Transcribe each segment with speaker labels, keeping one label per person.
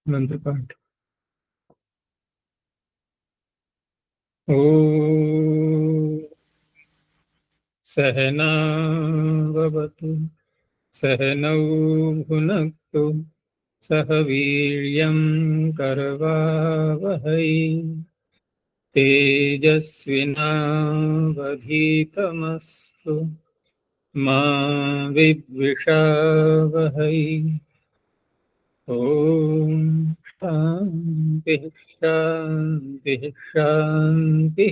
Speaker 1: मंत्र पाठ। ओम सहना भवतु सहनौ भुनक्तु सह वीर्यं करवावहै तेजस्विनावधीतमस्तु मा विद्विषावहै। ओम शांति शांति शांति।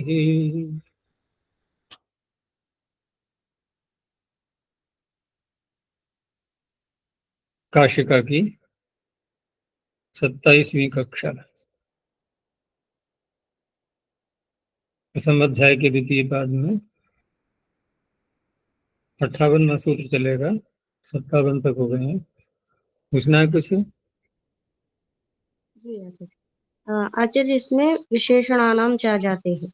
Speaker 1: काशिका की 27वीं कक्षा, प्रथम अध्याय के द्वितीय पाद में 58वां सूत्र चलेगा। 57 तक हो गए हैं। पूछना है कुछ?
Speaker 2: जी आचार्य, इसमें विशेषणानाम चा जाते हैं,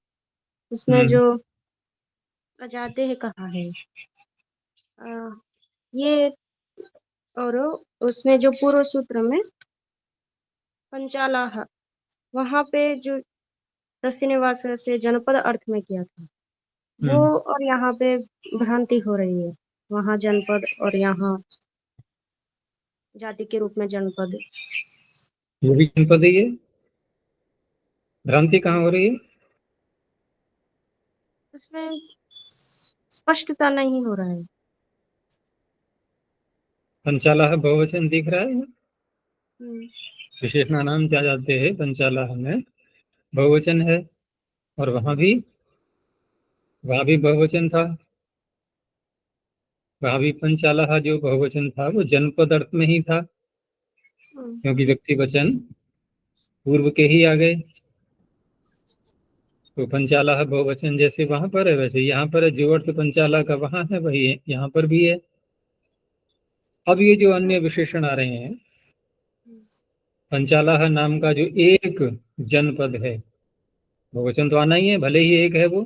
Speaker 2: इसमें जो अजाते हैं कहा है ये, और उसमें जो पूर्व सूत्र में पंचालाह, वहां पे जो दस्युनिवास से जनपद अर्थ में किया था वो, और यहाँ पे भ्रांति हो रही है। वहाँ जनपद और यहाँ जाति के रूप में जनपद।
Speaker 1: वो भी जनपद ही है। भ्रांति कहाँ हो रही है?
Speaker 2: उसमें स्पष्टता नहीं हो रहा है।
Speaker 1: पंचालाह बहुवचन दिख रहा है।
Speaker 2: हम्म,
Speaker 1: विशेषणानाम क्या जाते हैं, पंचालाह में बहुवचन है, और वहां भी बहुवचन था। वहां भी पंचालाह जो बहुवचन था वो जनपद अर्थ में ही था, क्योंकि व्यक्ति वचन पूर्व के ही आ गए। तो पंचालाह बहुवचन जैसे वहां पर है वैसे यहाँ पर है। जो अर्थ पंचालाह का वहां है वही है यहाँ पर भी है। अब ये जो अन्य विशेषण आ रहे हैं, पंचालाह नाम का जो एक जनपद है, बहुवचन तो आना ही है, भले ही एक है वो,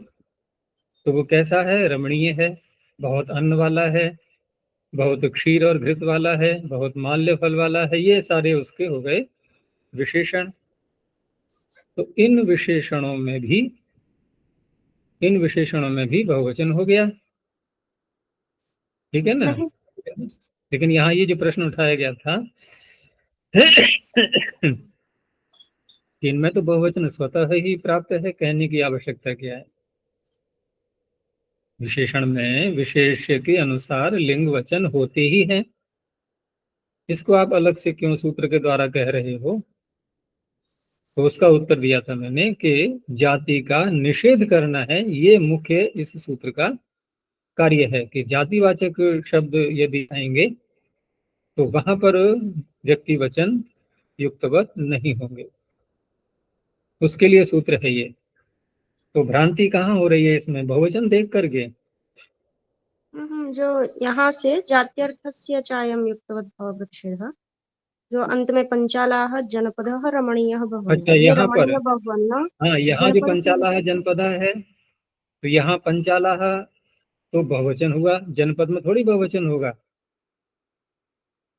Speaker 1: तो वो कैसा है? रमणीय है, बहुत अन्न वाला है, बहुत क्षीर और घृत वाला है, बहुत माल्य फल वाला है। ये सारे उसके हो गए विशेषण। तो इन विशेषणों में भी बहुवचन हो गया, ठीक है ना?
Speaker 2: नहीं।
Speaker 1: लेकिन यहाँ ये जो प्रश्न उठाया गया था कि इनमें तो बहुवचन स्वतः ही प्राप्त है, कहने की आवश्यकता क्या है? विशेषण में विशेष्य के अनुसार लिंग वचन होते ही हैं। इसको आप अलग से क्यों सूत्र के द्वारा कह रहे हो? तो उसका उत्तर दिया था मैंने कि जाति का निषेध करना है, ये मुख्य इस सूत्र का कार्य है। कि जातिवाचक शब्द यदि आएंगे तो वहां पर व्यक्ति वचन युक्तवत नहीं होंगे, उसके लिए सूत्र है ये। तो भ्रांति कहाँ हो रही है इसमें? बहुवचन देख करके।
Speaker 2: जो यहाँ से जात्यर्थस्य चायम युक्तवत् भवप्रतिषेधः, जो अंत में पंचालाह जनपदः रमणीयः
Speaker 1: अच्छा,
Speaker 2: बहुवन्नः, ये
Speaker 1: यहाँ पर,
Speaker 2: रमणीय बहुवन्न
Speaker 1: हाँ, यहाँ जो
Speaker 2: जनपद के।
Speaker 1: पंचालाह जनपदा है, तो यहाँ पंचालाह तो बहुवचन हुआ, जनपद में थोड़ी बहुवचन होगा।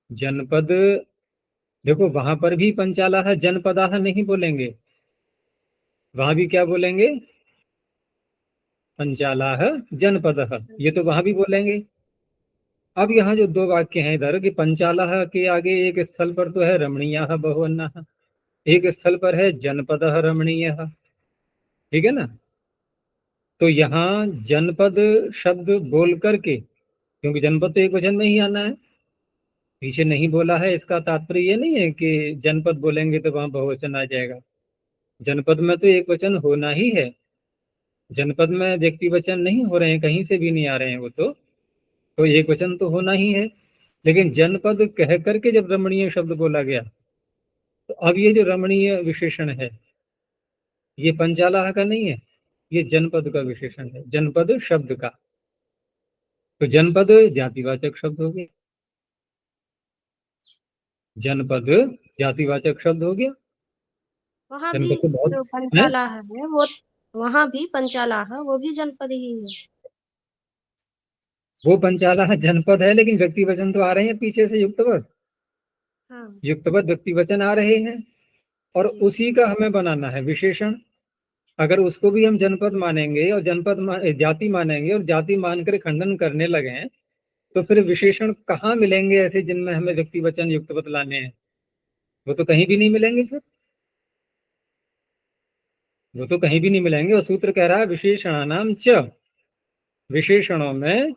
Speaker 1: जनपद, देखो वहां पर भी पंचालाह जनपदाह नहीं बोलेंगे, वहां भी क्या बोलेंगे? पंचालाह जनपदः, ये तो वहां भी बोलेंगे। अब यहाँ जो दो वाक्य हैं इधर, कि पंचालाह के आगे एक स्थल पर तो है रमणीयः बहुवन्नः, एक स्थल पर है जनपदः रमणीयः, ठीक है ना? तो यहाँ जनपद शब्द बोल करके, क्योंकि जनपद तो एक वचन में ही आना है, पीछे नहीं बोला है, इसका तात्पर्य ये नहीं है कि जनपद बोलेंगे तो वहां बहुवचन आ जाएगा। जनपद में तो एक वचन होना ही है। जनपद में व्यक्ति वचन नहीं हो रहे हैं, कहीं से भी नहीं आ रहे हैं वो तो एक वचन तो होना ही है। लेकिन जनपद कह करके जब रमणीय शब्द बोला गया, तो अब ये जो रमणीय विशेषण है ये पंचालाह का नहीं है, ये जनपद का विशेषण है, जनपद शब्द का। तो जनपद जातिवाचक शब्द हो गया, जनपद जातिवाचक शब्द हो गया।
Speaker 2: वहाँ भी
Speaker 1: जनपद तो बहुत
Speaker 2: जो
Speaker 1: है।
Speaker 2: पंचालाह है वो, वहाँ भी पंचालाह वो भी जनपद ही है।
Speaker 1: वो पंचालाह जनपद है, लेकिन व्यक्ति वचन तो आ रहे हैं पीछे से युक्तवत।
Speaker 2: हाँ
Speaker 1: युक्तपद व्यक्ति वचन आ रहे हैं और
Speaker 2: जी
Speaker 1: उसी का हमें बनाना है विशेषण। अगर उसको भी हम जनपद मानेंगे और जाति मानेंगे और जाति मानकर खंडन करने लगे तो फिर विशेषण कहाँ मिलेंगे ऐसे जिनमें हमें व्यक्ति वचन युक्तपद लाने हैं? वो तो कहीं भी नहीं मिलेंगे फिर, वो तो कहीं भी नहीं मिलेंगे। और सूत्र कह रहा है विशेषणानाम च, विशेषणों में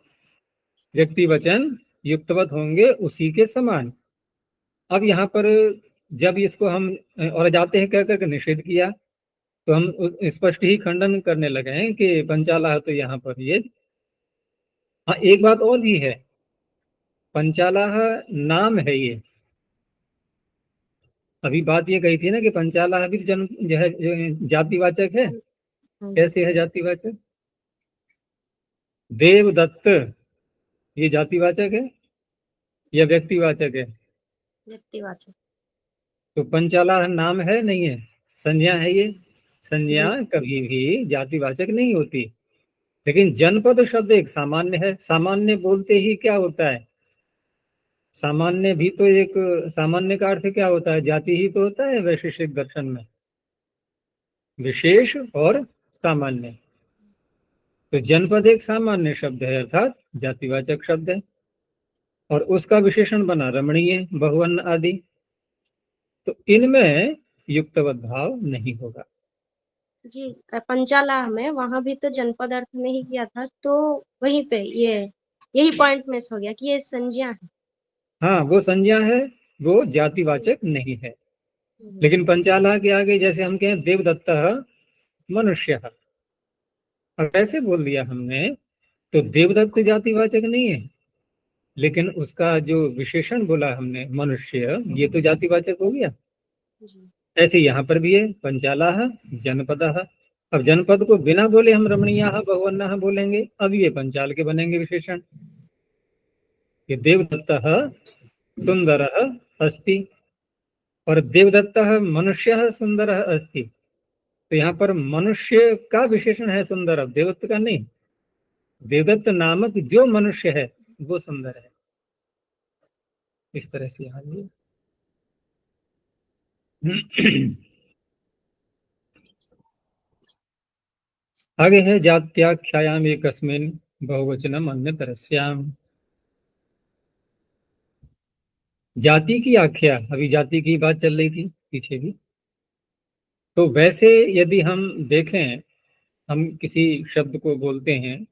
Speaker 1: व्यक्ति वचन युक्तवत होंगे उसी के समान। अब यहाँ पर जब इसको हम और जाते हैं कह करके निषेध किया तो हम स्पष्ट ही खंडन करने लगे हैं कि पंचाला है तो यहाँ पर ये। हाँ, एक बात और भी है, पंचाला नाम है ये। अभी बात ये कही थी ना कि पंचाला भी जन्म जो है जातिवाचक है।
Speaker 2: हाँ जी
Speaker 1: कैसे है जातिवाचक? देवदत्त ये जातिवाचक है या व्यक्तिवाचक है?
Speaker 2: व्यक्तिवाचक
Speaker 1: तो पंचाला नाम है नहीं है, संज्ञा है ये। संज्ञा
Speaker 2: जी
Speaker 1: कभी भी जातिवाचक नहीं होती। लेकिन जनपद शब्द एक सामान्य है। सामान्य बोलते ही क्या होता है? सामान्य भी तो एक, सामान्य का अर्थ क्या होता है? जाति ही तो होता है वैशेषिक दर्शन में, विशेष और सामान्य। तो जनपद एक सामान्य शब्द है अर्थात जातिवाचक शब्द है और उसका विशेषण बना रमणीय बहुवर्ण आदि। तो इनमें युक्तवत भाव नहीं होगा।
Speaker 2: जी पंचाला में वहां भी तो जनपद अर्थ में ही किया था, तो वहीं पे ये यही पॉइंट मिस हो गया कि ये संज्ञा है।
Speaker 1: हाँ, वो संज्ञा है, वो जातिवाचक नहीं है।
Speaker 2: हम्म,
Speaker 1: लेकिन पंचाला के आगे जैसे हम कहें देवदत्त मनुष्य, अब ऐसे बोल दिया हमने तो देवदत्त जातिवाचक नहीं है, लेकिन उसका जो विशेषण बोला हमने मनुष्य, ये तो जातिवाचक हो गया।
Speaker 2: जी
Speaker 1: ऐसे यहाँ पर भी है पंचाला जनपद। अब जनपद को बिना बोले हम रमणीया बहुवन्ना बोलेंगे, अब ये पंचाल के बनेंगे विशेषण। ये देवदत्त सुंदर अस्ति और देवदत्त मनुष्य सुंदर अस्ति। तो यहाँ पर मनुष्य का विशेषण है सुंदर, अब देवदत्त का नहीं। देवदत्त नामक जो मनुष्य है वो सुंदर है। इस तरह से यहाँ ये आगे है जात्याख्यायाम एकस्मिन् बहुवचनम अन्य तरस्याम। जाति की आख्या, अभी जाति की बात चल रही थी पीछे भी। तो वैसे यदि हम देखें, हम किसी शब्द को बोलते हैं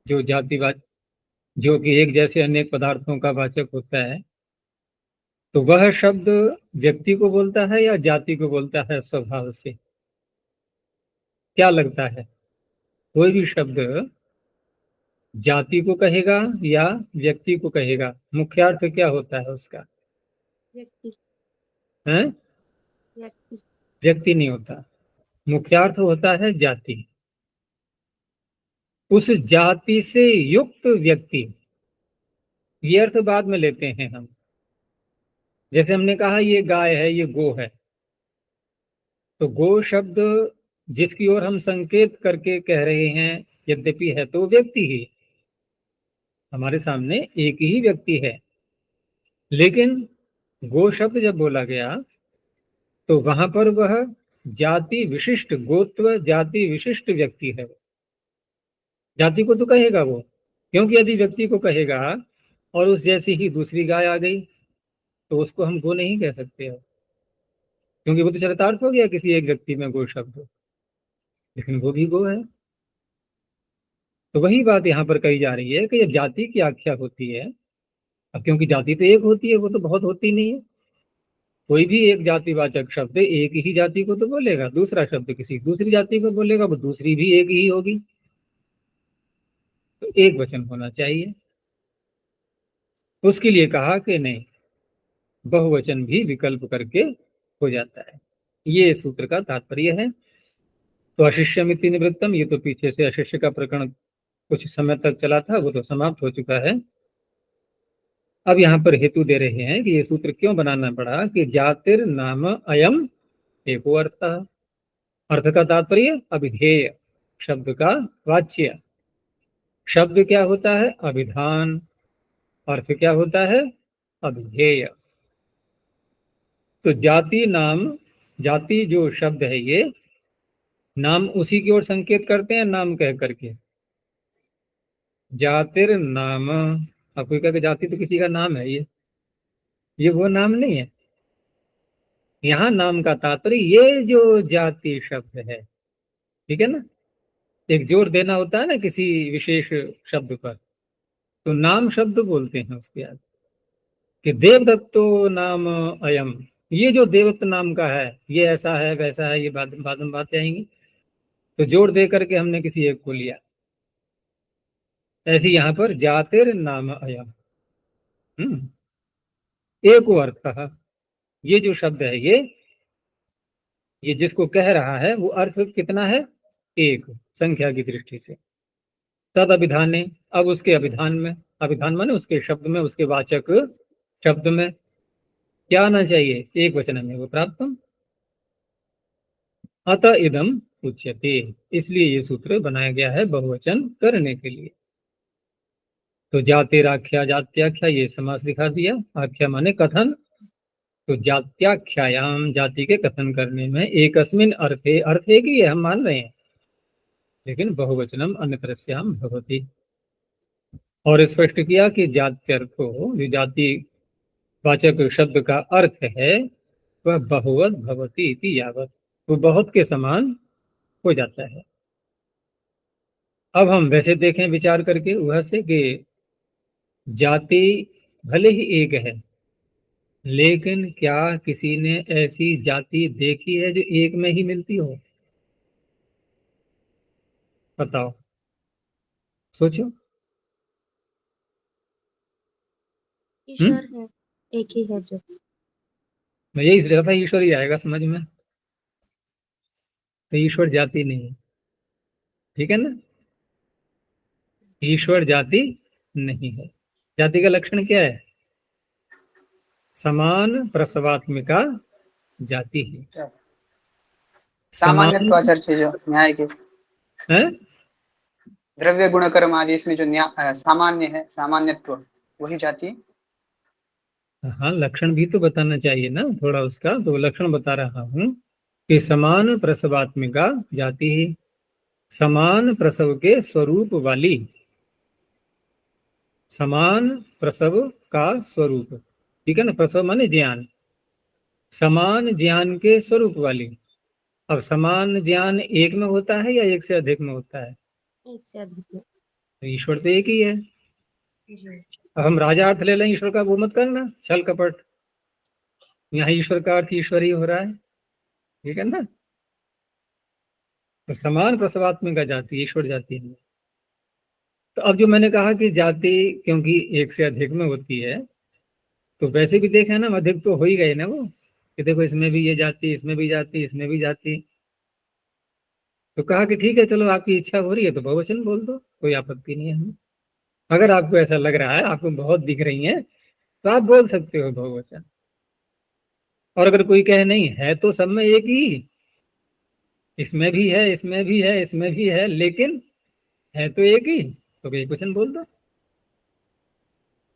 Speaker 1: जो जातिवाचक, जो कि एक जैसे अनेक पदार्थों का वाचक होता है, तो वह शब्द व्यक्ति को बोलता है या जाति को बोलता है स्वभाव से? क्या लगता है? कोई भी शब्द जाति को कहेगा या व्यक्ति को कहेगा? मुख्यार्थ क्या होता है उसका?
Speaker 2: व्यक्ति
Speaker 1: है?
Speaker 2: व्यक्ति
Speaker 1: व्यक्ति नहीं होता, मुख्यार्थ होता है जाति। उस जाति से युक्त व्यक्ति, ये अर्थ बाद में लेते हैं हम। जैसे हमने कहा ये गाय है, ये गो है, तो गो शब्द जिसकी ओर हम संकेत करके कह रहे हैं, यद्यपि है तो व्यक्ति ही, हमारे सामने एक ही व्यक्ति है। लेकिन गो शब्द जब बोला गया तो वहां पर वह जाति विशिष्ट, गोत्व जाति विशिष्ट व्यक्ति है। जाति को तो कहेगा वो, क्योंकि यदि व्यक्ति को कहेगा और उस जैसी ही दूसरी गाय आ गई तो उसको हम गो नहीं कह सकते हैं, क्योंकि वो तो चरितार्थ हो गया किसी एक व्यक्ति में गो शब्द, लेकिन वो भी गो है। तो वही बात यहाँ पर कही जा रही है कि जब जाति की आख्या होती है, अब क्योंकि जाति तो एक होती है, वो तो बहुत होती नहीं है। कोई भी एक जातिवाचक शब्द एक ही जाति को तो बोलेगा, दूसरा शब्द किसी दूसरी जाति को बोलेगा, वो दूसरी भी एक ही होगी। तो एक वचन होना चाहिए। उसके लिए कहा कि नहीं, बहुवचन भी विकल्प करके हो जाता है। ये सूत्र का तात्पर्य है। तो अशिष्यमिति निवृत्तम, ये तो पीछे से अशिष्य का प्रकरण कुछ समय तक चला था, वो तो समाप्त हो चुका है। अब यहाँ पर हेतु दे रहे हैं कि ये सूत्र क्यों बनाना पड़ा कि जातिर नाम अयम एको अर्थ। अर्थ का तात्पर्य अभिधेय, शब्द का वाच्य। शब्द क्या होता है? अभिधान। अर्थ क्या होता है? अभिधेय। तो जाति नाम, जाति जो शब्द है ये नाम उसी की ओर संकेत करते हैं नाम कह करके। जातिर नाम, अब कोई कहे जाति तो किसी का नाम है, ये वो नाम नहीं है। यहाँ नाम का तात्पर्य ये जो जाति शब्द है, ठीक है ना, एक जोर देना होता है ना किसी विशेष शब्द पर, तो नाम शब्द बोलते हैं उसके आगे कि देवदत्तो नाम अयम, ये जो देवदत्त नाम का है ये ऐसा है वैसा है, ये बाद में बातें आएंगी, तो जोर दे करके हमने किसी एक को लिया। ऐसे यहाँ पर जातिर नाम अयम, एको अर्थ, ये जो शब्द है ये जिसको कह रहा है वो अर्थ कितना है, एक, संख्या की दृष्टि से। तद अभिधाने, अब उसके अभिधान में, अभिधान माने उसके शब्द में, उसके वाचक शब्द में क्या आना चाहिए, एक वचन में वो प्राप्तम। अतः इदम उच्यते, इसलिए ये सूत्र बनाया गया है बहुवचन करने के लिए। तो जातिराख्या जात्याख्या ये समास दिखा दिया, आख्या माने कथन, तो जात्याख्यायाम जाति के कथन करने में एकस्मिन अर्थे, अर्थ एक ही है हम मान रहे हैं, लेकिन बहुवचनम अन्यतरस्याम भवति। और स्पष्ट किया कि जात्यर्थो, जो जाति वाचक शब्द का अर्थ है वह बहुवत भवति इति यावत, वो बहुत के समान हो जाता है। अब हम वैसे देखें विचार करके वह से कि जाति भले ही एक है, लेकिन क्या किसी ने ऐसी जाति देखी है जो एक में ही मिलती हो, बताओ, सोचो।
Speaker 2: ईश्वर है, एक ही है जो।
Speaker 1: मैं यही सोच रहा था ईश्वर ही आएगा समझ में, तो ईश्वर जाति नहीं है, ठीक है ना, ईश्वर जाति नहीं है। जाति का लक्षण क्या है, समान प्रसवात्मिका जाति है।
Speaker 3: सामान्यत्व चर्चा जो न्याय के
Speaker 1: है,
Speaker 3: द्रव्य गुण कर्म आदि इसमें जो सामान्य है, सामान्यत्व वही जाति।
Speaker 1: हाँ लक्षण भी तो बताना चाहिए ना थोड़ा उसका, तो लक्षण बता रहा हूँ कि समान प्रसवात्मिका जाति ही, समान प्रसव के स्वरूप वाली, समान प्रसव का स्वरूप, ठीक है ना, प्रसव माने ज्ञान, समान ज्ञान के स्वरूप वाली। अब समान ज्ञान एक में होता है या एक से अधिक में होता है,
Speaker 2: एक से अधिक में।
Speaker 1: तो ईश्वर तो एक ही है। अब हम राजा अर्थ ले लें ईश्वर का, वो मत करना छल कपट, यहाँ ईश्वर का अर्थ ईश्वर ही हो रहा है, ठीक है ना। तो समान प्रसवात्मिका जाति ईश्वर जाति है। तो अब जो मैंने कहा कि जाति क्योंकि एक से अधिक में होती है, तो वैसे भी देखा ना अधिक तो हो ही गए ना वो, कि देखो इसमें भी ये जाति, इसमें भी जाति, इसमें भी जाति। तो कहा कि ठीक है चलो आपकी इच्छा हो रही है तो बहुवचन बोल दो, कोई आपत्ति नहीं है हमें। अगर आपको ऐसा लग रहा है आपको बहुत दिख रही है तो आप बोल सकते हो बहुवचन। और अगर कोई कहे नहीं है तो सब में एक ही, इसमें भी है, इसमें भी है, इसमें भी है, लेकिन है तो एक ही, तो एक वचन बोल दो।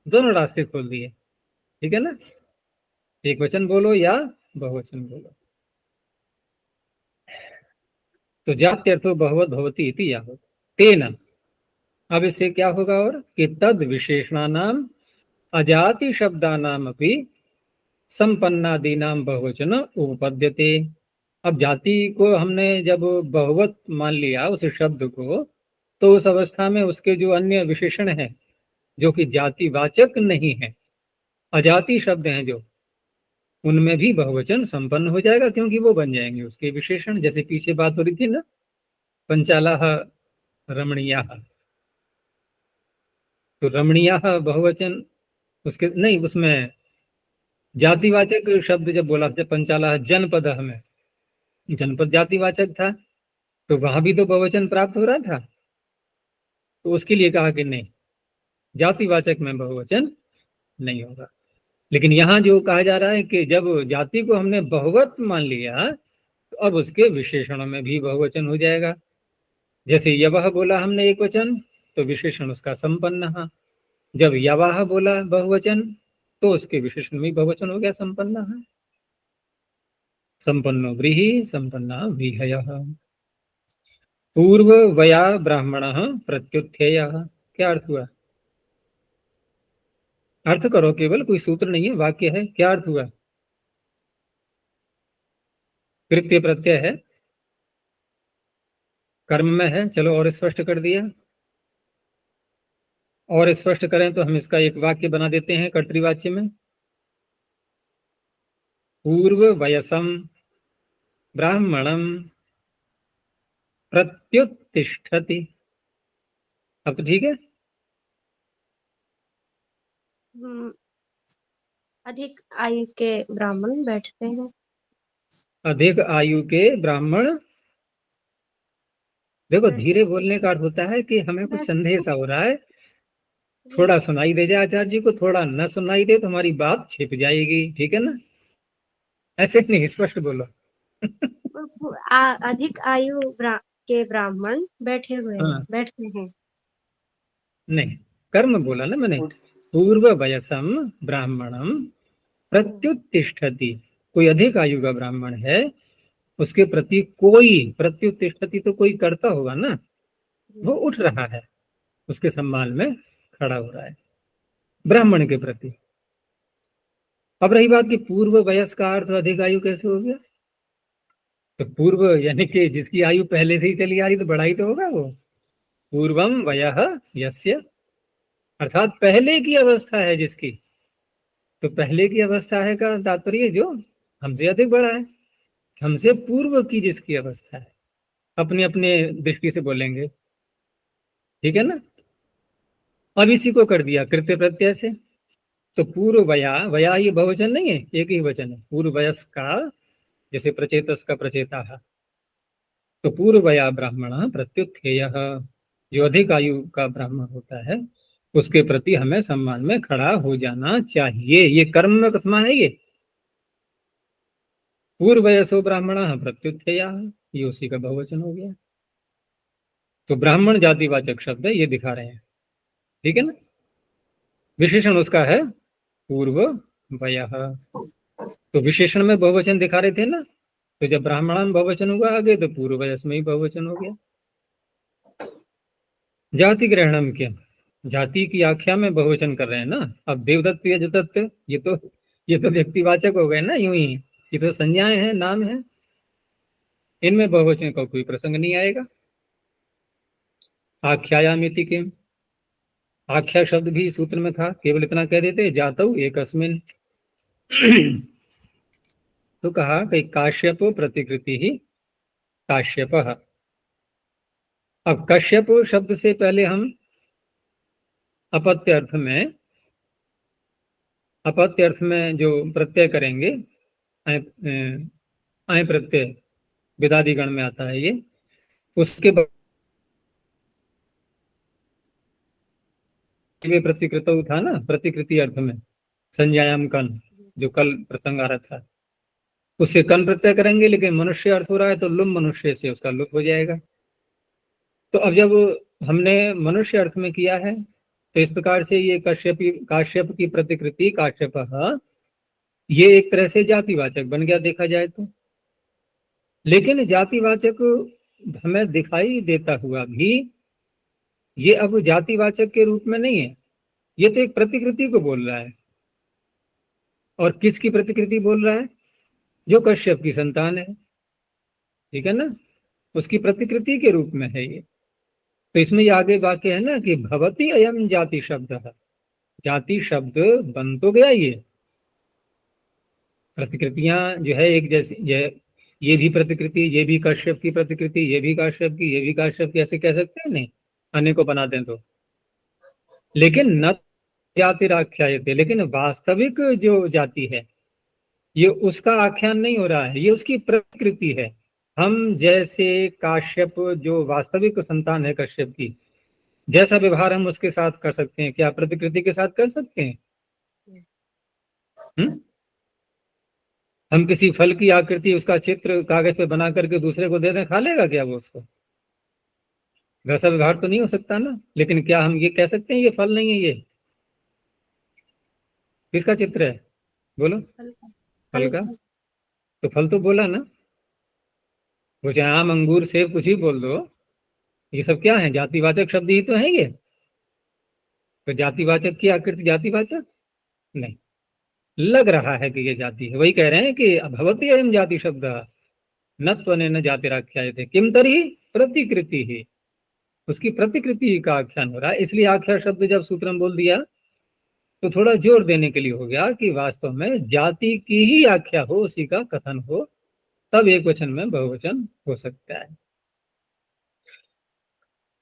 Speaker 1: दोनों रास्ते खोल दिए, ठीक है ना, एक वचन बोलो या बहुवचन बोलो। तो जात्यर्थो बहुवत भवति इति यावत् तेन, अब इससे क्या होगा और कि तद विशेषणानाम अजाति शब्दानाम अपि संपन्नादीनाम बहुवचन उपपद्यते। अब जाति को हमने जब बहुवत मान लिया उस शब्द को, तो उस अवस्था में उसके जो अन्य विशेषण हैं जो कि जातिवाचक नहीं है, अजाति शब्द हैं जो, उनमें भी बहुवचन संपन्न हो जाएगा, क्योंकि वो बन जाएंगे उसके विशेषण। जैसे पीछे बात हो रही थी ना, पंचालाह रमणीयाः, तो रमणीयाः बहुवचन उसके नहीं, उसमें जातिवाचक शब्द जब बोला, जब पंचालाह जनपद में, जनपद जातिवाचक था, तो वहां भी तो बहुवचन प्राप्त हो रहा था, तो उसके लिए कहा कि नहीं, जातिवाचक में बहुवचन नहीं होगा। लेकिन यहाँ जो कहा जा रहा है कि जब जाति को हमने बहुवत मान लिया तो अब उसके विशेषणों में भी बहुवचन हो जाएगा। जैसे यवह बोला हमने एक वचन, तो विशेषण उसका संपन्न, जब यवाह बोला बहुवचन तो उसके विशेषण में बहुवचन हो गया संपन्न। संपन्नो व्रीहि संपन्ना व्रीहयः। पूर्व वया ब्राह्मणः प्रत्युत्थेयः। क्या अर्थ हुआ? अर्थ करो, केवल कोई सूत्र नहीं है, वाक्य है, क्या अर्थ हुआ? कृत्य प्रत्यय है, कर्म में है, चलो और स्पष्ट कर दिया। और स्पष्ट करें तो हम इसका एक वाक्य बना देते हैं कर्तृवाच्य में। पूर्व वयसम ब्राह्मणम प्रत्युत्तिष्ठति। अब तो ठीक है।
Speaker 2: अधिक आयु के ब्राह्मण बैठते हैं।
Speaker 1: अधिक आयु के ब्राह्मण, देखो धीरे बोलने का अर्थ होता है कि हमें कुछ संदेह हो रहा है, थोड़ा सुनाई दे जाए आचार्य जी को, थोड़ा न सुनाई दे तो हमारी बात छिप जाएगी, ठीक है ना? ऐसे नहीं, स्पष्ट बोलो।
Speaker 2: अधिक आयु के ब्राह्मण बैठे हुए हैं,
Speaker 1: हाँ।
Speaker 2: बैठते हैं।
Speaker 1: नहीं, कर्म बोला ना मैंने। पूर्व वयसम ब्राह्मणम प्रत्युत्तिष्ठति। कोई अधिक आयु का ब्राह्मण है, उसके प्रति कोई, प्रत्युत्तिष्ठति तो कोई करता होगा ना, वो उठ रहा है, उसके सम्मान में खड़ा हो रहा है ब्राह्मण के प्रति। अब रही बात कि पूर्व वयस का अर्थ अधिक आयु कैसे हो गया? तो पूर्व यानी कि जिसकी आयु पहले से ही चली आ रही, तो बड़ा ही तो होगा वो। पूर्वम वयः यस्य, अर्थात पहले की अवस्था है जिसकी। तो पहले की अवस्था है का तात्पर्य जो हमसे अधिक बड़ा है, हमसे पूर्व की जिसकी अवस्था है, अपने अपने दृष्टि से बोलेंगे, ठीक है ना? अब इसी को कर दिया कृत्य प्रत्यय से। तो पूर्व वया, वया ये बहुवचन नहीं है, एक ही वचन है। पूर्व वयस का, जैसे प्रचेतस का प्रचेता है, तो पूर्व वया ब्राह्मण प्रत्युत्थेय, जो अधिक आयु का ब्राह्मण होता है उसके प्रति हमें सम्मान में खड़ा हो जाना चाहिए। ये कर्म में प्रथमा है ये। पूर्व वयसो ब्राह्मण प्रत्युत्थेय, ये उसी का बहुवचन हो गया। तो ब्राह्मण जातिवाचक शब्द है, ये दिखा रहे हैं, ठीक है ना? विशेषण उसका है पूर्व वयः। तो विशेषण में बहुवचन दिखा रहे थे ना, तो जब ब्राह्मण में बहुवचन हुआ आगे, तो पूर्व वयस में ही बहुवचन हो गया। जाति ग्रहणम क्या, जाति की आख्या में बहुवचन कर रहे हैं ना। अब देवदत्त यजदत्त, ये तो व्यक्तिवाचक हो गए ना, यूं ही। ये तो संज्ञाएं हैं, नाम है, इनमें बहुवचन का कोई प्रसंग नहीं आएगा। आख्यायामिति के, आख्या शब्द भी सूत्र में था, केवल इतना कह देते जातौ एकस्मिन। तो कहा कि काश्यप प्रतिकृति ही काश्यप। अब कश्यप शब्द से पहले हम अपत्य अर्थ में जो प्रत्यय करेंगे, आय प्रत्यय विदादिगण में आता है ये, उसके बाद प्रतिकृत था ना, प्रतिकृति अर्थ में संज्ञायाम कन, जो कल प्रसंग आ रहा था, उससे कन प्रत्यय करेंगे, लेकिन मनुष्य अर्थ हो रहा है तो लुम मनुष्य से उसका लुप हो जाएगा। तो अब जब हमने मनुष्य अर्थ में किया है, तो इस प्रकार से ये काश्यप की प्रतिकृति काश्यप, ये एक तरह से जातिवाचक बन गया देखा जाए तो। लेकिन जातिवाचक हमें दिखाई देता हुआ भी ये अब जातिवाचक के रूप में नहीं है, ये तो एक प्रतिकृति को बोल रहा है। और किसकी प्रतिकृति बोल रहा है? जो कश्यप की संतान है, ठीक है ना, उसकी प्रतिकृति के रूप में है ये। तो इसमें ये आगे वाक्य है ना कि भवति अयम जाति शब्द, जाति शब्द बन तो गया ये। प्रतिकृतियां जो है एक जैसी, ये भी प्रतिकृति, ये भी कश्यप की प्रतिकृति, ये भी काश्यप की, ये भी काश्यप की, ऐसे कह सकते हैं नहीं, अन्य को बना दें तो। लेकिन न जातिराख्यायते, लेकिन वास्तविक जो जाति है ये उसका आख्यान नहीं हो रहा है, ये उसकी प्रतिकृति है। हम जैसे काश्यप जो वास्तविक संतान है कश्यप की, जैसा व्यवहार हम उसके साथ कर सकते हैं, क्या प्रतिकृति के साथ कर सकते हैं? हम किसी फल की आकृति, उसका चित्र कागज पे बना करके दूसरे को दे दें, खा लेगा क्या वो उसको? वैसा व्यवहार तो नहीं हो सकता ना। लेकिन क्या हम ये कह सकते हैं ये फल नहीं है, ये किसका चित्र है? बोलो। फल का। तो फल तो बोला ना, वो चाहे आम अंगूर सेब कुछ ही बोल दो, ये सब क्या है? जातिवाचक शब्द ही तो है ये। तो जातिवाचक की आकृति जातिवाचक नहीं, लग रहा है कि ये जाति है। वही कह रहे हैं कि भवती अयम जाति शब्द न त्वनेन जातिराख्यायते किम तर्हि प्रतिकृति ही, उसकी प्रतिकृति का आख्यान हो रहा है। इसलिए आख्या शब्द जब सूत्र में बोल दिया तो थोड़ा जोर देने के लिए हो गया कि वास्तव में जाति की ही आख्या हो, उसी का कथन हो, तब एक वचन में बहुवचन हो सकता है।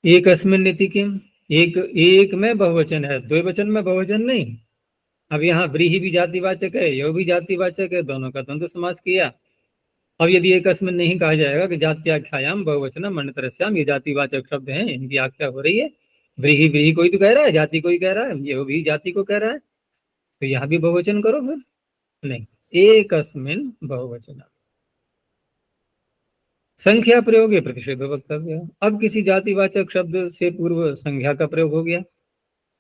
Speaker 1: एक अस्मिन नीति किम, एक में बहुवचन है, द्विवचन में बहुवचन नहीं। अब यहाँ व्रीहि भी जातिवाचक है, यो भी जातिवाचक है, दोनों का द्वंद्व समास किया। अब यदि एक अस्मिन नहीं कहा जाएगा कि जात्याख्यायाम बहुवचनम अन्यतरस्याम, ये जातिवाचक शब्द हैं, इनकी आख्या हो रही है। व्रीहि व्रीहि कोई तो कह रहा है, जाति कोई कह रहा है, ये भी जाति को कह रहा है, तो यहाँ भी बहुवचन करो फिर। नहीं, एक अस्मिन बहुवचन। संख्या प्रयोग प्रतिषेध वक्तव्य। अब किसी जातिवाचक शब्द से पूर्व संख्या का प्रयोग हो गया,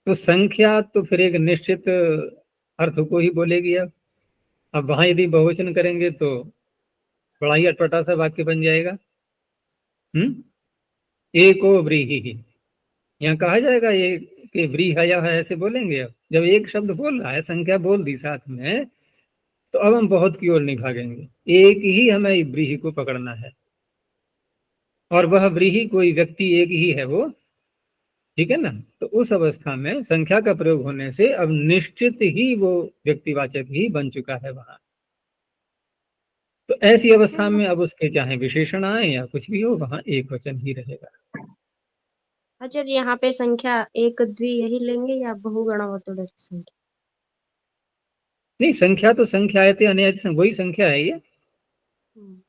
Speaker 1: तो संख्या तो फिर एक निश्चित अर्थ को ही बोलेगी। अब वहां यदि बहुवचन करेंगे तो बड़ा ही अटपटा सा वाक्य बन जाएगा। एको व्रीहि, यहाँ कहा जाएगा ये कि व्रीहया है, ऐसे बोलेंगे। अब जब एक शब्द बोल रहा है, संख्या बोल दी साथ में, तो अब हम बहुत की ओर नहीं भागेंगे, एक ही हमें व्रीहि को पकड़ना है, और वह व्रीहि कोई व्यक्ति एक ही है वो, ठीक है ना। तो उस अवस्था में संख्या का प्रयोग होने से अब निश्चित ही वो व्यक्तिवाचक ही बन चुका है वहां। तो ऐसी अवस्था में अब उसके चाहे विशेषण आए या कुछ भी हो, वहां एक वचन ही रहेगा।
Speaker 2: आचार्य यहाँ पे संख्या एक द्वि यही लेंगे या बहुगणवतुल्य संख्या?
Speaker 1: नहीं, संख्या तो संख्यायते अनयत, वही संख्या है ये।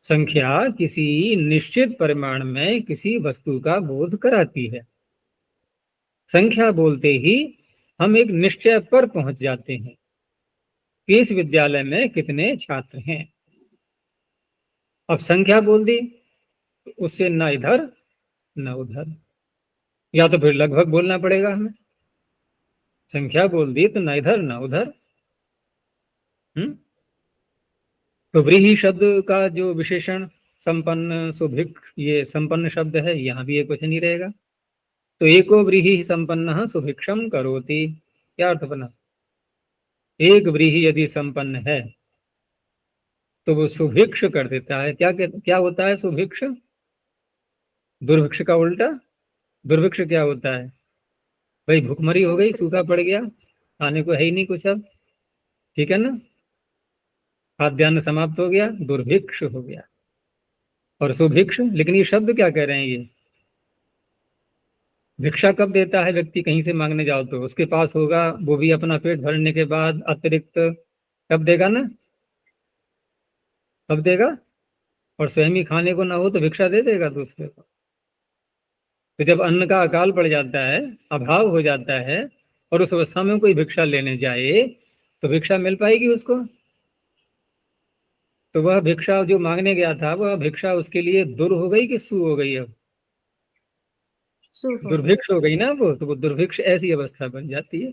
Speaker 1: संख्या किसी निश्चित परिमाण में किसी वस्तु का बोध कराती है। संख्या बोलते ही हम एक निश्चय पर पहुंच जाते हैं कि इस विद्यालय में कितने छात्र हैं। अब संख्या बोल दी तो उससे न इधर न उधर, या तो फिर लगभग बोलना पड़ेगा हमें। संख्या बोल दी तो न इधर न उधर। तो व्रीहि शब्द का जो विशेषण संपन्न सुभिक्ष, ये संपन्न शब्द है, यहाँ भी एक वचन ही रहेगा। तो एको व्रीहि संपन्न सुभिक्षम करोति, क्या अर्थ बना? एक व्रीहि यदि संपन्न है तो वो सुभिक्ष कर देता है। क्या होता है सुभिक्ष? दुर्भिक्ष का उल्टा। दुर्भिक्ष क्या होता है भाई? भूखमरी हो गई, सूखा पड़ गया, खाने को है ही नहीं कुछ अब, ठीक है ना, खाद्यान्न समाप्त हो गया, दुर्भिक्ष हो गया। और सुभिक्ष, लेकिन ये शब्द क्या कह रहे हैं? ये भिक्षा कब देता है व्यक्ति? कहीं से मांगने जाओ तो उसके पास होगा, वो भी अपना पेट भरने के बाद अतिरिक्त कब देगा ना, कब देगा? और स्वयं ही खाने को ना हो तो भिक्षा दे देगा दूसरे को। तो जब अन्न का अकाल पड़ जाता है, अभाव हो जाता है, और उस अवस्था में कोई भिक्षा लेने जाए तो भिक्षा मिल पाएगी उसको? तो वह भिक्षा जो मांगने गया था, वह भिक्षा उसके लिए दुर हो गई कि सु हो गई? अब दुर्भिक्ष हो गई ना वो, तो वो दुर्भिक्ष ऐसी अवस्था बन जाती है।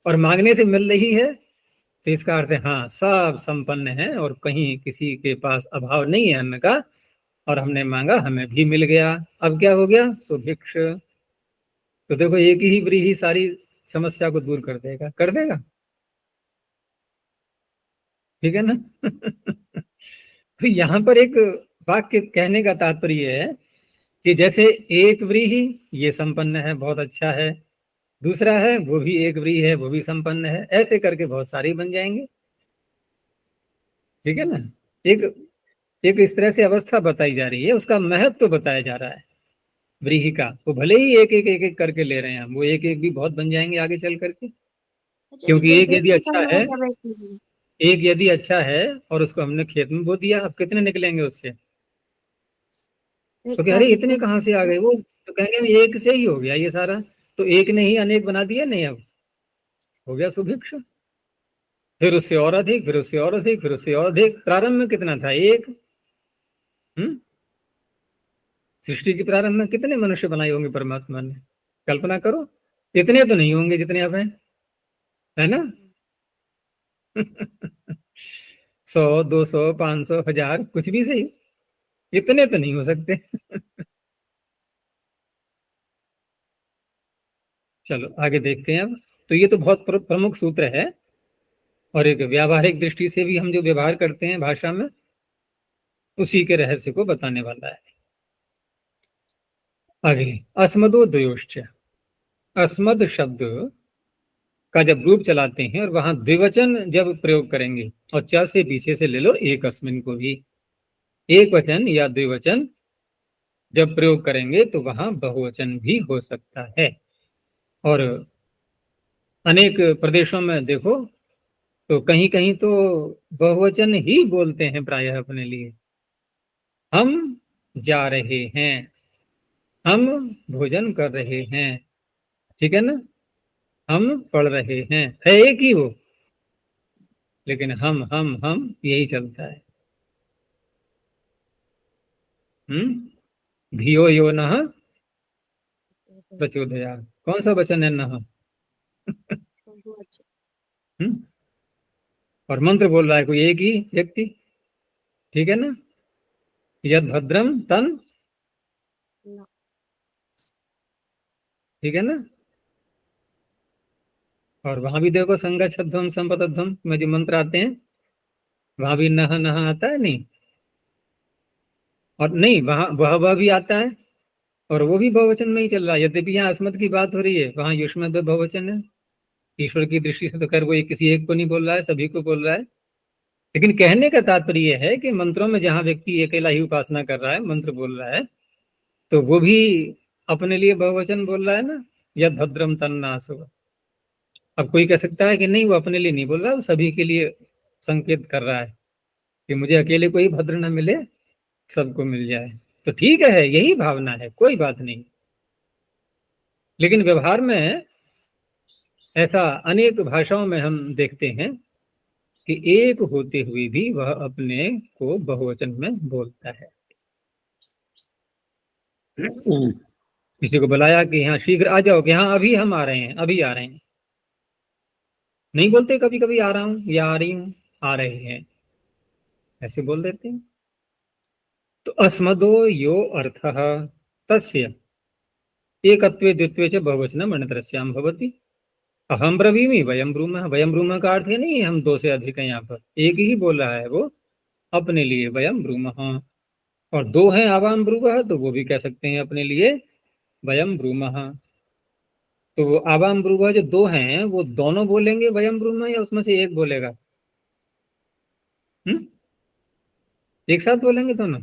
Speaker 1: और मांगने से मिल रही है तो इसका अर्थ है हाँ, सब संपन्न है और कहीं किसी के पास अभाव नहीं है अन्न का, और हमने मांगा, हमें भी मिल गया। अब क्या हो गया? सुभिक्ष। तो देखो, एक ही व्रीहि सारी समस्या को दूर कर देगा, कर देगा, ठीक है ना। तो यहाँ पर एक वाक्य कहने का तात्पर्य है कि जैसे एक व्रीहि ये संपन्न है, बहुत अच्छा है, दूसरा है वो भी एक व्रीहि है, वो भी संपन्न है, ऐसे करके बहुत सारी बन जाएंगे, ठीक है ना। एक एक इस तरह से अवस्था बताई जा रही है, उसका महत्व तो बताया जा रहा है व्रीहि का। वो भले ही एक एक एक एक करके ले रहे हैं हम, वो एक एक भी बहुत बन जाएंगे आगे चल करके, क्योंकि एक यदि अच्छा है, एक यदि अच्छा है और उसको हमने खेत में बो दिया, अब कितने निकलेंगे उससे? तो कह रहे इतने कहाँ से आ गए? वो तो कहेंगे एक से ही हो गया ये सारा, तो एक ने ही अनेक बना दिया। नहीं, अब हो गया सुभिक्ष, फिर उससे और अधिक, फिर उससे और अधिक, फिर उससे और अधिक। प्रारंभ में कितना था? एक। सृष्टि के प्रारंभ में कितने मनुष्य बनाए होंगे परमात्मा ने? कल्पना करो, इतने तो नहीं होंगे जितने अब हैं, है ना। 100, 200, 500, 1000, कुछ भी सही, इतने तो नहीं हो सकते। चलो आगे देखते हैं अब। तो ये तो बहुत प्रमुख सूत्र है, और एक व्यावहारिक दृष्टि से भी हम जो व्यवहार करते हैं भाषा में, उसी के रहस्य को बताने वाला है। आगे, अस्मदो द्वयोश्च। अस्मद शब्द का जब रूप चलाते हैं और वहां द्विवचन जब प्रयोग करेंगे, और च से पीछे से ले लो एक अस्मिन को भी, एक वचन या द्विवचन जब प्रयोग करेंगे तो वहां बहुवचन भी हो सकता है। और अनेक प्रदेशों में देखो तो कहीं कहीं तो बहुवचन ही बोलते हैं प्रायः अपने लिए। हम जा रहे हैं, हम भोजन कर रहे हैं, ठीक है ना, हम पढ़ रहे हैं, है एक ही वो, लेकिन हम यही चलता है। धियो यो नः प्रचोदयात्। कौन सा वचन है नः?
Speaker 2: बहुवचन।
Speaker 1: हम्म और मंत्र बोल रहा है कोई एक ही व्यक्ति, ठीक है ना, यद भद्रम तन,
Speaker 2: न।
Speaker 1: ठीक है ना। और वहां भी देखो संगच्छध्वम संपतध्वम में जो मंत्र आते हैं, वहां भी नह नह आता है नहीं, और नहीं वहां वह भी आता है, और वो भी बहुवचन में ही चल रहा है। यद्यपि यहाँ अस्मद की बात हो रही है, वहां युष्मद में बहुवचन है। ईश्वर की दृष्टि से तो खैर वो किसी एक को नहीं बोल रहा है, सभी को बोल रहा है। लेकिन कहने का तात्पर्य है कि मंत्रों में जहां व्यक्ति अकेला ही उपासना कर रहा है, मंत्र बोल रहा है, तो वो भी अपने लिए बहुवचन बोल रहा है ना, यद भद्रम तन्नासो। अब कोई कह सकता है कि नहीं, वो अपने लिए नहीं बोल रहा, वो सभी के लिए संकेत कर रहा है कि मुझे अकेले कोई भद्र न मिले, सबको मिल जाए। तो ठीक है, यही भावना है, कोई बात नहीं। लेकिन व्यवहार में ऐसा अनेक भाषाओं में हम देखते हैं कि एक होते हुए भी वह अपने को बहुवचन में बोलता है। किसी को बुलाया कि यहाँ शीघ्र आ जाओ, कि हाँ अभी हम आ रहे हैं, अभी आ रहे हैं, नहीं बोलते कभी कभी आ रहा हूं या आ रही हूं, आ रहे हैं, ऐसे बोल देते हैं। तो अस्मदो यो अर्थः तस्य एकत्वे द्वित्वे च बहुवचनम् अन्यतरस्याम भवति। अहम ब्रवीमि वयम ब्रूमः। वयम ब्रूमः का अर्थ है नहीं हम दो से अधिक है, यहाँ पर एक ही बोल रहा है वो अपने लिए, वयम ब्रूमः। और दो हैं आवाम ब्रूमः, तो वो भी कह सकते हैं अपने लिए वयम ब्रूमः। तो वो आवाम ब्रूमः जो दो हैं, वो दोनों बोलेंगे वयम ब्रूमः, या उसमें से एक बोलेगा? एक साथ बोलेंगे दोनों?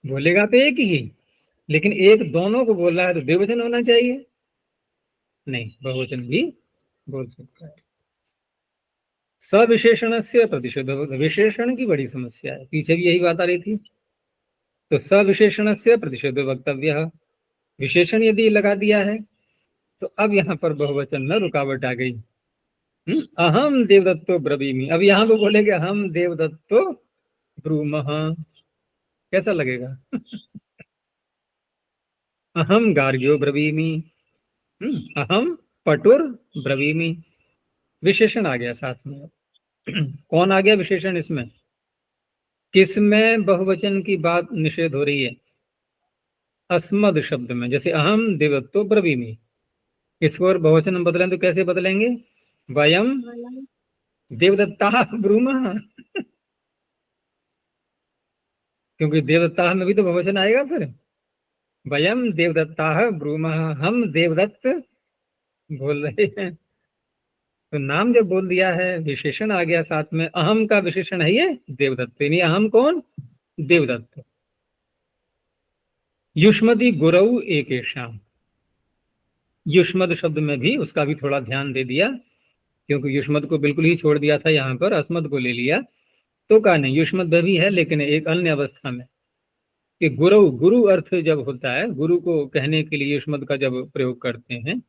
Speaker 1: बोलेगा तो एक ही, लेकिन एक दोनों को बोल रहा है तो द्विवचन होना चाहिए, नहीं बहुवचन भी बोल सकता है। सविशेषण से प्रतिषेध, विशेषण की बड़ी समस्या है, पीछे भी यही बात आ रही थी। तो सविशेषण से प्रतिषेध वक्तव्य, विशेषण यदि लगा दिया है तो अब यहाँ पर बहुवचन में रुकावट आ गई। अहम देवदत्तो ब्रवीमि, अब यहाँ वो बोलेंगे हम देवदत्तो ब्रूमः, कैसा लगेगा? अहम गार्ग्यो ब्रवीमि, अहम पटुर ब्रवीमि, विशेषण आ गया साथ में। कौन आ गया विशेषण इसमें? किसमें बहुवचन की बात निषेध हो रही है? अस्मद शब्द में। जैसे अहम देवदत्तो ब्रवीमि, इसको और बहुवचन हम बदलें तो कैसे बदलेंगे? वयम
Speaker 2: वयम
Speaker 1: देवदत्ता ब्रूमः, क्योंकि देवदत्ता में भी तो बहुवचन आएगा फिर। वयम देवदत्ता ब्रूमः, हम देवदत्त बोल रहे हैं। तो नाम जब बोल दिया है, विशेषण आ गया साथ में, अहम का विशेषण है ये देवदत्त, यानी अहम कौन? देवदत्त। युष्मदि गुरऊ एकेषाम, युष्मद शब्द में भी उसका भी थोड़ा ध्यान दे दिया, क्योंकि युष्मद को बिल्कुल ही छोड़ दिया था, यहाँ पर अस्मद को ले लिया। तो कहा नहीं, युष्मद में भी है, लेकिन एक अन्य अवस्था में, कि गुरु, गुरु अर्थ जब होता है, गुरु को कहने के लिए युष्मद का जब प्रयोग करते हैं,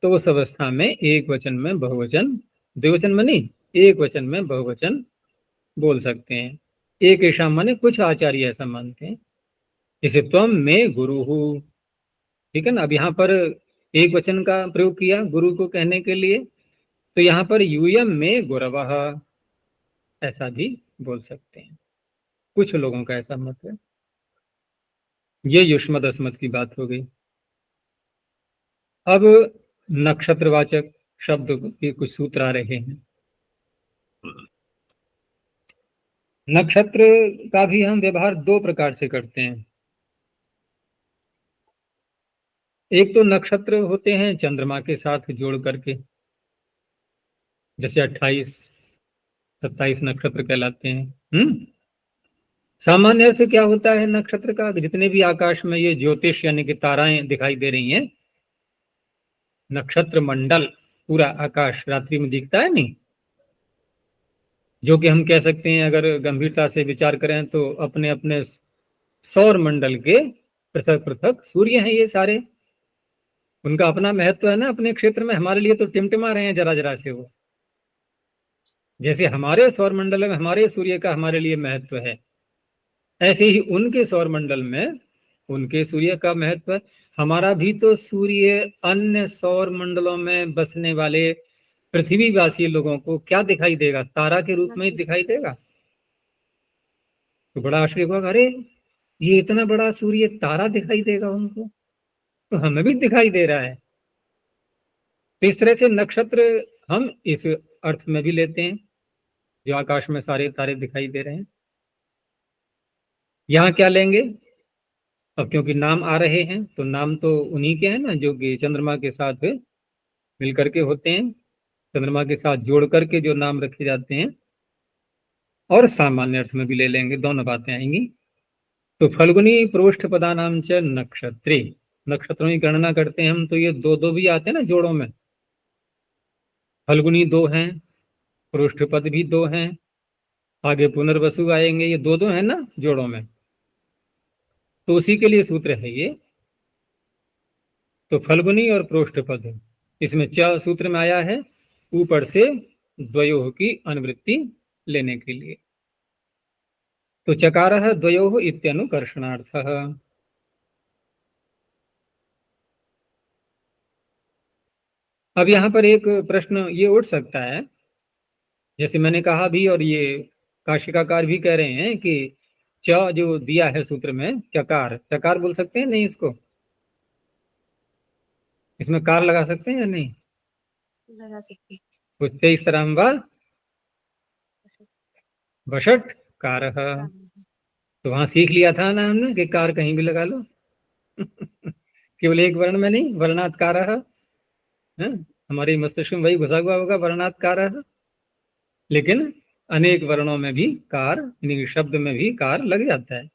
Speaker 1: तो उस अवस्था में एक वचन में बहुवचन, द्विवचन में नहीं, एक वचन में बहुवचन बोल सकते हैं। एक ऐसा माने कुछ आचार्य ऐसा मानते हैं, जैसे त्वम में गुरु हूँ, ठीक है ना। अब यहाँ पर एक वचन का प्रयोग किया गुरु को कहने के लिए, तो यहाँ पर यूयम में गुरवः ऐसा भी बोल सकते हैं, कुछ लोगों का ऐसा मत है। ये युष्मद अस्मद की बात हो गई। अब नक्षत्रवाचक शब्द के कुछ सूत्र आ रहे हैं। नक्षत्र का भी हम व्यवहार दो प्रकार से करते हैं। एक तो नक्षत्र होते हैं चंद्रमा के साथ जोड़ करके, जैसे 28 27 नक्षत्र कहलाते हैं। सामान्य अर्थ क्या होता है नक्षत्र का? जितने भी आकाश में ये ज्योतिष यानी कि ताराएं दिखाई दे रही हैं, नक्षत्र मंडल पूरा आकाश रात्रि में दिखता है नहीं, जो कि हम कह सकते हैं अगर गंभीरता से विचार करें तो अपने अपने सौर मंडल के पृथक पृथक सूर्य हैं ये सारे। उनका अपना महत्व है ना अपने क्षेत्र में। हमारे लिए तो टिमटिमा रहे हैं जरा जरा से वो, जैसे हमारे सौर मंडल में हमारे सूर्य का हमारे लिए महत्व है, ऐसे ही उनके सौर मंडल में उनके सूर्य का महत्व है। हमारा भी तो सूर्य अन्य सौर मंडलों में बसने वाले पृथ्वीवासी लोगों को क्या दिखाई देगा? तारा के रूप में ही दिखाई देगा। तो बड़ा आश्चर्य होगा, अरे ये इतना बड़ा सूर्य तारा दिखाई देगा उनको, तो हमें भी दिखाई दे रहा है। तो इस तरह से नक्षत्र हम इस अर्थ में भी लेते हैं, जो आकाश में सारे तारे दिखाई दे रहे हैं। यहाँ क्या लेंगे? अब क्योंकि नाम आ रहे हैं तो नाम तो उन्हीं के हैं ना, जो कि चंद्रमा के साथ मिलकर के होते हैं, चंद्रमा के साथ जोड़ करके जो नाम रखे जाते हैं। और सामान्य अर्थ में भी ले लेंगे, दोनों बातें आएंगी। तो फल्गुनी प्रोष्ठ पदा नाम च नक्षत्रे, नक्षत्रों की गणना करते हैं हम तो ये दो दो भी आते हैं ना जोड़ों में। फल्गुनी 2 हैं, प्रोष्ठपद भी 2 हैं, आगे पुनर्वसु आएंगे, ये दो दो है ना जोड़ों में। तो उसी के लिए सूत्र है ये। तो फल्गुनी और प्रोष्ठपद, इसमें च सूत्र में आया है ऊपर से द्वयोः की अनुवृत्ति लेने के लिए। तो चकारः द्वयोः इत्यनुकर्षणार्थः। अब यहाँ पर एक प्रश्न ये उठ सकता है, जैसे मैंने कहा भी और ये काशिकाकार भी कह रहे हैं कि च जो दिया है सूत्र में चकार, चकार बोल सकते हैं नहीं इसको? इसमें कार लगा सकते हैं या नहीं?
Speaker 2: लगा सकते हैं।
Speaker 1: कुछ इस तरह हम वषट कारः। तो वहां सीख लिया था ना हमने कि कार कहीं भी लगा लो केवल एक वर्ण में नहीं, वर्णात् कारः। हमारे मस्तिष्क में वही घुसा हुआ होगा, वर्णात् कारः। लेकिन अनेक वर्णों में भी कार, यानी शब्द में भी कार लग जाता है।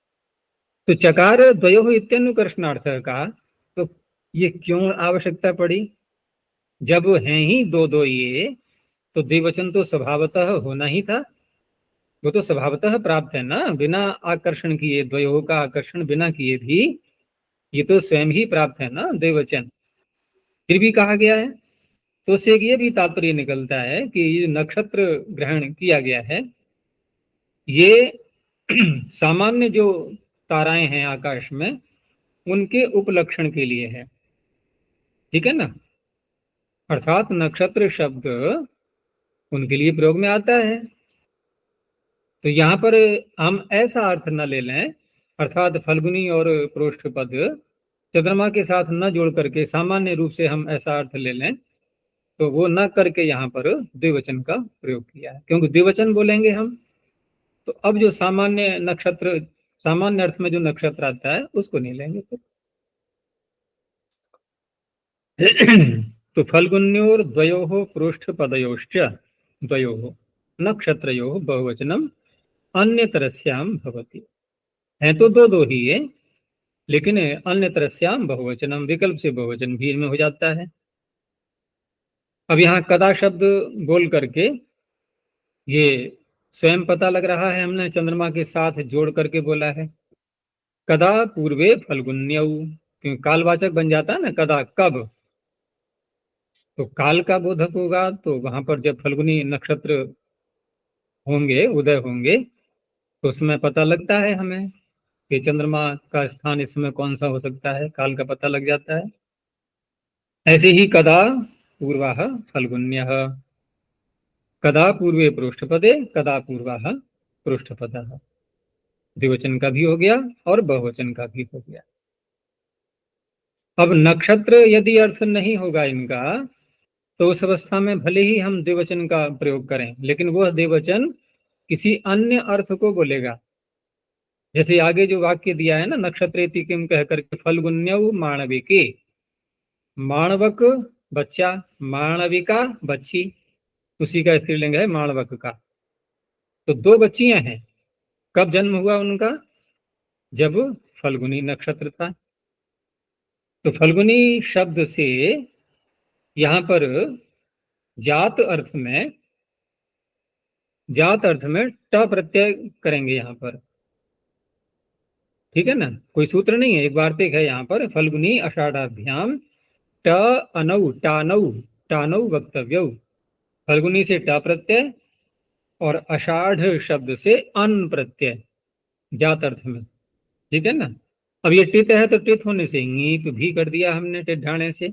Speaker 1: तो चकार द्वयोः इत्यनुकर्षणार्थ का तो ये क्यों आवश्यकता पड़ी? जब हैं ही दो दो ये, तो द्विवचन तो स्वभावतः होना ही था। वो तो स्वभावतः प्राप्त है ना, बिना आकर्षण किए, द्वयोः का आकर्षण बिना किए भी ये तो स्वयं ही प्राप्त है ना द्विवचन। फिर भी कहा गया है, तो उससे ये भी तात्पर्य निकलता है कि ये नक्षत्र ग्रहण किया गया है, ये सामान्य जो ताराएं हैं आकाश में उनके उपलक्षण के लिए है, ठीक है ना। अर्थात नक्षत्र शब्द उनके लिए प्रयोग में आता है। तो यहाँ पर हम ऐसा अर्थ न ले लें, अर्थात फल्गुनी और प्रोष्ठपद चंद्रमा के साथ न जोड़ करके सामान्य रूप से हम ऐसा अर्थ ले लें, तो वो न करके यहाँ पर द्विवचन का प्रयोग किया है। क्योंकि द्विवचन बोलेंगे हम तो अब जो सामान्य नक्षत्र, सामान्य अर्थ में जो नक्षत्र आता है उसको नहीं लेंगे फिर। तो फल्गुन्योर द्वयोः प्रोष्ठपदयोश्च द्वयोः नक्षत्रयोः बहुवचनम अन्यतरस्याम भवति। है तो दो दो ही है, लेकिन अन्यतरस्याम बहुवचनम, विकल्प से बहुवचन भी इनमें हो जाता है। अब यहाँ कदा शब्द बोल करके ये स्वयं पता लग रहा है हमने चंद्रमा के साथ जोड़ करके बोला है। कदा पूर्वे फल्गुन्यौ, क्योंकि कालवाचक बन जाता है ना, कदा कब, तो काल का बोधक होगा। तो वहां पर जब फल्गुनी नक्षत्र होंगे, उदय होंगे, तो उसमें पता लगता है हमें कि चंद्रमा का स्थान इस समय कौन सा हो सकता है, काल का पता लग जाता है। ऐसे ही कदा पूर्वाह फल्गुन्यः, कदा पूर्वे पृष्ठपदे कदा पूर्वाः पृष्ठपदः। द्विवचन का भी हो गया और बहुवचन का भी हो गया। अब नक्षत्र यदि अर्थ नहीं होगा इनका, तो उस अवस्था में भले ही हम द्विवचन का प्रयोग करें, लेकिन वह द्विवचन किसी अन्य अर्थ को बोलेगा। जैसे आगे जो वाक्य दिया है ना, नक्षत्रेति किम कह करके, फल्गुन्यौ माणविके, माणवक बच्चा, माणविका बच्ची, उसी का स्त्रीलिंग है माणवक का। तो दो बच्चियां हैं। कब जन्म हुआ उनका? जब फल्गुनी नक्षत्र था। तो फल्गुनी शब्द से यहां पर जात अर्थ में ट प्रत्यय करेंगे यहां पर, ठीक है ना। कोई सूत्र नहीं है, एक वार्तिक है यहाँ पर। फल्गुनी अषाढ़ाभ्याम ट अनौ टानौ वक्तव्यौ। फल्गुनी से ट प्रत्यय और अषाढ़ शब्द से अन प्रत्यय जात अर्थ में, ठीक है ना। अब ये टित है तो टित होने से ङीप भी कर दिया हमने टित ढाने से।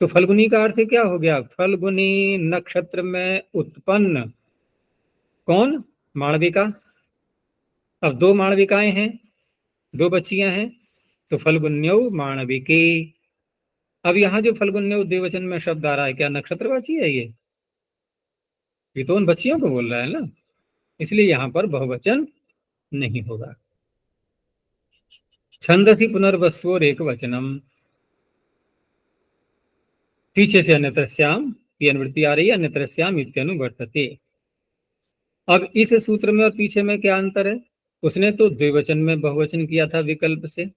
Speaker 1: तो फल्गुनी का अर्थ क्या हो गया? फल्गुनी नक्षत्र में उत्पन्न कौन? मालविका। अब दो मालविकाएं हैं, दो बच्चियां हैं, तो फल्गुन्यौ माणविके। अब यहाँ जो फल्गुन्यौ द्विवचन में शब्द आ रहा है, क्या नक्षत्रवाची है ये तो उन बच्चियों को बोल रहा है ना, इसलिए यहाँ पर बहुवचन नहीं होगा। छंदसी पुनर्वस्वोर एक वचनम, पीछे से अन्यत्रस्याम की अनुवृत्ति आ रही है, अन्यत्रस्याम इत्यनुवर्तते। अब इस सूत्र में और पीछे में क्या अंतर है? उसने तो द्विवचन में बहुवचन किया था विकल्प से,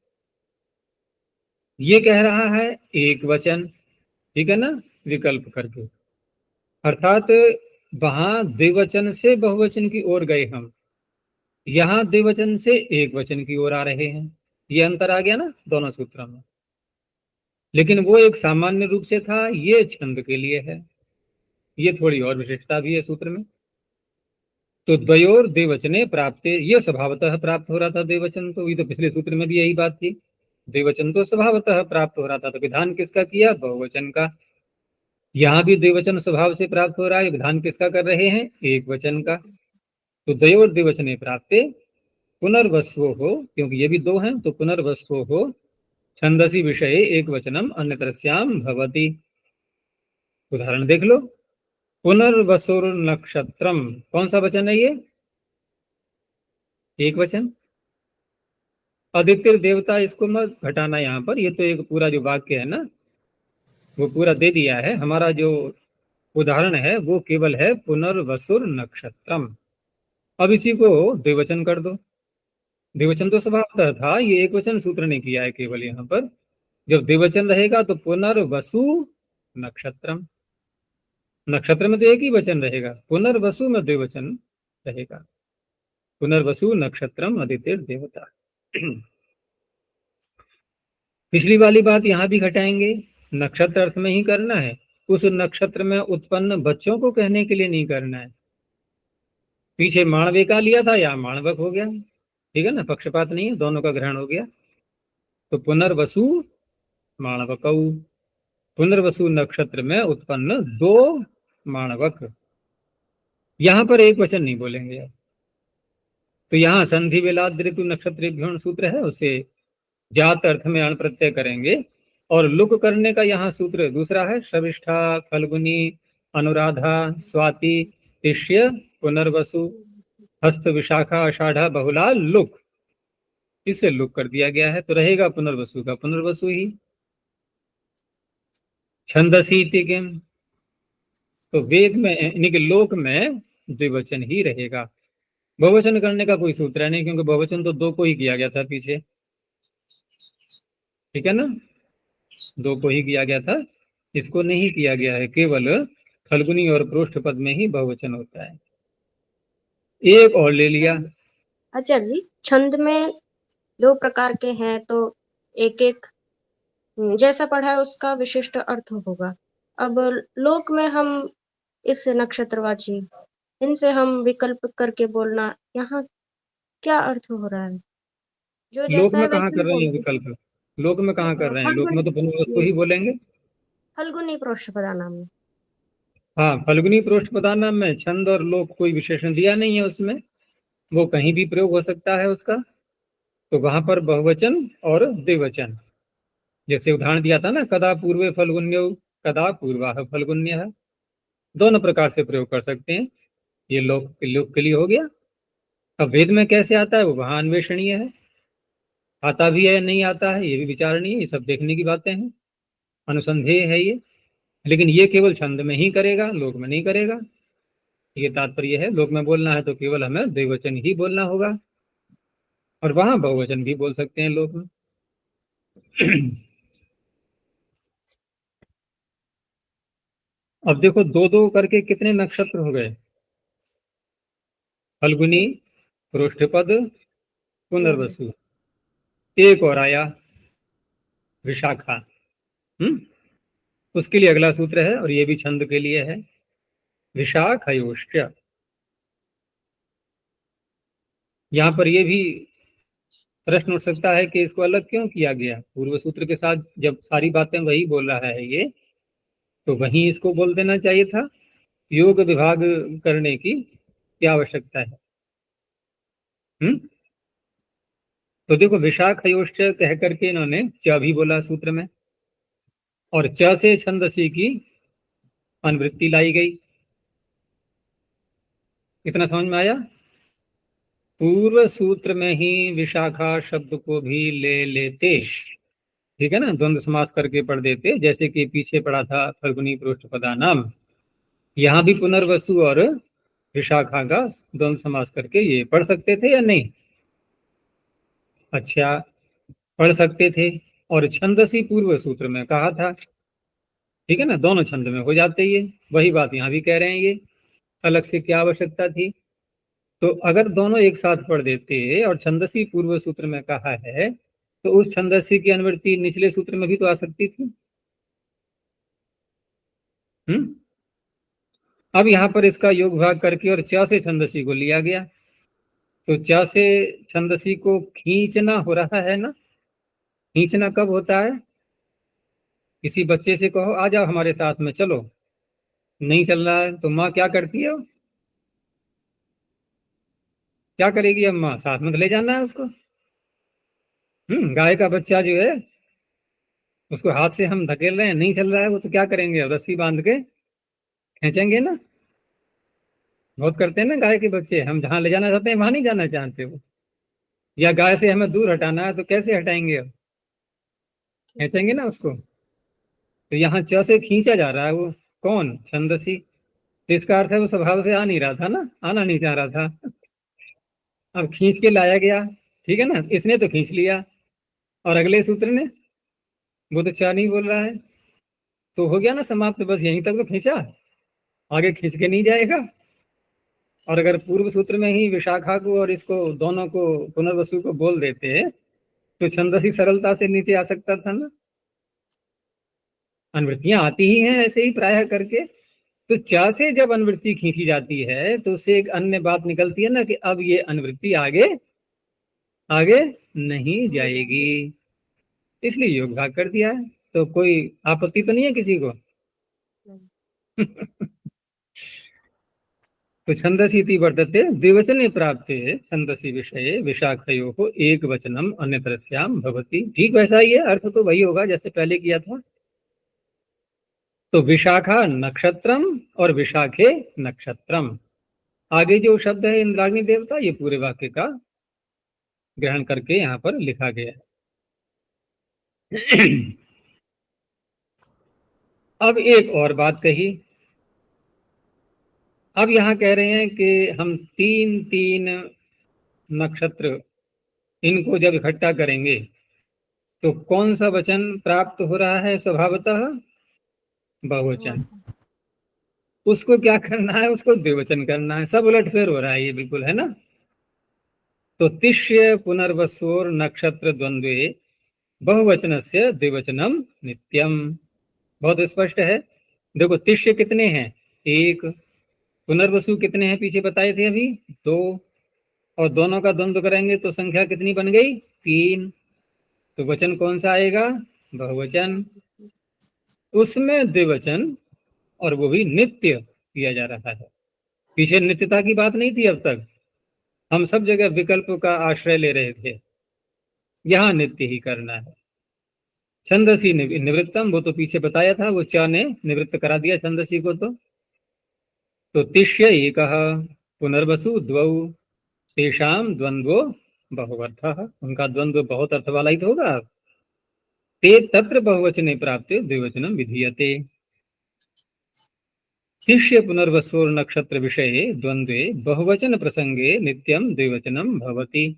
Speaker 1: ये कह रहा है एक वचन, ठीक है ना, विकल्प करके। अर्थात वहां द्विवचन से बहुवचन की ओर गए हम, यहां द्विवचन से एक वचन की ओर आ रहे हैं। ये अंतर आ गया ना दोनों सूत्रों में। लेकिन वो एक सामान्य रूप से था, ये छंद के लिए है। ये थोड़ी और विशिष्टता भी है सूत्र में। तो द्वयोर द्विवचने प्राप्त, ये स्वभावतः प्राप्त हो रहा था द्विवचन। तो ये तो पिछले सूत्र में भी यही बात थी, द्विवचन तो स्वभावतः प्राप्त हो रहा था। तो विधान किसका किया? बहुवचन का। यहाँ भी द्विवचन स्वभाव से प्राप्त हो रहा है, विधान किसका कर रहे हैं? एक वचन का। तो द्वयोर द्विवचने प्राप्त पुनर्वस्वो हो, क्योंकि ये भी दो हैं, तो पुनर्वस्वो हो छंदसी विषय एक वचनम अन्यत्रस्याम भवति। उदाहरण देख लो, पुनर्वसुर नक्षत्रम, कौन सा वचन है ये? एक वचन। आदित्य देवता, इसको मत घटाना यहाँ पर, ये तो एक पूरा जो वाक्य है ना वो पूरा दे दिया है। हमारा जो उदाहरण है वो केवल है पुनर्वसुर नक्षत्रम। अब इसी को द्विवचन कर दो। द्विवचन तो स्वभावतः था, ये एक वचन सूत्र ने किया है केवल यहाँ पर। जब द्विवचन रहेगा तो पुनर्वसु नक्षत्रम, नक्षत्र में तो एक ही वचन रहेगा, पुनर्वसु में द्विवचन रहेगा। पुनर्वसु नक्षत्रम आदित्य देवता। पिछली वाली बात यहाँ भी घटाएंगे, नक्षत्र अर्थ में ही करना है, उस नक्षत्र में उत्पन्न बच्चों को कहने के लिए नहीं करना है। पीछे माणविका लिया था, या माणवक हो गया, ठीक है ना, पक्षपात नहीं है, दोनों का ग्रहण हो गया। तो पुनर्वसु माणवकौ, पुनर्वसु नक्षत्र में उत्पन्न दो माणवक, यहां पर एक वचन नहीं बोलेंगे। तो यहाँ संधि विलाद ऋतु नक्षत्र सूत्र है, उसे जात अर्थ में अण प्रत्यय करेंगे। और लुक करने का यहाँ सूत्र दूसरा है, शविष्ठा फल्गुनी अनुराधा स्वाति तिष्य पुनर्वसु हस्त विशाखा आषाढ़ा बहुला लुक, इसे लुक कर दिया गया है। तो रहेगा पुनर्वसु का पुनर्वसु ही। छंदसी किम, तो वेद में यानी कि लोक में द्विवचन ही रहेगा, बहुवचन करने का कोई सूत्र नहीं, क्योंकि बहुवचन तो दो को ही किया गया था पीछे, ठीक है ना, दो को ही किया गया था, इसको नहीं किया गया है। केवल फल्गुनी और पृष्ठ पद में ही बहुवचन होता है। एक और ले लिया।
Speaker 2: आचार्य जी, छंद में दो प्रकार के हैं, तो एक एक जैसा पढ़ा है उसका विशिष्ट अर्थ होगा। अब लोक में हम इस नक्षत्रवाची, इनसे हम विकल्प करके बोलना, यहाँ क्या अर्थ हो रहा है? जो
Speaker 1: लोक
Speaker 2: जैसा है
Speaker 1: में कहाँ
Speaker 2: वैसे
Speaker 1: कर
Speaker 2: ही
Speaker 1: रहे हैं
Speaker 2: बोलते
Speaker 1: विकल्प? लोक में कहाँ कर रहे हैं? लोक में तो पुनर्वसु
Speaker 2: फल्गुनी
Speaker 1: ही बोलेंगे।
Speaker 2: फल्गुनी प्रोष्ठपदा नाम में।
Speaker 1: हाँ, फल्गुनी प्रोष्ठपदानाम में छंद और लोक कोई विशेषण दिया नहीं है उसमें, वो कहीं भी प्रयोग हो सकता है उसका। तो वहां पर बहुवचन और द्विवचन, जैसे उदाहरण दिया था ना, कदा पूर्वे फल्गुन्यो, कदा पूर्वाह फल्गुन्यः, दोनों प्रकार से प्रयोग कर सकते हैं। ये लोक लोक के लिए हो गया। अब वेद में कैसे आता है वो वहां अन्वेषणीय है, आता भी है नहीं आता है ये भी विचारणीय है, ये सब देखने की बातें हैं, अनुसंधेय है ये। लेकिन ये केवल छंद में ही करेगा, लोक में नहीं करेगा, ये तात्पर्य है। लोक में बोलना है तो केवल हमें द्विवचन ही बोलना होगा, और वहां बहुवचन भी बोल सकते हैं लोक में। अब देखो, दो दो करके कितने नक्षत्र हो गए? फल्गुनी, प्रोष्ठपद, पुनर्वसु, एक और आया विशाखा। उसके लिए अगला सूत्र है, और ये भी छंद के लिए है, विशाखयोश्च। यहाँ पर ये भी प्रश्न उठ सकता है कि इसको अलग क्यों किया गया? पूर्व सूत्र के साथ जब सारी बातें वही बोल रहा है ये, तो वहीं इसको बोल देना चाहिए था। योग विभाग करने की क्या आवश्यकता है? तो देखो, विशाखयोश्च कह करके इन्होंने च भी बोला सूत्र में, और च से छंदसी की अनुवृत्ति लाई गई। इतना समझ में आया? पूर्व सूत्र में ही विशाखा शब्द को भी ले लेते, ठीक है ना, द्वंद्व समास करके पढ़ देते, जैसे कि पीछे पढ़ा था फल्गुनी प्रोष्ठपदानाम। यहाँ भी पुनर्वसु और विशाखा का द्वंद्व समास करके ये पढ़ सकते थे या नहीं? अच्छा, पढ़ सकते थे। और छंदसी पूर्व सूत्र में कहा था, ठीक है ना, दोनों छंद में हो जाते ये, वही बात यहाँ भी कह रहे हैं ये, अलग से क्या आवश्यकता थी? तो अगर दोनों एक साथ पढ़ देते और छंदसी पूर्व सूत्र में कहा है, तो उस छंदसी की अनुवृत्ति निचले सूत्र में भी तो आ सकती थी। अब यहाँ पर इसका योग भाग करके और च से छंदसी को लिया गया, तो च से छंदसी को खींचना हो रहा है ना। खींचना कब होता है? किसी बच्चे से कहो आ जाओ हमारे साथ में चलो, नहीं चल रहा है तो माँ क्या करती है? क्या करेगी अम्मा? साथ में तो ले जाना है उसको। गाय का बच्चा जो है, उसको हाथ से हम धकेल रहे हैं, नहीं चल रहा है वो, तो क्या करेंगे? अब रस्सी बांध के खींचेंगे ना। बहुत करते हैं ना गाय के बच्चे, हम जहाँ ले जाना चाहते हैं वहां नहीं जाना चाहते वो, या गाय से हमें दूर हटाना है तो कैसे हटाएंगे? अब खींचेंगे ना उसको। तो यहाँ च से खींचा जा रहा है, वो कौन? छंदसी। तो इसका अर्थ है वो स्वभाव से आ नहीं रहा था ना, आना नहीं चाह रहा था, अब खींच के लाया गया, ठीक है ना, इसने तो खींच लिया, और अगले सूत्र ने वो तो चा नहीं बोल रहा है, तो हो गया ना समाप्त, बस यहीं तक तो खींचा, आगे खींच के नहीं जाएगा। और अगर पूर्व सूत्र में ही विशाखा को और इसको दोनों को पुनर्वसु को बोल देते, तो छंदसी सरलता से नीचे आ सकता था ना। अनुवृत्तियां आती ही हैं ऐसे ही प्रायः करके। तो चा से जब अनुवृत्ति खींची जाती है तो उससे एक अन्य बात निकलती है ना, कि अब ये अनुवृत्ति आगे आगे नहीं जाएगी, इसलिए योग भाग कर दिया है। तो कोई आपत्ति तो नहीं है किसी को? तो छंदसी इति वर्तते द्विवचने प्राप्ते छंदसी विषये विशाखयोः एक वचनम अन्यतरस्याम भवति। ठीक वैसा ही है, अर्थ तो वही होगा जैसे पहले किया था। तो विशाखा नक्षत्रम और विशाखे नक्षत्रम, आगे जो शब्द है इंद्राग्नि देवता, ये पूरे वाक्य का ग्रहण करके यहाँ पर लिखा गया है। अब एक और बात कही, अब यहाँ कह रहे हैं कि हम तीन तीन नक्षत्र इनको जब इकट्ठा करेंगे तो कौन सा वचन प्राप्त हो रहा है? स्वभावतः बहुवचन। उसको क्या करना है? उसको द्विवचन करना है। सब उलटफेर हो रहा है ये, बिल्कुल, है ना। तो तिष्य पुनर्वसोर नक्षत्र द्वंद्वे बहुवचन से द्विवचनम नित्यम, बहुत स्पष्ट है। देखो, तिष्य कितने हैं? एक। पुनर्वसु कितने हैं? पीछे बताए थे अभी, दो। और दोनों का द्वंद्व करेंगे तो संख्या कितनी बन गई? तीन। तो वचन कौन सा आएगा? बहुवचन। उसमें द्विवचन और वो भी नित्य किया जा रहा है। पीछे नित्यता की बात नहीं थी अब तक, हम सब जगह विकल्प का आश्रय ले रहे थे, यहाँ नित्य ही करना है। छंदसी निवृत्तम, वो तो पीछे बताया था, वो च ने निवृत्त करा दिया छंदसी को। तो तिष्य एक पुनर्वसु द्वौ तेषाम द्वंद्वो बहुअर्थः, उनका द्वंद्व बहुत अर्थ वाला ही तो होगा। ते तत्र बहुवचने प्राप्ते द्विवचनम विधीयते। तिष्य पुनर्वसोर नक्षत्र विषये द्वंद्वे बहुवचन प्रसंगे नित्यम द्विवचनम भवति।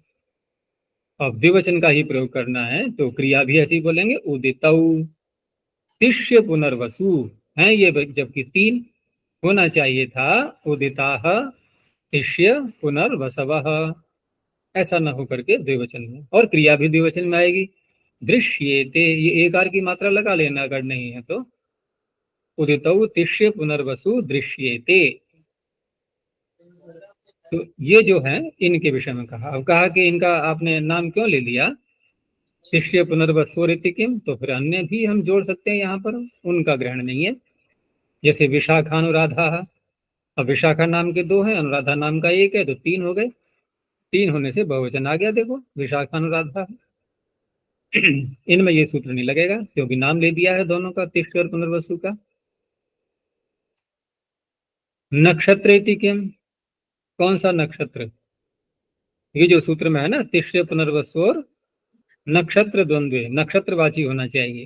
Speaker 1: अब द्विवचन का ही प्रयोग करना है तो क्रिया भी ऐसी बोलेंगे, उदितौ तिष्य पुनर्वसु है ये, जबकि 3 होना चाहिए था, उदिताः तिष्य पुनर्वसवः, ऐसा न होकर के द्विवचन में। और क्रिया भी द्विवचन में आएगी। दृश्येते, ये एकार की मात्रा लगा लेना अगर नहीं है तो। उदितौ तिष्य पुनर्वसु दृश्येते, तो ये जो है इनके विषय में कहा। अब कहा कि इनका आपने नाम क्यों ले लिया, तिष्य पुनर्वसोरिति किम, तो फिर अन्य भी हम जोड़ सकते हैं यहाँ पर, उनका ग्रहण नहीं है। जैसे विशाखानुराधा, अब विशाखा नाम के 2 हैं, अनुराधा नाम का 1 है, तो 3 हो गए। 3 होने से बहुवचन आ गया, देखो विशाखानुराधा। इनमें ये सूत्र नहीं लगेगा क्योंकि नाम ले दिया है दोनों का, तिष्य और पुनर्वसु का। नक्षत्रेति किम, कौन सा नक्षत्र, ये जो सूत्र में है ना, तिष्य पुनर्वसु और नक्षत्र द्वंद्वे, नक्षत्रवाची होना चाहिए।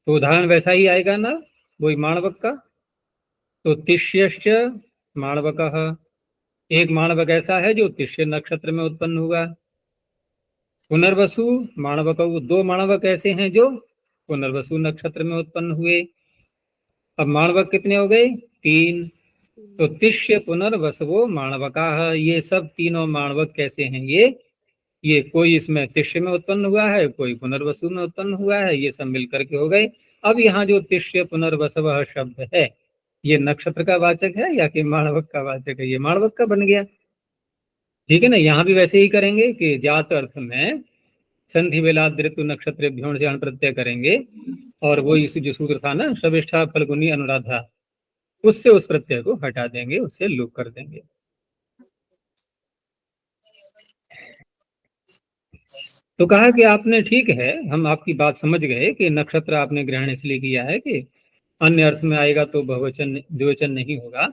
Speaker 1: तो उदाहरण वैसा ही आएगा ना, वही माणवक का। तो तिष्यश्च माणवकः, एक माणवक ऐसा है जो तिष्य नक्षत्र में उत्पन्न हुआ। पुनर्वसु माणवक, 2 माणवक ऐसे हैं जो पुनर्वसु नक्षत्र में उत्पन्न हुए। अब माणवक कितने हो गए, 3। तो तिष्य पुनर्वसवो माणवकाः, ये सब तीनों माणवक कैसे हैं, ये कोई इसमें तिष्य में उत्पन्न हुआ है, कोई पुनर्वसु में उत्पन्न हुआ है, ये सब मिलकर के हो गए। अब यहाँ जो तिष्य पुनर्वसव शब्द है, ये नक्षत्र का वाचक है या कि माणवक का वाचक है, ये माणवक का बन गया। ठीक है ना, यहाँ भी वैसे ही करेंगे कि जात अर्थ में संधि वेलाद ऋतु नक्षत्र भ्योण से अण प्रत्यय करेंगे, और वो इस जो सूत्र था ना, शविष्ठा फल्गुनी अनुराधा, उससे उस प्रत्यय को हटा देंगे, उससे लुक कर देंगे। तो कहा कि आपने, ठीक है, हम आपकी बात समझ गए कि नक्षत्र आपने ग्रहण इसलिए किया है कि अन्य अर्थ में आएगा तो बहुवचन द्विवचन नहीं होगा,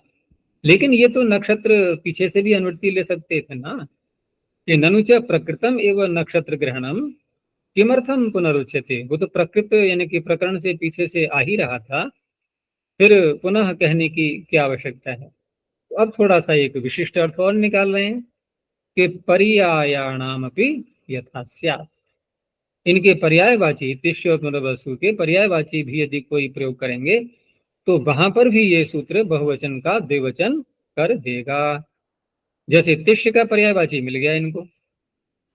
Speaker 1: लेकिन ये तो नक्षत्र पीछे से भी अनुवृत्ति ले सकते थे ना, कि ननुच प्रकृतम एवं नक्षत्र ग्रहणम किमर्थम पुनरुच्यते, वो तो प्रकृत यानी कि प्रकरण से पीछे से आ ही रहा था, फिर पुनः कहने की क्या आवश्यकता है। तो अब थोड़ा सा एक विशिष्ट अर्थ और निकाल रहे हैं कि पर्यायाणामपि यथा स्यात्, इनके पर्यायवाची तिष्य और पुनर्वसु के पर्यायवाची भी यदि कोई प्रयोग करेंगे तो वहां पर भी ये सूत्र बहुवचन का द्विवचन कर देगा। जैसे तिष्य का पर्यायवाची मिल गया इनको,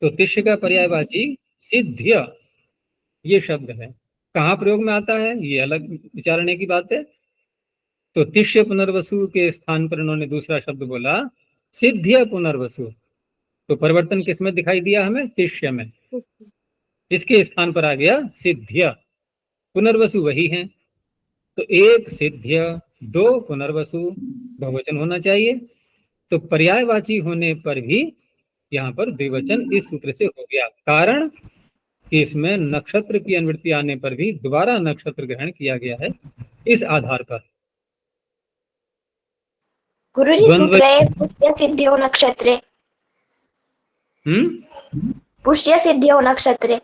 Speaker 1: तो तिष्य का पर्यायवाची सिद्ध्य ये शब्द है, कहाँ प्रयोग में आता है ये अलग विचारने की बात है। तो तिष्य पुनर्वसु के स्थान पर इन्होंने दूसरा शब्द बोला सिद्ध्य पुनर्वसु, तो परिवर्तन किसमें दिखाई दिया हमें, तिष्य में, इसके स्थान पर आ गया सिद्ध्य, पुनर्वसु वही है। तो 1 सिद्ध्य 2 पुनर्वसु, बहुवचन होना चाहिए। तो पर्यायवाची होने पर भी यहाँ पर द्विवचन इस सूत्र से हो गया, कारण कि इसमें नक्षत्र की अनुवृत्ति आने पर भी दोबारा नक्षत्र ग्रहण किया गया है, इस आधार पर।
Speaker 4: गुरुजी
Speaker 1: द्वंद्व,
Speaker 4: सूत्र है पुष्य सिद्धियो नक्षत्रे, पुष्य सिद्धियो नक्षत्रे।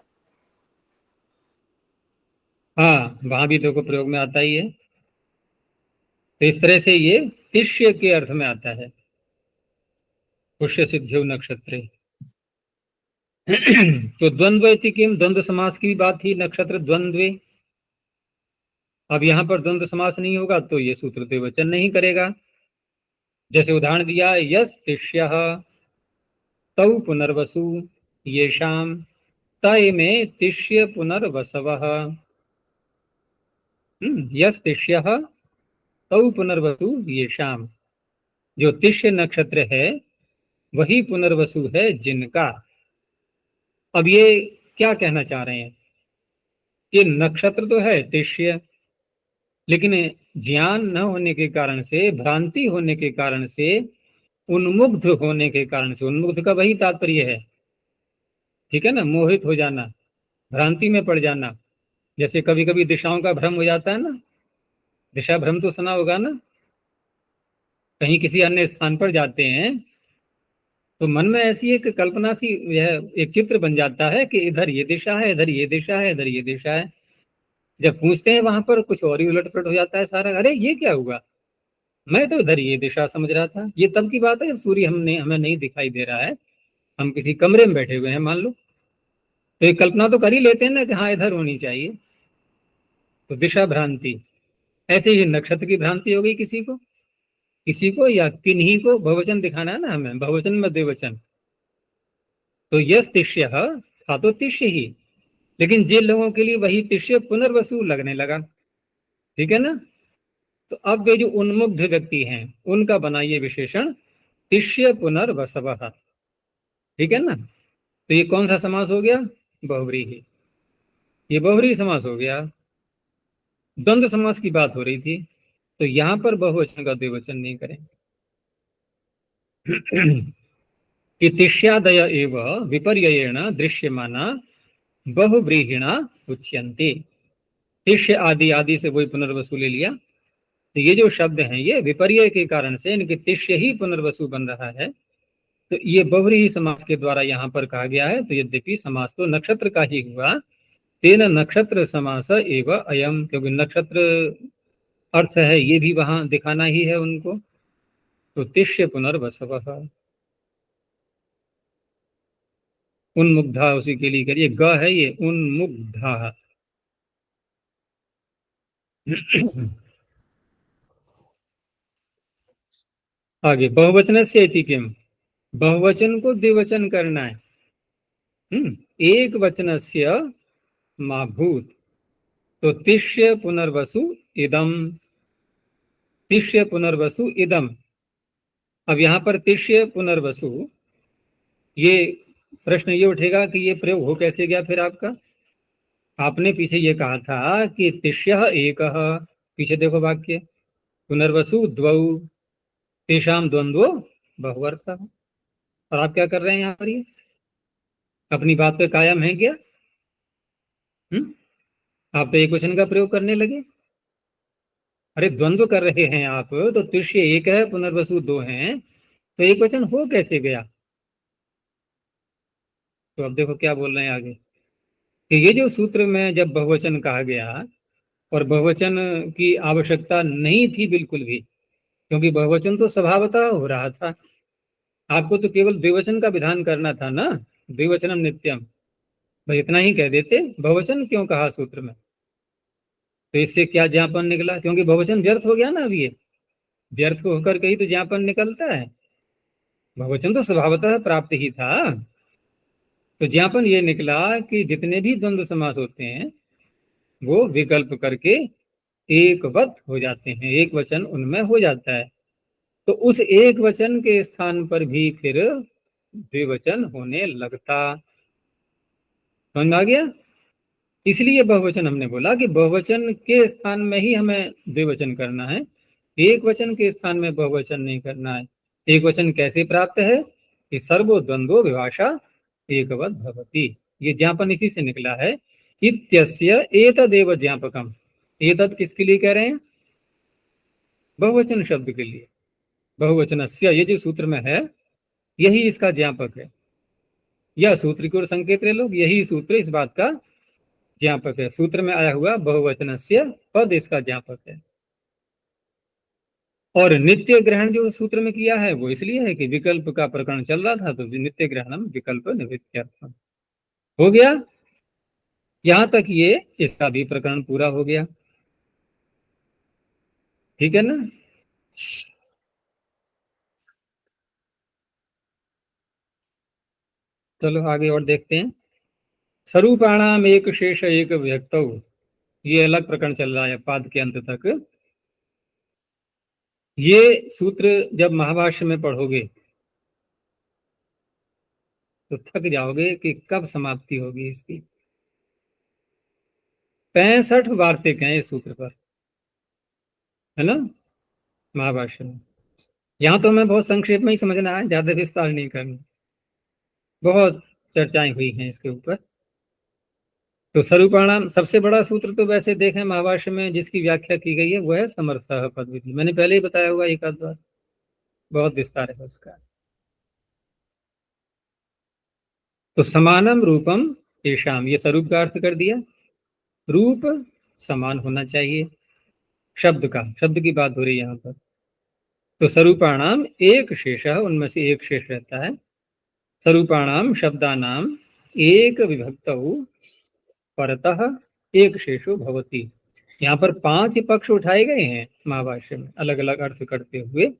Speaker 1: हाँ, वहां भी देखो प्रयोग में आता ही है। तो इस तरह से ये तिष्य के अर्थ में आता है, पुष्य सिद्धियो नक्षत्रे। तो द्वंद्व किम, द्वंद्व समास की बात थी, नक्षत्र द्वंद्वे। अब यहाँ पर द्वंद्व समास नहीं होगा तो ये सूत्र द्विवचन नहीं करेगा। जैसे उदाहरण दिया, यस तिष्यः तौ पुनर्वसु येषाम, तय में तिष्य पुनर्वसवः। यस तिष्यः तौ पुनर्वसु येषाम, जो तिष्य नक्षत्र है वही पुनर्वसु है जिनका। अब ये क्या कहना चाह रहे हैं कि नक्षत्र तो है तिष्य, लेकिन ज्ञान न होने के कारण से, भ्रांति होने के कारण से, उन्मुग्ध होने के कारण से, उन्मुग्ध का वही तात्पर्य है, ठीक है ना, मोहित हो जाना, भ्रांति में पड़ जाना। जैसे कभी कभी दिशाओं का भ्रम हो जाता है ना, दिशा भ्रम तो सुना होगा ना, कहीं किसी अन्य स्थान पर जाते हैं तो मन में ऐसी एक कल्पना सी, यह एक चित्र बन जाता है कि इधर ये दिशा है, इधर ये दिशा है, इधर ये दिशा है। जब पूछते हैं वहां पर कुछ और ही उलट पलट हो जाता है सारा। अरे ये क्या हुआ, मैं तो इधर ये दिशा समझ रहा था। ये तब की बात है जब सूर्य हमें नहीं दिखाई दे रहा है, हम किसी कमरे में बैठे हुए हैं मान लो, तो एक कल्पना तो कर ही लेते हैं ना कि हाँ इधर होनी चाहिए, तो दिशा भ्रांति। ऐसे ही नक्षत्र की भ्रांति हो गई किसी को या किन्हीं को, बहुवचन दिखाना है ना हमें, बहुवचन में द्विवचन, तो यस तिष्य था तो तिष्य ही, लेकिन जिन लोगों के लिए वही तिष्य पुनर्वसु लगने लगा, ठीक है ना, तो अब वे जो उन्मुग्ध व्यक्ति हैं उनका बना ये विशेषण तिष्य पुनर्वसव, ठीक है ना। तो ये कौन सा समास हो गया, बहुव्रीहि, ये बहुव्रीहि समास हो गया। द्वंद्व समास की बात हो रही थी, तो यहां पर बहुवचन का द्विवचन नहीं करेंगे। कि तिष्यादय एव विपर्ययेण दृश्यमाना बहुव्रीहिणा उच्यन्ते। तिष्य आदि, आदि से वही पुनर्वसु ले लिया, तो ये जो शब्द हैं ये विपर्यय के कारण से इनके तिष्य ही पुनर्वसु बन रहा है, तो ये बहुव्रीहि समास के द्वारा यहाँ पर कहा गया है। तो यद्यपि समास तो नक्षत्र का ही हुआ, तेन नक्षत्र समास एव अयम, क्योंकि नक्षत्र अर्थ है ये भी वहां दिखाना ही है उनको, तो तिष्य पुनर्वसव, उन्मुग्धा उसी के लिए करिए, ग है ये उन्मुग्धा। आगे बहुवचन से किम, बहुवचन को द्विवचन करना है। एक वचन से मा भूत, तो तिष्य पुनर्वसु इदम, तिष्य पुनर्वसु इदम। अब यहाँ पर तिष्य पुनर्वसु, ये प्रश्न ये उठेगा कि ये प्रयोग हो कैसे गया फिर आपका। आपने पीछे ये कहा था कि तिष्य एक, पीछे देखो वाक्य, पुनर्वसु द्वौ, तेषाम द्वंद्वो बहुअर्थ। और आप क्या कर रहे हैं यहाँ पर, ये अपनी बात पे कायम है क्या? आप तो एक वचन का प्रयोग करने लगे। अरे द्वंद्व कर रहे हैं आप, तो तिष्य एक है, पुनर्वसु दो हैं, तो एक वचन हो कैसे गया? तो अब देखो क्या बोल रहे हैं आगे, कि ये जो सूत्र में जब बहुवचन कहा गया, और बहुवचन की आवश्यकता नहीं थी बिल्कुल भी, क्योंकि बहुवचन तो स्वभावतः हो रहा था, आपको तो केवल द्विवचन का विधान करना था ना, द्विवचनम नित्यम, बस इतना ही कह देते, बहुवचन क्यों कहा सूत्र में। तो इससे क्या ज्ञापन निकला, क्योंकि बहुवचन व्यर्थ हो गया ना, अब ये व्यर्थ को होकर के ही तो ज्ञापन निकलता है, बहुवचन तो स्वभावतः प्राप्त ही था। तो ज्ञापन ये निकला कि जितने भी द्वंद्व समास होते हैं वो विकल्प करके एकवत हो जाते हैं, एक वचन उनमें हो जाता है, तो उस एक वचन के स्थान पर भी फिर द्विवचन होने लगता। समझ में आ गया? इसलिए बहुवचन हमने बोला कि बहुवचन के स्थान में ही हमें द्विवचन करना है, एक वचन के स्थान में बहुवचन नहीं करना है। एक वचन कैसे प्राप्त है कि सर्वो द्वंद्वो विभाषा एकवत भवति, ये ज्ञापन इसी से निकला है। इत्यस्य एतदेव ज्ञापकम, एतद किसके लिए कह रहे हैं? बहुवचन शब्द के लिए, बहुवचनस्य, ये जो सूत्र में है यही इसका ज्ञापक है। यह सूत्र की ओर संकेत ले लोग, यही सूत्र इस बात का ज्ञापक है। सूत्र में आया हुआ बहुवचनस्य पद इसका ज्ञापक है। और नित्य ग्रहण जो सूत्र में किया है वो इसलिए है कि विकल्प का प्रकरण चल रहा था, तो नित्य ग्रहणम विकल्प निवृत्त्यर्थम हो गया। यहां तक ये इसका भी प्रकरण पूरा हो गया, ठीक है ना। चलो आगे और देखते हैं। स्वरूपाणाम एक शेष एक व्यक्त, ये अलग प्रकरण चल रहा है पाद के अंत तक। ये सूत्र जब महाभाष्य में पढ़ोगे तो थक जाओगे कि कब समाप्ति होगी इसकी। 65 वार्तिक हैं इस सूत्र पर, है ना, महाभाष्य में। यहाँ तो मैं बहुत संक्षेप में ही समझना है, ज्यादा विस्तार नहीं करना, बहुत चर्चाएं हुई हैं इसके ऊपर। तो स्वरूपाणाम सबसे बड़ा सूत्र तो वैसे देखें महाभाष्य में जिसकी व्याख्या की गई है वो है समर्थः पद विधि। मैंने पहले ही बताया होगा एक आध बार, बहुत विस्तार है उसका। तो समानम रूपम तेषाम, ये स्वरूप का अर्थ कर दिया। रूप समान होना चाहिए, शब्द का, शब्द की बात हो रही है यहाँ पर। तो स्वरूपाणाम एक शेष, उनमें से एक शेष रहता है। स्वरूपाणाम शब्दानाम एक विभक्तौ परतः एक शेषो भवति। यहाँ पर 5 पक्ष उठाए गए हैं महाभाष्य में अलग अलग अर्थ करते हुए,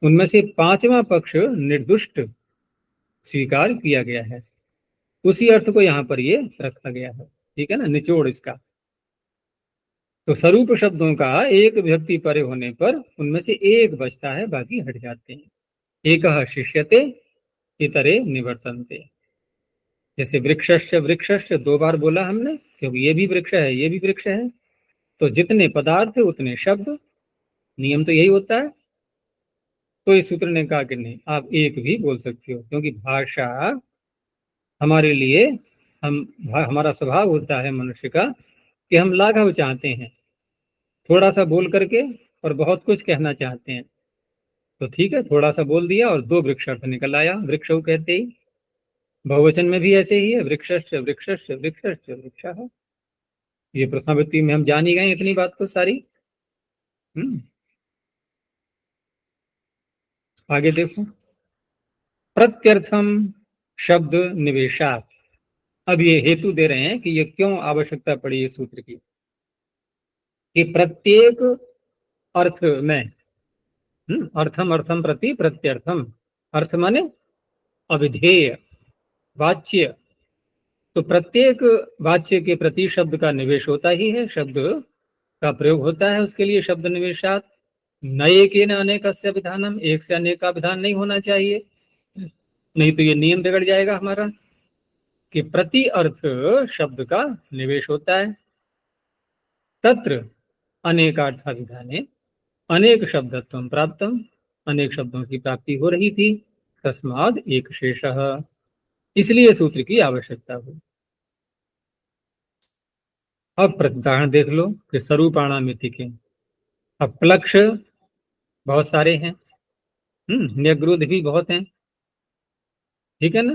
Speaker 1: उनमें से 5वां पक्ष निर्दुष्ट स्वीकार किया गया है, उसी अर्थ को यहाँ पर ये रखा गया है। ठीक है ना, निचोड़ इसका। तो स्वरूप शब्दों का एक विभक्ति परे होने पर उनमें से एक बचता है, बाकी हट जाते हैं। एकः शिष्यते इतरे निवर्तन्ते। जैसे वृक्षस्य, वृक्षस्य 2 बार बोला हमने, क्योंकि ये भी वृक्ष है, ये भी वृक्ष है। तो जितने पदार्थ उतने शब्द, नियम तो यही होता है। तो इस सूत्र ने कहा कि नहीं, आप एक भी बोल सकते हो, क्योंकि भाषा हमारे लिए, हमारा स्वभाव होता है मनुष्य का कि हम लाघव चाहते हैं, थोड़ा सा बोल करके और बहुत कुछ कहना चाहते हैं। तो ठीक है, थोड़ा सा बोल दिया और 2 वृक्ष अर्थ निकल आया, वृक्षौ कहते ही। बहुवचन में भी ऐसे ही है, वृक्षश्च वृक्षश्च वृक्षश्च वृक्षः। ये प्रश्नावृत्ति में हम जान ही गए इतनी बात तो सारी। आगे देखो, प्रत्यर्थम शब्द निवेशात। अब ये हेतु दे रहे हैं कि ये क्यों आवश्यकता पड़ी इस सूत्र की, कि प्रत्येक अर्थ में, अर्थम अर्थम प्रति प्रत्यर्थम, अर्थ माने अविधेय वाच्य, तो प्रत्येक वाच्य के प्रति शब्द का निवेश होता ही है, शब्द का प्रयोग होता है उसके लिए। शब्द निवेशात नएकेन अनेकस्य विधानम, एक से अनेक का विधान नहीं होना चाहिए, नहीं तो ये नियम बिगड़ जाएगा हमारा, कि प्रति अर्थ शब्द का निवेश होता है। तत्र अनेकार्थाभिधाने अनेक शब्दत्वं प्राप्तम, अनेक शब्दों की प्राप्ति हो रही थी। तस्माद एक शेषः, इसलिए सूत्र की आवश्यकता हुई। अब उदाहरण देख लो कि स्वरूपाणामिति के। अब प्लक्ष बहुत सारे हैं, न्यग्रोध भी बहुत हैं, ठीक है ना।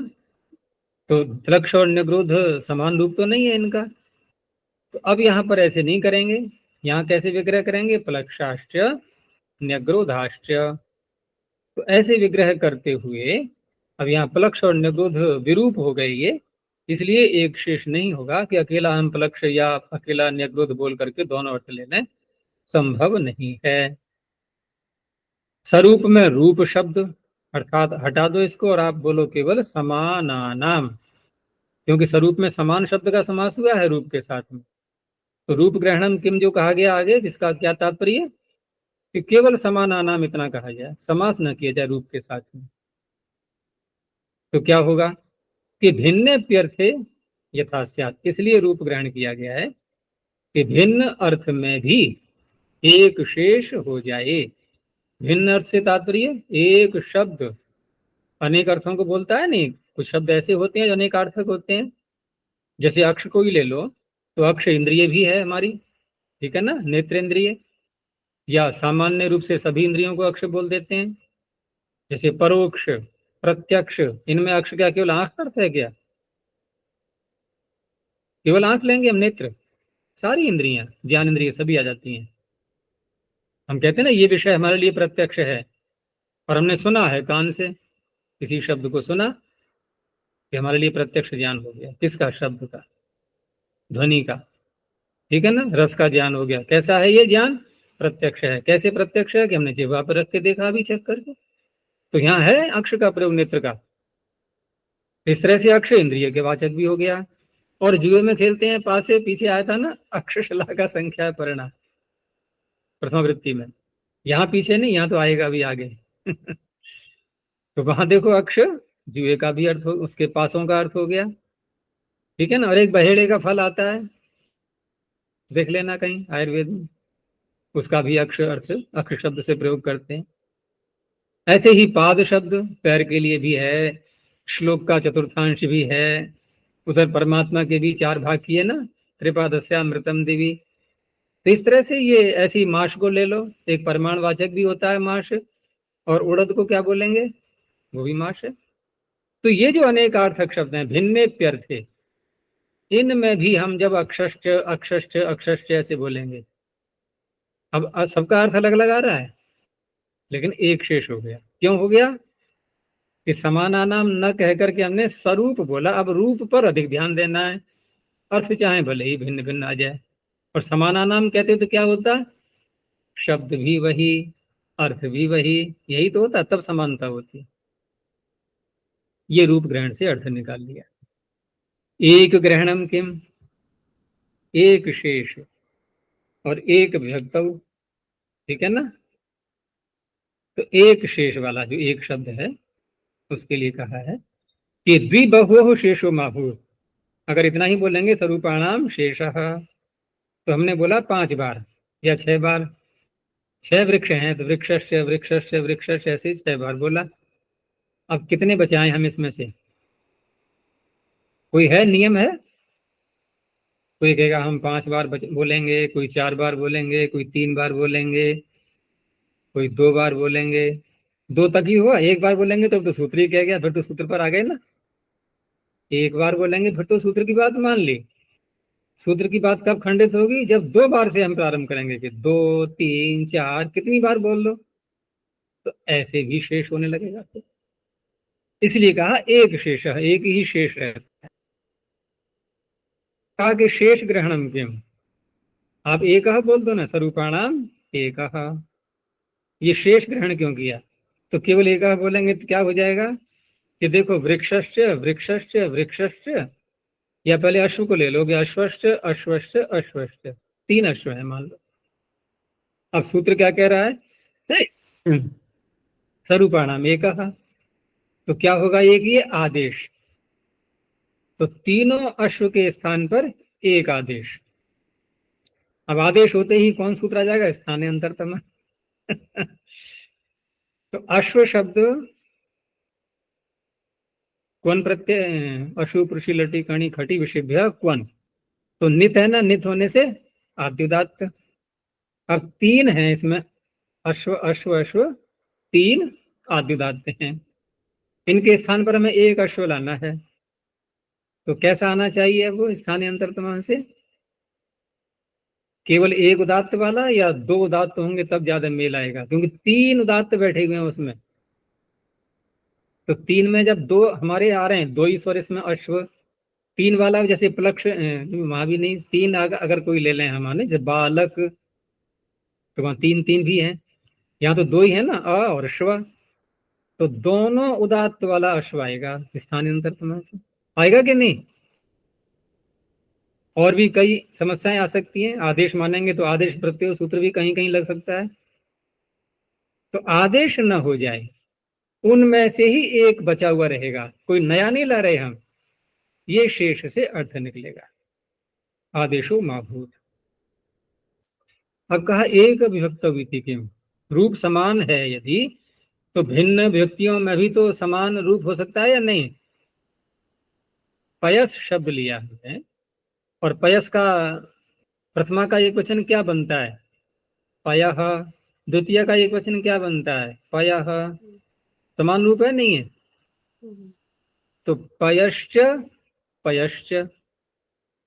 Speaker 1: तो प्लक्ष और न्यग्रोध समान रूप तो नहीं है इनका। तो अब यहाँ पर ऐसे नहीं करेंगे, यहाँ कैसे विग्रह करेंगे, प्लक्षाश्च न्यग्रोधाश्च। तो ऐसे विग्रह करते हुए अब यहाँ प्लक्ष और न्यग्रोध विरूप हो गए ये, इसलिए एक शेष नहीं होगा कि अकेला हम प्लक्ष या अकेला न्यग्रोध बोल करके दोनों अर्थ लेने संभव नहीं है। स्वरूप में रूप शब्द अर्थात हटा दो इसको और आप बोलो केवल समानानाम, क्योंकि स्वरूप में समान शब्द का समास हुआ है रूप के साथ में। तो रूप ग्रहणम किम जो कहा गया आगे, जिसका क्या तात्पर्य, कि केवल समानानाम इतना कहा जाए, समास न किया जाए रूप के साथ में। तो क्या होगा कि भिन्नेप्यर्थे यथा स्यात्, इसलिए रूप ग्रहण किया गया है कि भिन्न अर्थ में भी एक शेष हो जाए। भिन्न अर्थ से तात्पर्य एक शब्द अनेक अर्थों को बोलता है नहीं, कुछ शब्द ऐसे होते हैं जो अनेक अर्थक होते हैं। जैसे अक्ष को ही ले लो, तो अक्ष इंद्रिय भी है हमारी, ठीक है ना, नेत्रेंद्रिय, या सामान्य रूप से सभी इंद्रियों को अक्ष बोल देते हैं। जैसे परोक्ष, प्रत्यक्ष, इनमें अक्ष क्या केवल आंख का अर्थ है क्या, केवल आंख लेंगे हम, नेत्र, सारी इंद्रियां, ज्ञान इंद्रिय सभी आ जाती हैं। हम कहते हैं ना ये विषय हमारे लिए प्रत्यक्ष है, और हमने सुना है कान से, किसी शब्द को सुना कि हमारे लिए प्रत्यक्ष ज्ञान हो गया। किसका, शब्द का, ध्वनि का, ठीक है ना। रस का ज्ञान हो गया, कैसा है ये ज्ञान, प्रत्यक्ष है। कैसे प्रत्यक्ष है, कि हमने जिह्वा पर रख के देखा अभी चेक करके। तो यहाँ है अक्ष का प्रयोग नेत्र का। इस तरह से अक्ष इंद्रिय के वाचक भी हो गया। और जुए में खेलते हैं, पासे पीछे आया था ना, अक्षशिला का संख्या परिणाम प्रथम वृत्ति में, यहाँ पीछे नहीं, यहाँ तो आएगा अभी आगे। तो वहां देखो अक्ष जुए का भी अर्थ हो, उसके पासों का अर्थ हो गया, ठीक है ना। और एक बहेड़े का फल आता है, देख लेना कहीं आयुर्वेद में, उसका भी अक्ष अर्थ अक्ष शब्द से प्रयोग करते हैं। ऐसे ही पाद शब्द पैर के लिए भी है, श्लोक का चतुर्थांश भी है। उधर परमात्मा के भी 4 भाग किए ना, त्रिपादस्यामृतम देवी। तो इस तरह से ये ऐसी माश को ले लो, एक परमाणुवाचक भी होता है माश, और उड़द को क्या बोलेंगे, वो भी माश है। तो ये जो अनेकार्थक शब्द हैं, भिन्नेप्यर्थे, इनमें भी हम जब अक्षश्च अक्षश्च अक्षश्च ऐसे बोलेंगे, अब सबका अर्थ अलग अलग आ रहा है, लेकिन एक शेष हो गया। क्यों हो गया कि समानानाम न कह करके हमने स्वरूप बोला। अब रूप पर अधिक ध्यान देना है, अर्थ चाहे भले ही भिन्न भिन्न आ जाए। और समानानाम कहते तो क्या होता, शब्द भी वही, अर्थ भी वही, यही तो होता, तब समानता होती। ये रूप ग्रहण से अर्थ निकाल लिया। एक ग्रहणम किम, एक शेष और एक विभक्तौ, ठीक है ना। तो एक शेष वाला जो एक शब्द है उसके लिए कहा है कि द्विबहुः शेषो माहुः। अगर इतना ही बोलेंगे स्वरूपाणाम शेषः, तो हमने बोला 5 बार या 6 बार। 6 वृक्ष हैं तो वृक्षस्य वृक्षस्य वृक्षस्य, ऐसे 6 बार बोला। अब कितने बचाएं हम इसमें से, कोई है नियम है? कोई कहेगा हम 5 बार बोलेंगे, कोई 4 बार बोलेंगे, कोई 3 बार बोलेंगे, कोई 2 बार बोलेंगे। 2 तक ही हुआ, 1 बार बोलेंगे तो सूत्र ही कह गया, फिर तो सूत्र पर आ गए ना। 1 बार बोलेंगे फिर तो सूत्र की बात मान ली। सूत्र की बात कब खंडित होगी, जब 2 बार से हम प्रारंभ करेंगे कि 2, 3, 4 कितनी बार बोल लो, तो ऐसे भी शेष होने लगेगा। तो इसलिए कहा एक शेष, एक ही शेष है। कहा कि शेष ग्रहणम किम, आप एक बोल दो ना, स्वरूपाणाम एक। ये शेष ग्रहण क्यों किया, तो केवल एक बोलेंगे तो क्या हो जाएगा कि देखो वृक्षश्च वृक्षश्च वृक्षश्च, या पहले अश्व को ले लोगे, अश्वश्च अश्वश्च अश्वश्च, 3 अश्व है मान लो। अब सूत्र क्या कह रहा है, स्वरूपाणाम एक, तो क्या होगा, एक ये आदेश, तो तीनों अश्व के स्थान पर एक आदेश। अब आदेश होते ही कौन सूत्र आ जाएगा, स्थाने अंतरतम। तो अश्व शब्द क्वन प्रत्यय, अशु पुरुषी लटी कणी खटी विषिभ्य क्वन, तो नित है ना, नित होने से आद्युदात्त। अब 3 है इसमें, अश्व अश्व अश्व, 3 आद्युदात्त हैं। इनके स्थान पर हमें एक अश्व लाना है, तो कैसा आना चाहिए वो स्थानीय अंतरतम से, केवल एक उदात्त वाला या 2 उदात्त होंगे तब ज्यादा मेल आएगा, क्योंकि 3 उदात्त बैठे हुए हैं उसमें। तो 3 में जब 2 हमारे आ रहे हैं, 2 ही स्वर इसमें अश्व, 3 वाला जैसे प्लक्ष वहां भी नहीं, 3 अगर कोई ले लें हमारे जैसे बालक, तो वहां 3 3 भी है, यहाँ तो 2 ही है ना, अ और श्व, तो दोनों उदात्त वाला अश्व आएगा स्थानीय अंतरतम से, आएगा कि नहीं। और भी कई समस्याएं आ सकती हैं, आदेश मानेंगे तो आदेश प्रत्यय सूत्र भी कहीं कहीं लग सकता है, तो आदेश न हो जाए, उनमें से ही एक बचा हुआ रहेगा, कोई नया नहीं ला रहे हम, ये शेष से अर्थ निकलेगा, आदेशो माभूत। अब कहा एक विभक्त विधि के रूप समान है यदि, तो भिन्न विभक्तियों में भी तो समान रूप हो सकता है या नहीं। पयस शब्द लिया है, और पयस का प्रथमा का एक वचन क्या बनता है, पयः, द्वितीय का एक वचन क्या बनता है, पयः, समान रूप है नहीं है, तो पयश्च पयश्च,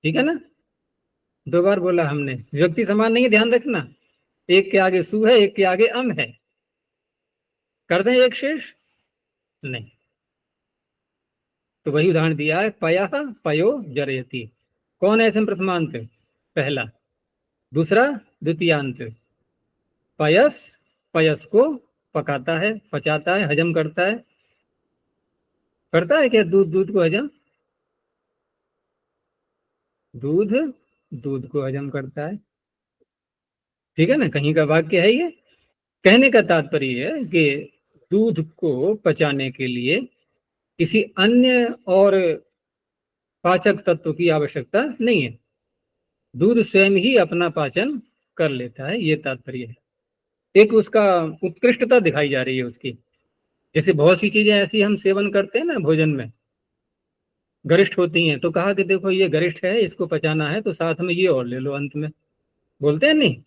Speaker 1: ठीक है ना। 2 बार बोला हमने, विभक्ति समान नहीं है, ध्यान रखना, एक के आगे सु है, एक के आगे अम है, कर दें एक शेष नहीं। तो वही उदाहरण दिया है, पयः पयो जरयति, कौन है इसमें प्रथमांत, पहला, दूसरा द्वितीयांत। पयस पयस को पकाता है, पचाता है, हजम करता है, करता है क्या दूध, दूध को हजम, दूध दूध को हजम करता है, ठीक है ना, कहीं का वाक्य है ये। कहने का तात्पर्य है कि दूध को पचाने के लिए किसी अन्य और पाचक तत्व की आवश्यकता नहीं है, दूध स्वयं ही अपना पाचन कर लेता है, ये तात्पर्य है। एक उसका उत्कृष्टता दिखाई जा रही है उसकी। जैसे बहुत सी चीजें ऐसी हम सेवन करते हैं ना भोजन में, गरिष्ठ होती हैं, तो कहा कि देखो ये गरिष्ठ है, इसको पचाना है तो साथ में ये और ले लो अंत में, बोलते हैं नहीं,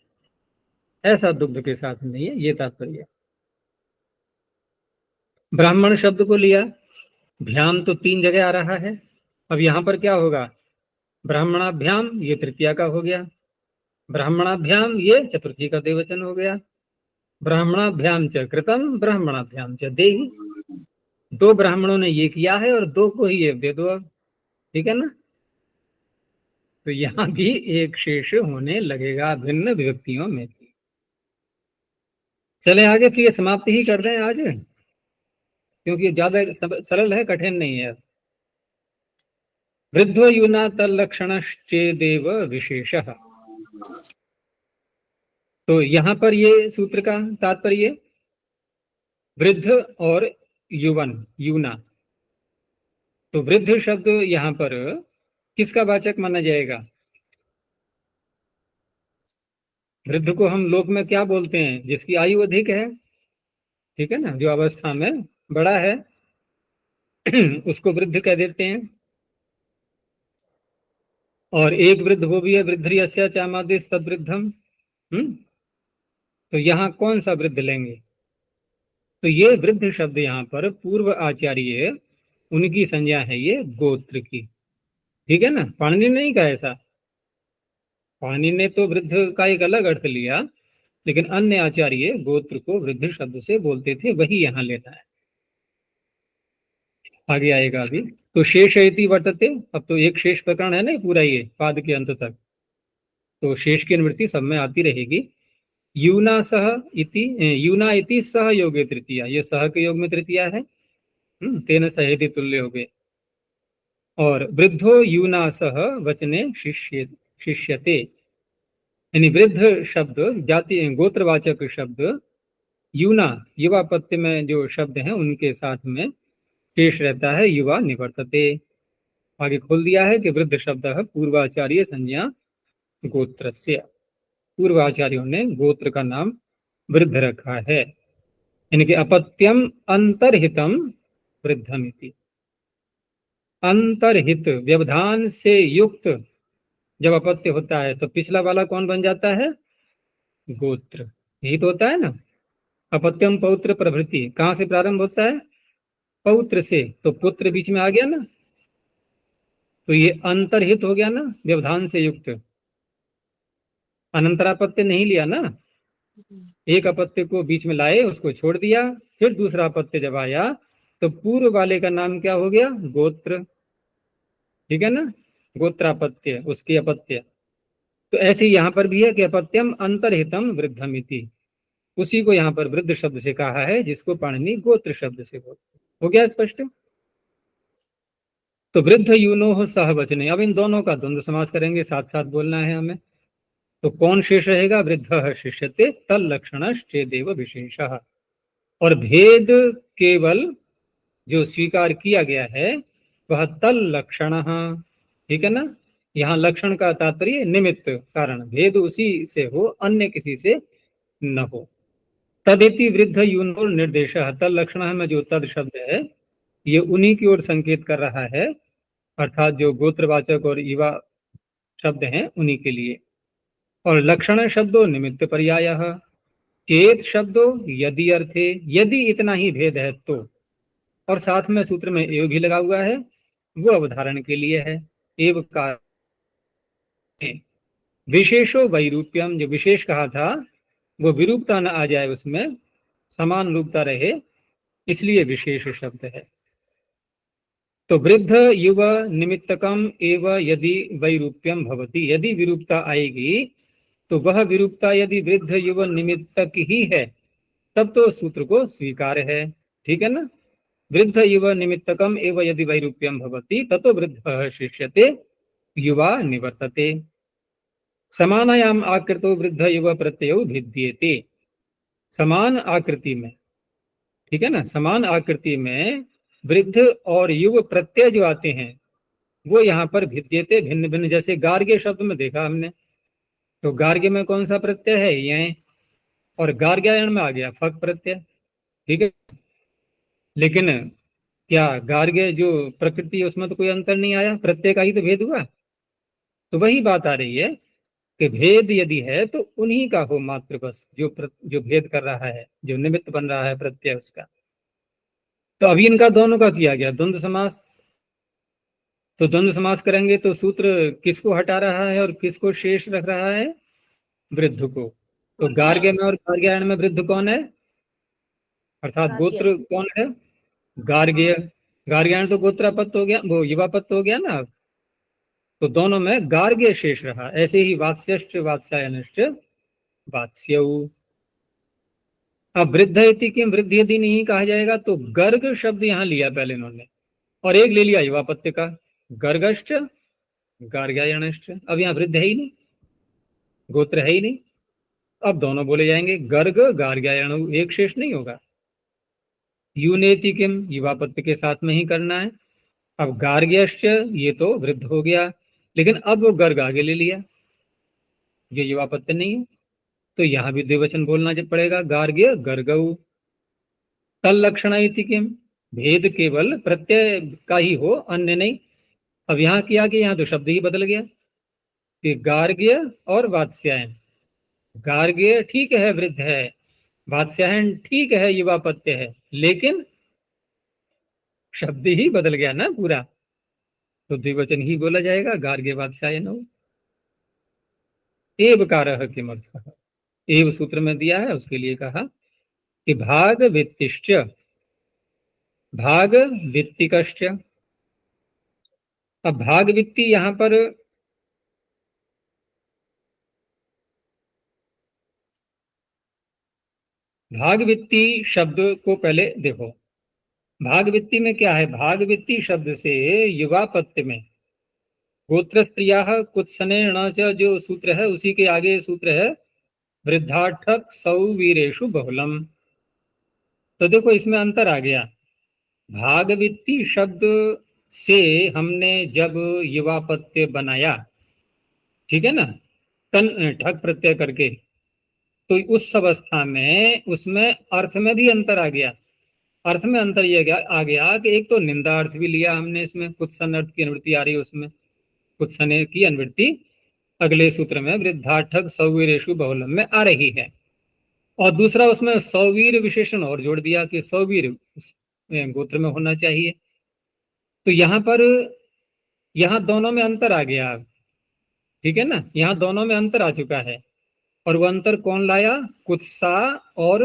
Speaker 1: ऐसा दुग्ध के साथ नहीं है, ये तात्पर्य है। ब्राह्मण शब्द को लिया, भ्याम तो 3 जगह आ रहा है। अब यहां पर क्या होगा, ब्राह्मणाभ्याम ये तृतीया का हो गया, ब्राह्मणाभ्याम ये चतुर्थी का द्विवचन हो गया, ब्राह्मणाभ्याम च कृतम ब्राह्मणाभ्याम च देहि। 2 ब्राह्मणों ने ये किया है और 2 को ही ये दे दो अब, ठीक है ना। तो यहां भी एक शेष होने लगेगा भिन्न विभक्तियों में। चले आगे, फिर ये समाप्ति ही कर दें आज, क्योंकि ज्यादा सरल है, कठिन नहीं है। वृद्धो यूना तल्लक्षणश्चेदेव विशेषः। तो यहां पर ये सूत्र का तात्पर्य वृद्ध और युवन, यूना। तो वृद्ध शब्द यहां पर किसका वाचक माना जाएगा? वृद्ध को हम लोक में क्या बोलते हैं? जिसकी आयु अधिक है, ठीक है ना, जो अवस्था में बड़ा है उसको वृद्ध कह देते हैं। और एक वृद्ध वो भी है, वृद्धर्यस्य चामादिस तद्वृद्धम। तो यहाँ कौन सा वृद्ध लेंगे? तो ये वृद्ध शब्द यहाँ पर पूर्व आचार्य उनकी संज्ञा है, ये गोत्र की, ठीक है ना। पाणिनि ने नहीं कहा ऐसा, पाणिनि ने तो वृद्ध का एक अलग अर्थ लिया, लेकिन अन्य आचार्य गोत्र को वृद्ध शब्द से बोलते थे, वही यहाँ लेना है। आगे आएगा अभी। तो शेष इति वर्तते, अब तो एक शेष प्रकरण है ना पूरा ये पाद के अंत तक, तो शेष की निवृत्ति सब में आती रहेगी। यूना सह इति, यूना इति सह योगे तृतीया, ये सह के योग में तृतीया है, तेन सहेति तुल्य हो गए। और वृद्धो यूना सह वचने शिष्यते, यानी वृद्ध शब्द जाति गोत्रवाचक शब्द यूना युवा पत्य में जो शब्द हैं उनके साथ में शेष रहता है युवा निवर्तते। आगे खोल दिया है कि वृद्ध शब्द है पूर्वाचार्य संज्ञा गोत्रस्य, पूर्वाचार्यों ने गोत्र का नाम वृद्ध रखा है। यानी कि अपत्यम अंतर्हितम वृद्धमिति, अंतर्हित व्यवधान से युक्त जब अपत्य होता है तो पिछला वाला कौन बन जाता है? गोत्र। यही तो होता है ना, अपत्यम पौत्र प्रभृति कहां से प्रारंभ होता है? पौत्र से, तो पुत्र बीच में आ गया ना, तो ये अंतर्हित हो गया ना, व्यवधान से युक्त। अनंतरापत्य नहीं लिया ना, एक अपत्य को बीच में लाए, उसको छोड़ दिया, फिर दूसरा अपत्य जब आया तो पूर्व वाले का नाम क्या हो गया? गोत्र, ठीक है ना, गोत्रापत्य, उसकी अपत्य। तो ऐसे यहाँ पर भी है कि अपत्यम अंतर्हितम वृद्धमिति, उसी को यहाँ पर वृद्ध शब्द से कहा है जिसको पाणिनि गोत्र शब्द से बोलते। हो गया स्पष्ट? तो वृद्ध यूनो सह वचने, अब इन दोनों का द्वंद्व समास करेंगे, साथ साथ बोलना है हमें। तो कौन शेष रहेगा? वृद्ध शिष्यते तल लक्षणश्चेदेव विशेषः। और भेद केवल जो स्वीकार किया गया है वह तल लक्षण, ठीक है ना। यहाँ लक्षण का तात्पर्य निमित्त कारण, भेद उसी से हो, अन्य किसी से न हो। तदिति वृद्ध यूनो निर्देश, तल लक्षण में जो तद शब्द है ये उन्हीं की ओर संकेत कर रहा है, अर्थात जो गोत्रवाचक और युवा शब्द हैं उन्हीं के लिए। और लक्षण शब्दों निमित्त पर्याय, चेत शब्दों यदि अर्थे, यदि इतना ही भेद है तो, और साथ में सूत्र में एव भी लगा हुआ है, वो अवधारण के लिए है। एव का विशेषो वैरूप्यम, जो विशेष कहा था वो विरूपता न आ जाए, उसमें समान रूपता रहे, इसलिए विशेष शब्द है। तो वृद्ध युव निमित्तकम एव यदि वैरूप्यम भवति, यदि विरूपता आएगी तो वह विरूपता यदि वृद्ध युव निमित्तक ही है तब तो सूत्र को स्वीकार है, ठीक है ना। वृद्ध युव निमित्तकम एव यदि वैरूप्यम भवति ततो वृद्ध शिष्यते युवा निवर्तते। समानायाम आकृतो वृद्ध युव प्रत्ययो भिद्येते, समान आकृति में, ठीक है ना, समान आकृति में वृद्ध और युव प्रत्यय जो आते हैं वो यहाँ पर भिद्येते, भिन्न भिन्न, जैसे गार्ग्य शब्द में देखा हमने, तो गार्ग्य में कौन सा प्रत्यय है, ये, और गार्ग्यायण में आ गया फक प्रत्यय। ठीक है, लेकिन क्या गार्ग्य जो प्रकृति है उसमें तो कोई अंतर नहीं आया, प्रत्यय का ही तो भेद हुआ। तो वही बात आ रही है कि भेद यदि है तो उन्हीं का हो मात्र, बस जो भेद कर रहा है, जो निमित्त बन रहा है प्रत्यय उसका। तो अभी इनका दोनों का किया गया द्वंद्व समास। तो द्वंद्व समास करेंगे तो सूत्र किसको हटा रहा है और किसको शेष रख रहा है, वृद्ध को। तो गार्ग्य में और गार्ग्यायण में वृद्ध कौन है, अर्थात गोत्र कौन है, गार्ग्य। गार्ग्यायण तो गोत्रापत्य हो गया, वो युवापत्य हो गया ना। तो दोनों में गार्ग्य शेष रहा। ऐसे ही वात्स्यश्च वात्स्यायनश्च वात्स्यौ। अब वृद्ध इति किम, वृद्ध यदि नहीं कहा जाएगा तो गर्ग शब्द यहां लिया पहले इन्होंने, और एक ले लिया युवापत्य का, गर्गश्च गार्ग्यायनश्च। अब यहाँ वृद्ध है ही नहीं, गोत्र है ही नहीं, अब दोनों बोले जाएंगे गर्ग गार्ग्यायण, एक शेष नहीं होगा। यूनेति किम, युवापत्य के साथ में ही करना है। अब गार्ग्यश्च, ये तो वृद्ध हो गया, लेकिन अब वो गर्ग आगे ले लिया, ये युवापत्य नहीं है, तो यहां भी द्विवचन बोलना जब पड़ेगा, गार्ग्य गर्गौ। तल्लक्षण इति किम, भेद केवल प्रत्यय का ही हो, अन्य नहीं। अब यहाँ किया कि यहाँ तो शब्द ही बदल गया कि गार्ग्य और वात्स्यायन। गार्ग्य ठीक है वृद्ध है, वात्स्यायन ठीक है युवापत्य है, लेकिन शब्द ही बदल गया ना पूरा, तो द्विवचन ही बोला जाएगा, गार्ग्य वात्स्यायन हो। एवकारः किमर्थः, एव सूत्र में दिया है, उसके लिए कहा कि भाग वित्तिश्च भाग वित्तिकश्च। अब भाग वित्ति यहां पर भाग वित्ति शब्द को पहले देखो। भाग वित्ति में क्या है, भाग वित्ति शब्द से युवापत्य में गोत्र स्त्रिया कुत्सने ण च, जो सूत्र है उसी के आगे सूत्र है वृद्धार्थक सौवीरेषु बहुलम। तो देखो इसमें अंतर आ गया। भागवित्ती शब्द से हमने जब युवापत्य बनाया, ठीक है ना, तन ठक प्रत्यय करके, तो उस अवस्था में उसमें अर्थ में भी अंतर आ गया। अर्थ में अंतर यह आ गया कि एक तो निंदा अर्थ भी लिया हमने इसमें, कुत्सन अर्थ की अनुवृत्ति आ रही है उसमें, कुत्सने की अनुवृत्ति अगले सूत्र में वृद्धार्थक सौवीरेषु बहुलम में आ रही है। और दूसरा उसमें सौवीर विशेषण और जोड़ दिया कि सौवीर गोत्र में होना चाहिए। तो यहाँ पर यहाँ दोनों में अंतर आ गया, ठीक है ना, यहाँ दोनों में अंतर आ चुका है। और वो अंतर कौन लाया, कुत्सा और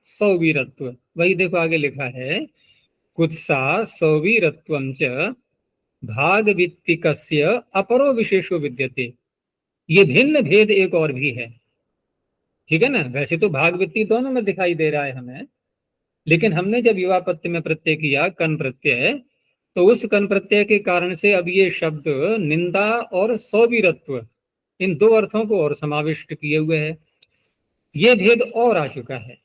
Speaker 1: सौवीरत्व। वही देखो आगे लिखा है, कुत्सा सौवीरत्वं च भाग वित्तिकस्य अपरो विशेषो विद्यते। ये भिन्न भेद एक और भी है, ठीक है ना। वैसे तो भाग वित्ति दोनों में दिखाई दे रहा है हमें, लेकिन हमने जब युवापत्य में प्रत्यय किया कन प्रत्यय, तो उस कन प्रत्यय के कारण से अब ये शब्द निंदा और सौवीरत्व, इन दो अर्थों को और समाविष्ट किए हुए है, ये भेद और आ चुका है,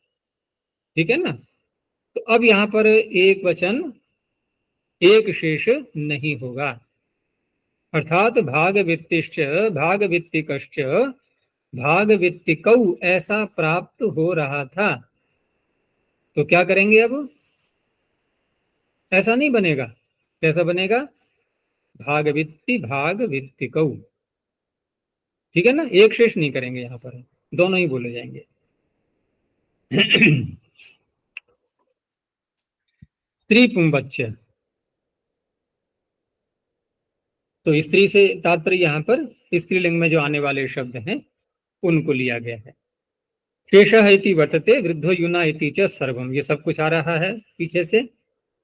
Speaker 1: ठीक है ना। तो अब यहाँ पर एक वचन एक शेष नहीं होगा, अर्थात भाग वित्तिश्च भाग वित्तिकश्च भाग वित्तिकौ ऐसा प्राप्त हो रहा था। तो क्या करेंगे अब, ऐसा नहीं बनेगा, कैसा बनेगा, भाग वित्तिकौ, ठीक है ना, एक शेष नहीं करेंगे, यहां पर दोनों ही बोले जाएंगे। स्त्री पुंवच्य, तो स्त्री से तात्पर्य यहाँ पर स्त्रीलिंग में जो आने वाले शब्द हैं उनको लिया गया है। शेषः इति वर्तते वृद्धो यूना इति च सर्वम, ये सब कुछ आ रहा है पीछे से,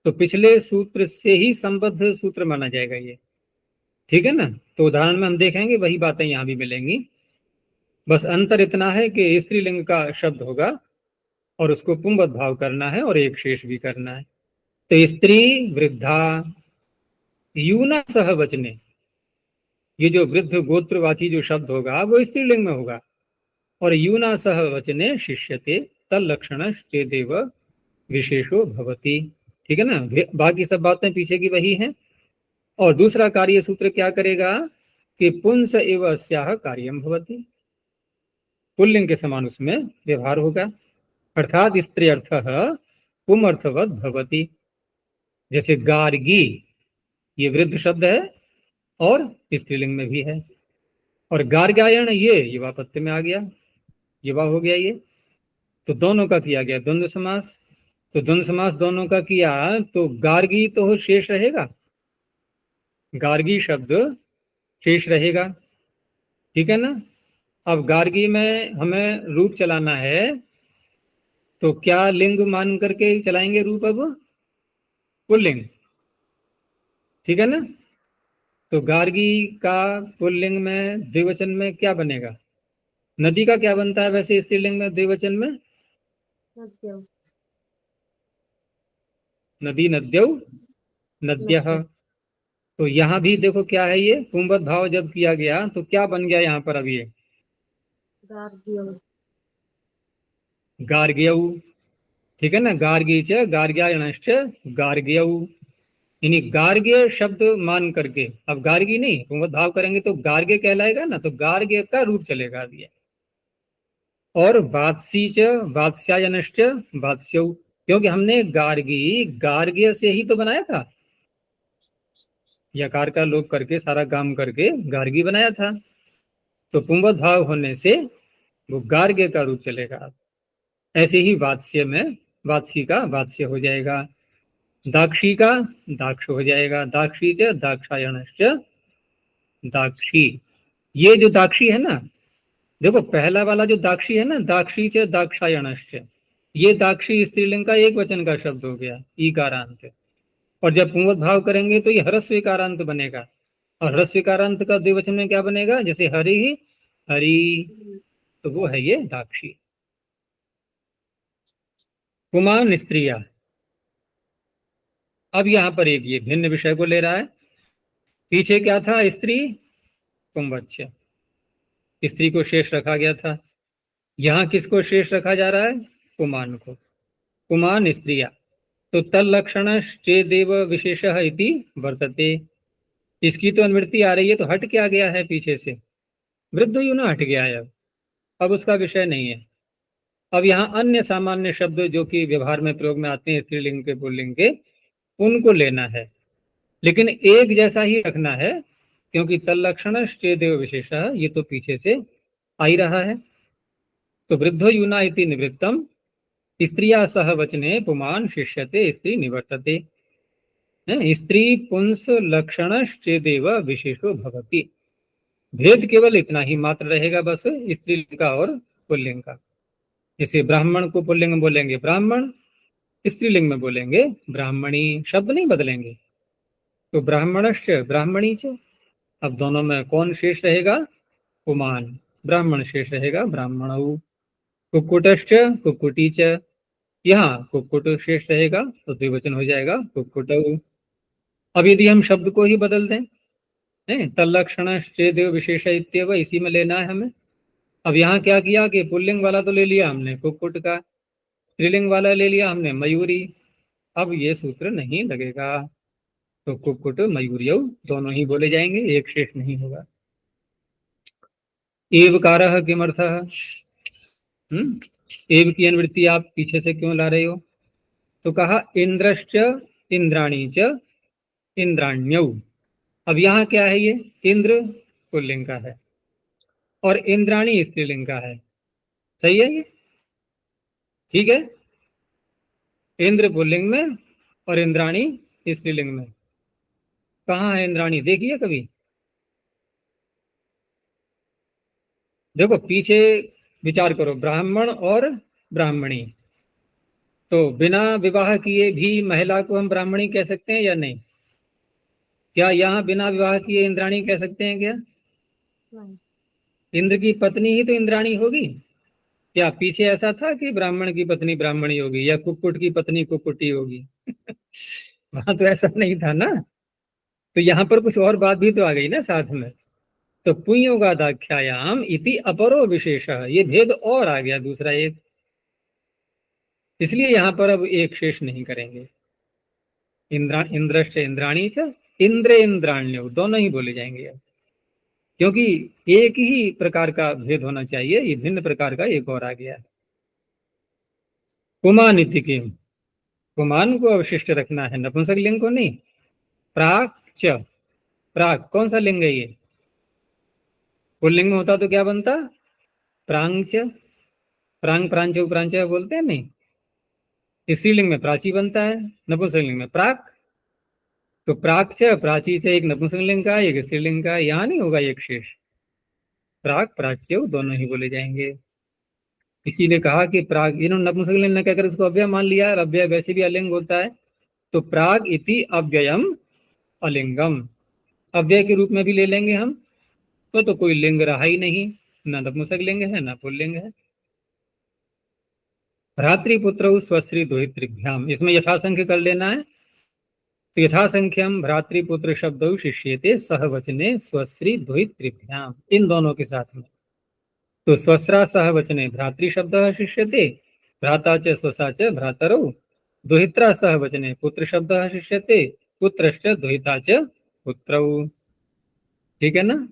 Speaker 1: तो पिछले सूत्र से ही संबद्ध सूत्र माना जाएगा ये, ठीक है ना। तो उदाहरण में हम देखेंगे वही बातें यहाँ भी मिलेंगी, बस अंतर इतना है कि स्त्रीलिंग का शब्द होगा और उसको पुंवत भाव करना है और एक शेष भी करना है। तो स्त्री वृद्धा यूना सह वचने, ये जो वृद्ध गोत्रवाची जो शब्द होगा वो स्त्रीलिंग में होगा, और यूना सह वचने शिष्यते तल्लक्षण चेदेव विशेषो भवति, ठीक है ना। बाकी सब बातें पीछे की वही हैं। और दूसरा कार्य सूत्र क्या करेगा कि पुंस एव अस्याह कार्यम भवति, पुल्लिंग के समान उसमें व्यवहार होगा। अर्थात स्त्री अर्थ पुम अर्थवत भवति। जैसे गार्गी, ये वृद्ध शब्द है और स्त्रीलिंग में भी है, और गार्गायण ये युवापत्ति में आ गया, युवा हो गया ये, तो दोनों का किया गया द्वंद्व समास। तो द्वंद्व समास दोनों का किया तो गार्गी तो शेष रहेगा, गार्गी शब्द शेष रहेगा, ठीक है ना। अब गार्गी में हमें रूप चलाना है, तो क्या लिंग मान करके चलाएंगे रूप? अब पुल्लिंग, ठीक है ना। तो गार्गी का पुल्लिंग में द्विवचन में क्या बनेगा? नदी का क्या बनता है वैसे स्त्रीलिंग में द्विवचन में?
Speaker 2: नद्यौ।
Speaker 1: नदी, नद्यौ, नद्यः। तो यहाँ भी देखो क्या है, ये पुंवत भाव जब किया गया तो क्या बन गया यहाँ पर? अब ये
Speaker 2: गार्ग्यौ।
Speaker 1: गार्ग्यौ, ठीक है ना। गार्गी च गार्ग्यायणश्च गार्ग्यौ, यानी गार्ग्य शब्द मान करके, अब गार्गी नहीं, पुंवत भाव करेंगे तो गार्ग्य कहलाएगा ना, तो गार्ग्य का रूप चलेगा अब ये। और वात्सी च वात्स्यायनश्च वात्स्यौ, क्योंकि हमने गार्गी गार्ग्य से ही तो बनाया था, यकार का लोप करके सारा काम करके गार्गी बनाया था, तो पुंवत भाव होने से वो गार्ग्य का रूप चलेगा। ऐसे ही वात्स्य में वात्सी का वात्स्य हो जाएगा, दाक्षी का दाक्ष हो जाएगा, दाक्षी च दाक्षायणश्च दाक्षी। ये जो दाक्षी है ना, देखो पहला वाला जो दाक्षी है ना, दाक्षी च दाक्षायणश्च, ये दाक्षी स्त्रीलिंग का एक वचन का शब्द हो गया, ईकारांत। और जब पुंवत भाव करेंगे तो ये ह्रस्वीकारांत बनेगा, और ह्रस्वीकारांत का द्विवचन में क्या बनेगा? जैसे हरि ही हरि, तो वो है ये दाक्षी। पुमान स्त्रिया, अब यहाँ पर एक ये भिन्न विषय को ले रहा है। पीछे क्या था? स्त्री पुंवच्छ, स्त्री को शेष रखा गया था, यहाँ किसको शेष रखा जा रहा है? पुमान को। पुमान स्त्रिया, तो तल्लक्षण चेदेव विशेष इति वर्तते, इसकी तो अनुवृत्ति आ रही है, तो हट क्या गया है पीछे से? वृद्ध युना हट गया है, अब उसका विषय नहीं है। अब यहाँ अन्य सामान्य शब्द जो कि व्यवहार में प्रयोग में आते हैं स्त्रीलिंग के पुल्लिंग के, उनको लेना है, लेकिन एक जैसा ही रखना है, क्योंकि तल्लक्षण चेदेव विशेष ये तो पीछे से आ ही रहा है। तो वृद्धो यूना इति निवृत्तम स्त्रिया सह वचने पुमान शिष्यते स्त्री निवर्तते, स्त्री पुंस लक्षण चेदेव विशेषो भवति। भेद केवल इतना ही मात्र रहेगा बस, स्त्रीलिंग का और पुल्लिंग का। जैसे ब्राह्मण को पुल्लिंग में बोलेंगे ब्राह्मण, स्त्रीलिंग में बोलेंगे ब्राह्मणी, शब्द नहीं बदलेंगे। तो ब्राह्मणश्च ब्राह्मणी च, अब दोनों में कौन शेष रहेगा? पुमान, ब्राह्मण शेष रहेगा ब्राह्मणौ। कुक्कुटश्च कुक्कुटी च, यहाँ कुक्कुट शेष रहेगा तो द्विवचन हो जाएगा कुक्कुटौ। अब यदि हम शब्द को ही बदल दें, तल्लक्षण चेदेव विशेष इत्येव, इसी में लेना है हमें। अब यहाँ क्या किया कि पुल्लिंग वाला तो ले लिया हमने कुक्कुट का, स्त्रीलिंग वाला ले लिया हमने मयूरी, अब ये सूत्र नहीं लगेगा, तो कुक्कुट मयूर्यौ दोनों ही बोले जाएंगे, एक शेष नहीं होगा। एवकारः किमर्थः? एव की अनुवृत्ति आप पीछे से क्यों ला रहे हो? तो कहा इंद्रश्च इंद्राणी च इंद्राण्यौ। अब यहाँ क्या है? ये इंद्र पुल्लिंग का है और इंद्राणी स्त्रीलिंग का है, सही है ये? ठीक है, इंद्र पुल्लिंग में और इंद्राणी स्त्रीलिंग में। कहाँ है इंद्राणी? देखिए कभी, देखो पीछे विचार करो, ब्राह्मण और ब्राह्मणी, तो बिना विवाह किए भी महिला को हम ब्राह्मणी कह सकते हैं या नहीं? क्या यहाँ बिना विवाह किए इंद्राणी कह सकते हैं क्या? इंद्र की पत्नी ही तो इंद्राणी होगी। क्या पीछे ऐसा था कि ब्राह्मण की पत्नी ब्राह्मणी होगी या कुक्कुट की पत्नी कुक्कुटी होगी? वहां तो ऐसा नहीं था ना। तो यहाँ पर कुछ और बात भी तो आ गई ना साथ में। तो पुंयोगादाख्यायाम इति अपरो विशेष, ये भेद और आ गया दूसरा एक, इसलिए यहाँ पर अब एक शेष नहीं करेंगे। इंद्रश्च इंद्राणी च इंद्र इंद्राण्यो दोनों ही बोले जाएंगे अब। क्योंकि एक ही प्रकार का भेद होना चाहिए, ये भिन्न प्रकार का एक और आ गया। पुमान इति किम, पुमान को अवशिष्ट रखना है, नपुंसक लिंग को नहीं। प्राक च, प्राक कौन सा लिंग है ये? पुल्लिंग में होता तो क्या बनता? प्रांग च, प्रांग प्रांच उपरांच बोलते हैं नहीं। स्त्रीलिंग में प्राची बनता है, नपुंसक लिंग में प्राक। तो प्राक च, प्राची से एक नपुंसक लिंग का एक स्त्रीलिंग का, यहाँ नहीं होगा एक शेष। प्राक प्राच्य दोनों ही बोले जाएंगे। इसीलिए कहा कि प्राग, इन्होंने नपुंसक लिंग न कहकर इसको अव्यय मान लिया, और अव्यय वैसे भी अलिंग होता है। तो प्राग इति अव्ययम अलिंगम, अव्यय के रूप में भी ले लेंगे हम, तो कोई लिंग रहा ही नहीं, न नपुंसक लिंग है न पुल्लिंग है। भ्रातृपुत्र स्वश्री दोहितृभ्याम, इसमें यथासंख्य कर लेना है। तो यथासंख्यम भ्रातृपुत्र शब्द शिष्यते सहवचने स्वश्री दोहितृभ्याम, इन दोनों के साथ में। तो स्वस्रा सहवचने भ्रातृ शब्द शिष्यते, भ्राता च स्वसा च भ्रातरौ, दोहित्रा सहवचने पुत्र शब्द शिष्यते, पुत्रश्च दोहिता च पुत्रौ। ठीक है ना।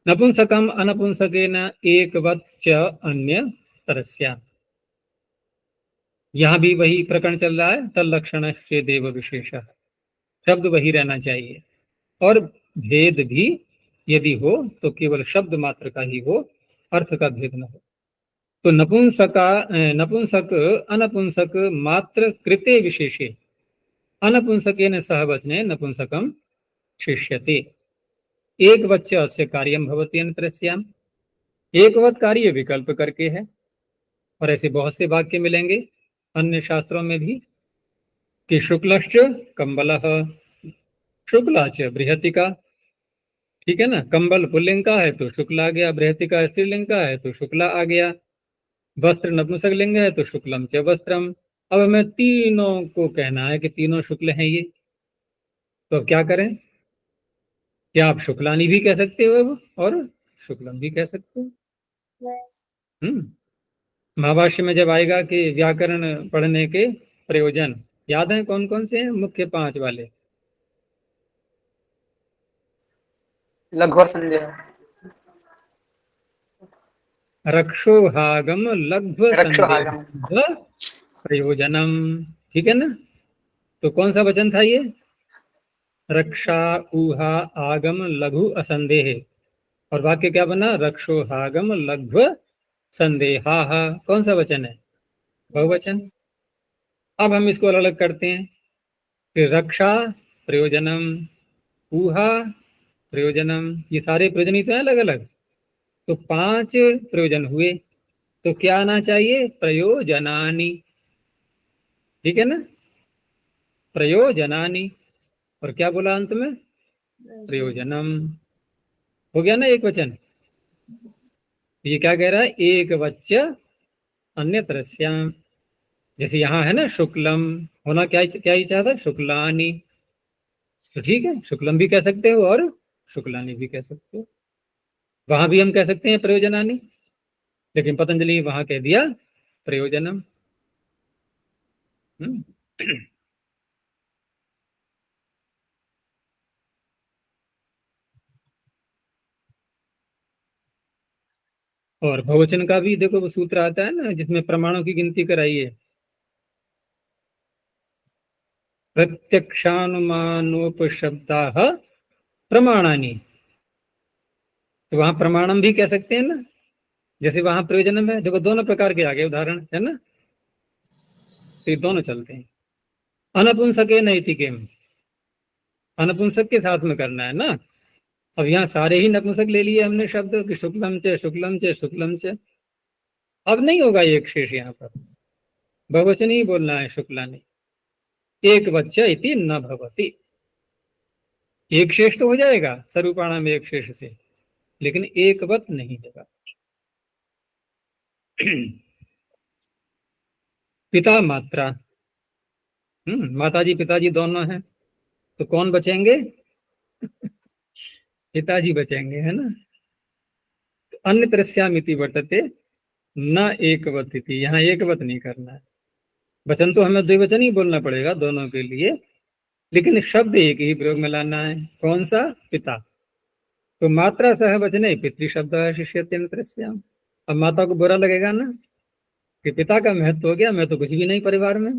Speaker 1: नपुंसकम अनपुंसकेन एकवत् च अन्य तरस्या, यहां भी वही प्रकरण चल रहा है। तल्लक्षण देव विशेष, शब्द वही रहना चाहिए, और भेद भी यदि हो तो केवल शब्द मात्र का ही हो, अर्थ का भेद न हो। तो नपुंसक अनपुंसक मात्र कृते विशेषे अनपुंसकेन सहवचने नपुंसकम शिष्यते, एक वच्च अस्य कार्यम भवति अन्यत्रस्याम, एकवत कार्य विकल्प करके है। और ऐसे बहुत से वाक्य मिलेंगे अन्य शास्त्रों में भी कि शुक्लश्च कंबलः, शुक्ला च बृहतिका। ठीक है ना, कंबल पुल्लिंग का है तो शुक्ल आ गया, बृहतिका स्त्रीलिंग का है तो शुक्ला आ गया, वस्त्र नपुंसक लिंग है तो शुक्लम च वस्त्रम। अब हमें तीनों को कहना है कि तीनों शुक्ल हैं ये, तो अब क्या करें? क्या आप शुक्लानी भी कह सकते हो अब, और शुक्लम भी कह सकते हो। महाभाष्य में जब आएगा कि व्याकरण पढ़ने के प्रयोजन, याद है कौन कौन से हैं? मुख्य 5 वाले।
Speaker 3: लघ्व संदेह,
Speaker 1: रक्षोहागम लघ्व
Speaker 3: रक्षोहागम,
Speaker 1: संदेह प्रयोजनम। ठीक है ना। तो कौन सा वचन था ये? रक्षा ऊहा आगम लघु असंदेह, और वाक्य क्या बना? रक्षोहागम लघ्व संदेहा। कौन सा वचन है? बहुवचन। अब हम इसको अलग अलग करते हैं, फिर रक्षा प्रयोजनम, ऊहा प्रयोजनम, ये सारे प्रयोजन ही तो है अलग अलग। तो 5 प्रयोजन हुए, तो क्या आना चाहिए? प्रयोजनानि। ठीक है ना, प्रयोजनानि। और क्या बोला अंत में? प्रयोजनम। हो गया ना एक वचन। ये क्या कह रहा है? एक वच्च अन्य तरस्याम। जैसे यहाँ है ना शुक्लम, होना क्या क्या ही चाहता? शुक्लानी। तो ठीक है, शुक्लम भी कह सकते हो और शुक्लानी भी कह सकते हो। वहां भी हम कह सकते हैं प्रयोजनानी, लेकिन पतंजलि वहां कह दिया प्रयोजनम। और बहुवचन का भी देखो वो सूत्र आता है ना, जिसमें प्रमाणों की गिनती कराइए। प्रत्यक्षानुमानोपशब्दाः प्रमाणानि, तो वहां प्रमाणम भी कह सकते हैं ना, जैसे वहां प्रयोजनम है। देखो दोनों प्रकार के आगे उदाहरण है ना, तो ये दोनों चलते हैं। अनपुंसके नैतिकेम, अनपुंसक के साथ में करना है ना। अब यहाँ सारे ही नपुंसक ले लिए हमने शब्द कि शुक्लम च शुक्लम च शुक्लम च। अब नहीं होगा एक शेष, यहाँ पर बहुवचन ही बोलना है, शुक्ला ने। एक वच्च इति न भवति, एक शेष तो हो जाएगा सरूपाणा में एक शेष से, लेकिन एकवत नहीं होगा। पिता मात्रा, माताजी पिताजी दोनों हैं, तो कौन बचेंगे? पिताजी बचेंगे, है ना। अन्य तरस्यामिति वर्तते न एकवत इति, यहाँ एकवत नहीं करना है। वचन तो हमें द्विवचन ही बोलना पड़ेगा दोनों के लिए, लेकिन शब्द एक ही प्रयोग में लाना है। कौन सा? पिता। तो मात्रा सह वचने पितृशब्द शिष्यते नत्रस्याम। अब माता को बुरा लगेगा ना कि पिता का महत्व हो गया, मैं तो कुछ भी नहीं परिवार में,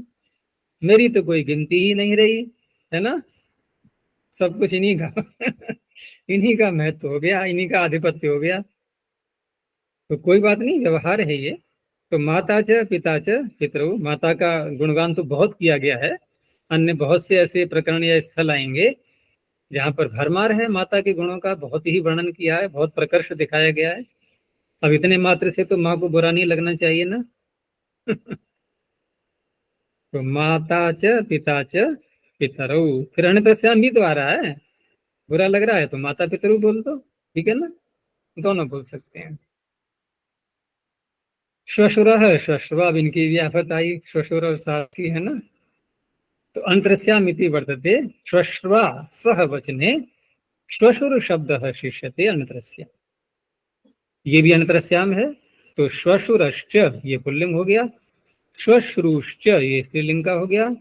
Speaker 1: मेरी तो कोई गिनती ही नहीं रही, है ना, सब कुछ इन्हीं का इन्हीं का महत्व हो गया, इन्हीं का आधिपत्य हो गया। तो कोई बात नहीं, व्यवहार है ये। तो माता च पिता च पितरौ, माता का गुणगान तो बहुत किया गया है, अन्य बहुत से ऐसे प्रकरण या स्थल आएंगे जहां पर भरमार है माता के गुणों का, बहुत ही वर्णन किया है, बहुत प्रकर्ष दिखाया गया है। अब इतने मात्र से तो माँ को बुरा नहीं लगना चाहिए ना तो माता च पिता च पितरौ, फिर अन्यतरस्याम भी तो आ रहा है, बुरा लग रहा है तो माता पितरौ बोल दो, ठीक है ना, दोनों बोल सकते हैं। श्वशुरः श्वश्वा, अब इनकी भी आफत आई, श्वशुर और साथी है ना, तो अंतरस्यामिति वर्तते श्वश्वा सह वचने श्वशुर शब्द शिष्यते अंतरस्याम, ये भी अंतरस्याम है। तो श्वशुरश्च ये पुल्लिंग हो गया, श्वश्रूश्च ये स्त्रीलिंग का हो गया,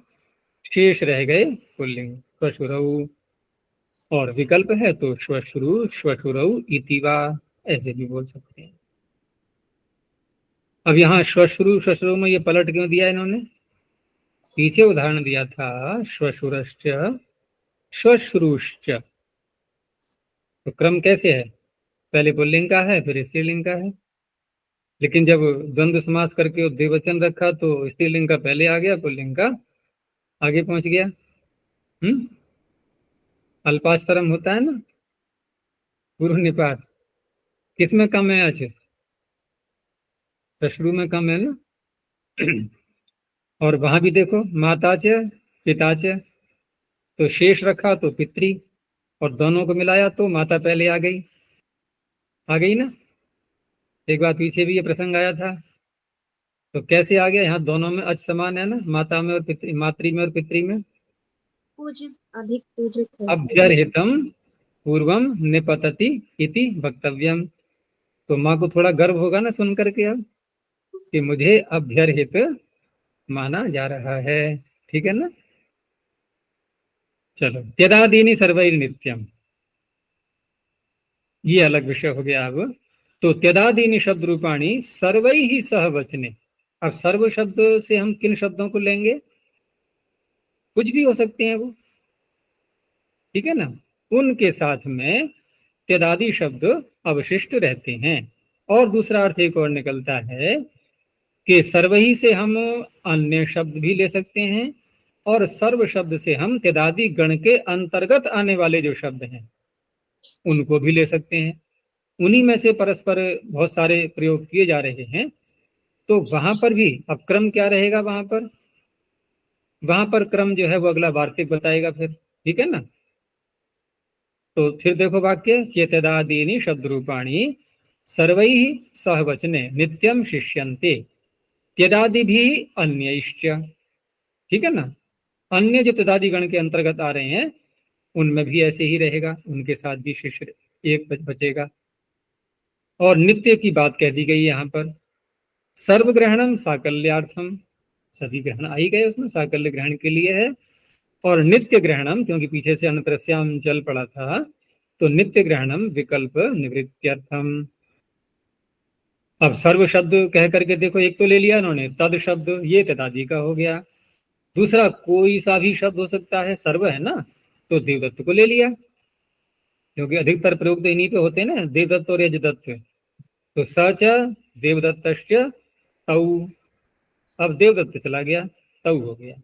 Speaker 1: शेष रह गए पुल्लिंग श्वशुरौ, और विकल्प है तो श्वश्रु श्वशुरौ इति वा, ऐसे भी बोल सकते हैं। अब यहाँ श्वश्रु श्वशुरौ में ये पलट क्यों दिया इन्होंने, पीछे उदाहरण दिया था श्वशुरश्च श्वश्रूश्च, तो क्रम कैसे है, पहले पुल्लिंग का है फिर स्त्रीलिंग का है, लेकिन जब द्वंद्व समास करके द्विवचन रखा तो स्त्रीलिंग का पहले आ गया, पुल्लिंग का आगे पहुंच गया। अल्पास्तरम होता है ना, पूर्व निपात, किसमें कम है, आज शुरू में कम है ना और वहां भी देखो माता च पिता च, तो शेष रखा तो पितृ, और दोनों को मिलाया तो माता पहले आ गई ना। एक बार पीछे भी ये प्रसंग आया था, तो कैसे आ गया, यहाँ दोनों में अच समान है ना, माता में और पितृ, मातृ में और पितृ में।
Speaker 2: पूजित अधिक पूजित है।
Speaker 1: अभ्यर्हितम पूर्वम निपतति इति वक्तव्यम, तो माँ को थोड़ा गर्व होगा ना सुन करके अब कि मुझे अभ्यर्हित माना जा रहा है, ठीक है ना। चलो, त्यदादीनि सर्वैर नित्यम, ये अलग विषय हो गया। अब तो त्यदादीनि शब्द रूपाणी सर्वै ही सह वचने, अब सर्व शब्द से हम किन शब्दों को लेंगे, कुछ भी हो सकते हैं वो, ठीक है ना, उनके साथ में त्यदादि शब्द अवशिष्ट रहते हैं। और दूसरा अर्थ एक और निकलता है कि सर्वही से हम अन्य शब्द भी ले सकते हैं, और सर्व शब्द से हम त्यदादि गण के अंतर्गत आने वाले जो शब्द हैं उनको भी ले सकते हैं। उन्हीं में से परस्पर बहुत सारे प्रयोग किए जा रहे हैं, तो वहां पर भी अब क्रम क्या रहेगा, वहां पर क्रम जो है वो अगला वार्तिक बताएगा फिर, ठीक है ना। तो फिर देखो वाक्य, त्यदादीनि शब्द रूपाणी सर्वैः सह वचने नित्यम शिष्यन्ते त्यदादि भी अन्यैश्च, ठीक है ना, अन्य जो त्यदादि गण के अंतर्गत आ रहे हैं उनमें भी ऐसे ही रहेगा, उनके साथ भी शिष्य एक बचेगा। और नित्य की बात कह दी गई यहाँ पर, सर्वग्रहणम साकल्यार्थम, सभी ग्रहण आ ही गए उसमें, साकल्य ग्रहण के लिए है। और नित्य ग्रहणम, क्योंकि पीछे से अनत्रस्याम चल पड़ा था, तो नित्य ग्रहणम विकल्प निवृत्त्यर्थम। अब सर्व शब्द कह करके देखो, एक तो ले लिया उन्होंने तद शब्द, ये त्यदादि का हो गया। दूसरा कोई सा भी शब्द हो सकता है, सर्व है ना, तो देवदत्त को ले लिया, क्योंकि अधिकतर प्रयोग तो इन्हीं पे होते हैं ना, देवदत्त और यजदत्त। तो सच देवदत्तश्च तौ, अब देवदत्त चला गया, तौ हो गया।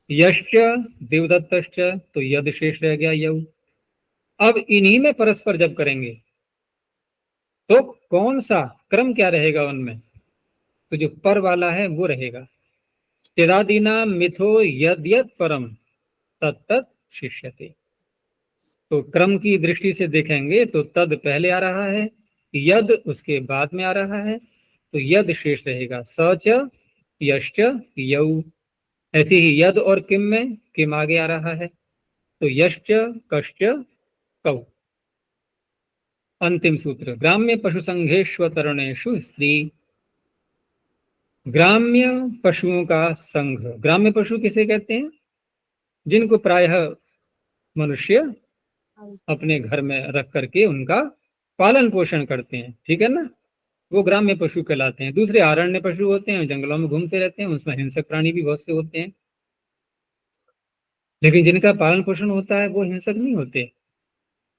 Speaker 1: यश्च देवदत्तश्च, तो यद शेष रह गया, यौ। अब इन्हीं में परस्पर जब करेंगे तो कौन सा क्रम क्या रहेगा उनमें, तो जो पर वाला है वो रहेगा। त्यदादीना मिथो यद यद परम तत्तत् शिष्यते, तो क्रम की दृष्टि से देखेंगे तो तद पहले आ रहा है, यद उसके बाद में आ रहा है, तो यद शेष रहेगा, सच यश्च यौ। ऐसे ही यद और किम में किम आगे आ रहा है, तो यश्च कश्च कौ। अंतिम सूत्र, ग्राम्य पशु संघेष्वतरणेषु स्त्री, ग्राम्य पशुओं का संघ, ग्राम्य पशु किसे कहते हैं, जिनको प्रायः मनुष्य अपने घर में रख करके उनका पालन पोषण करते हैं, ठीक है ना। वो ग्राम्य पशु कहलाते हैं। दूसरे अरण्य पशु होते हैं, जंगलों में घूमते रहते हैं, उसमें हिंसक प्राणी भी बहुत से होते हैं, लेकिन जिनका पालन पोषण होता है वो हिंसक नहीं होते,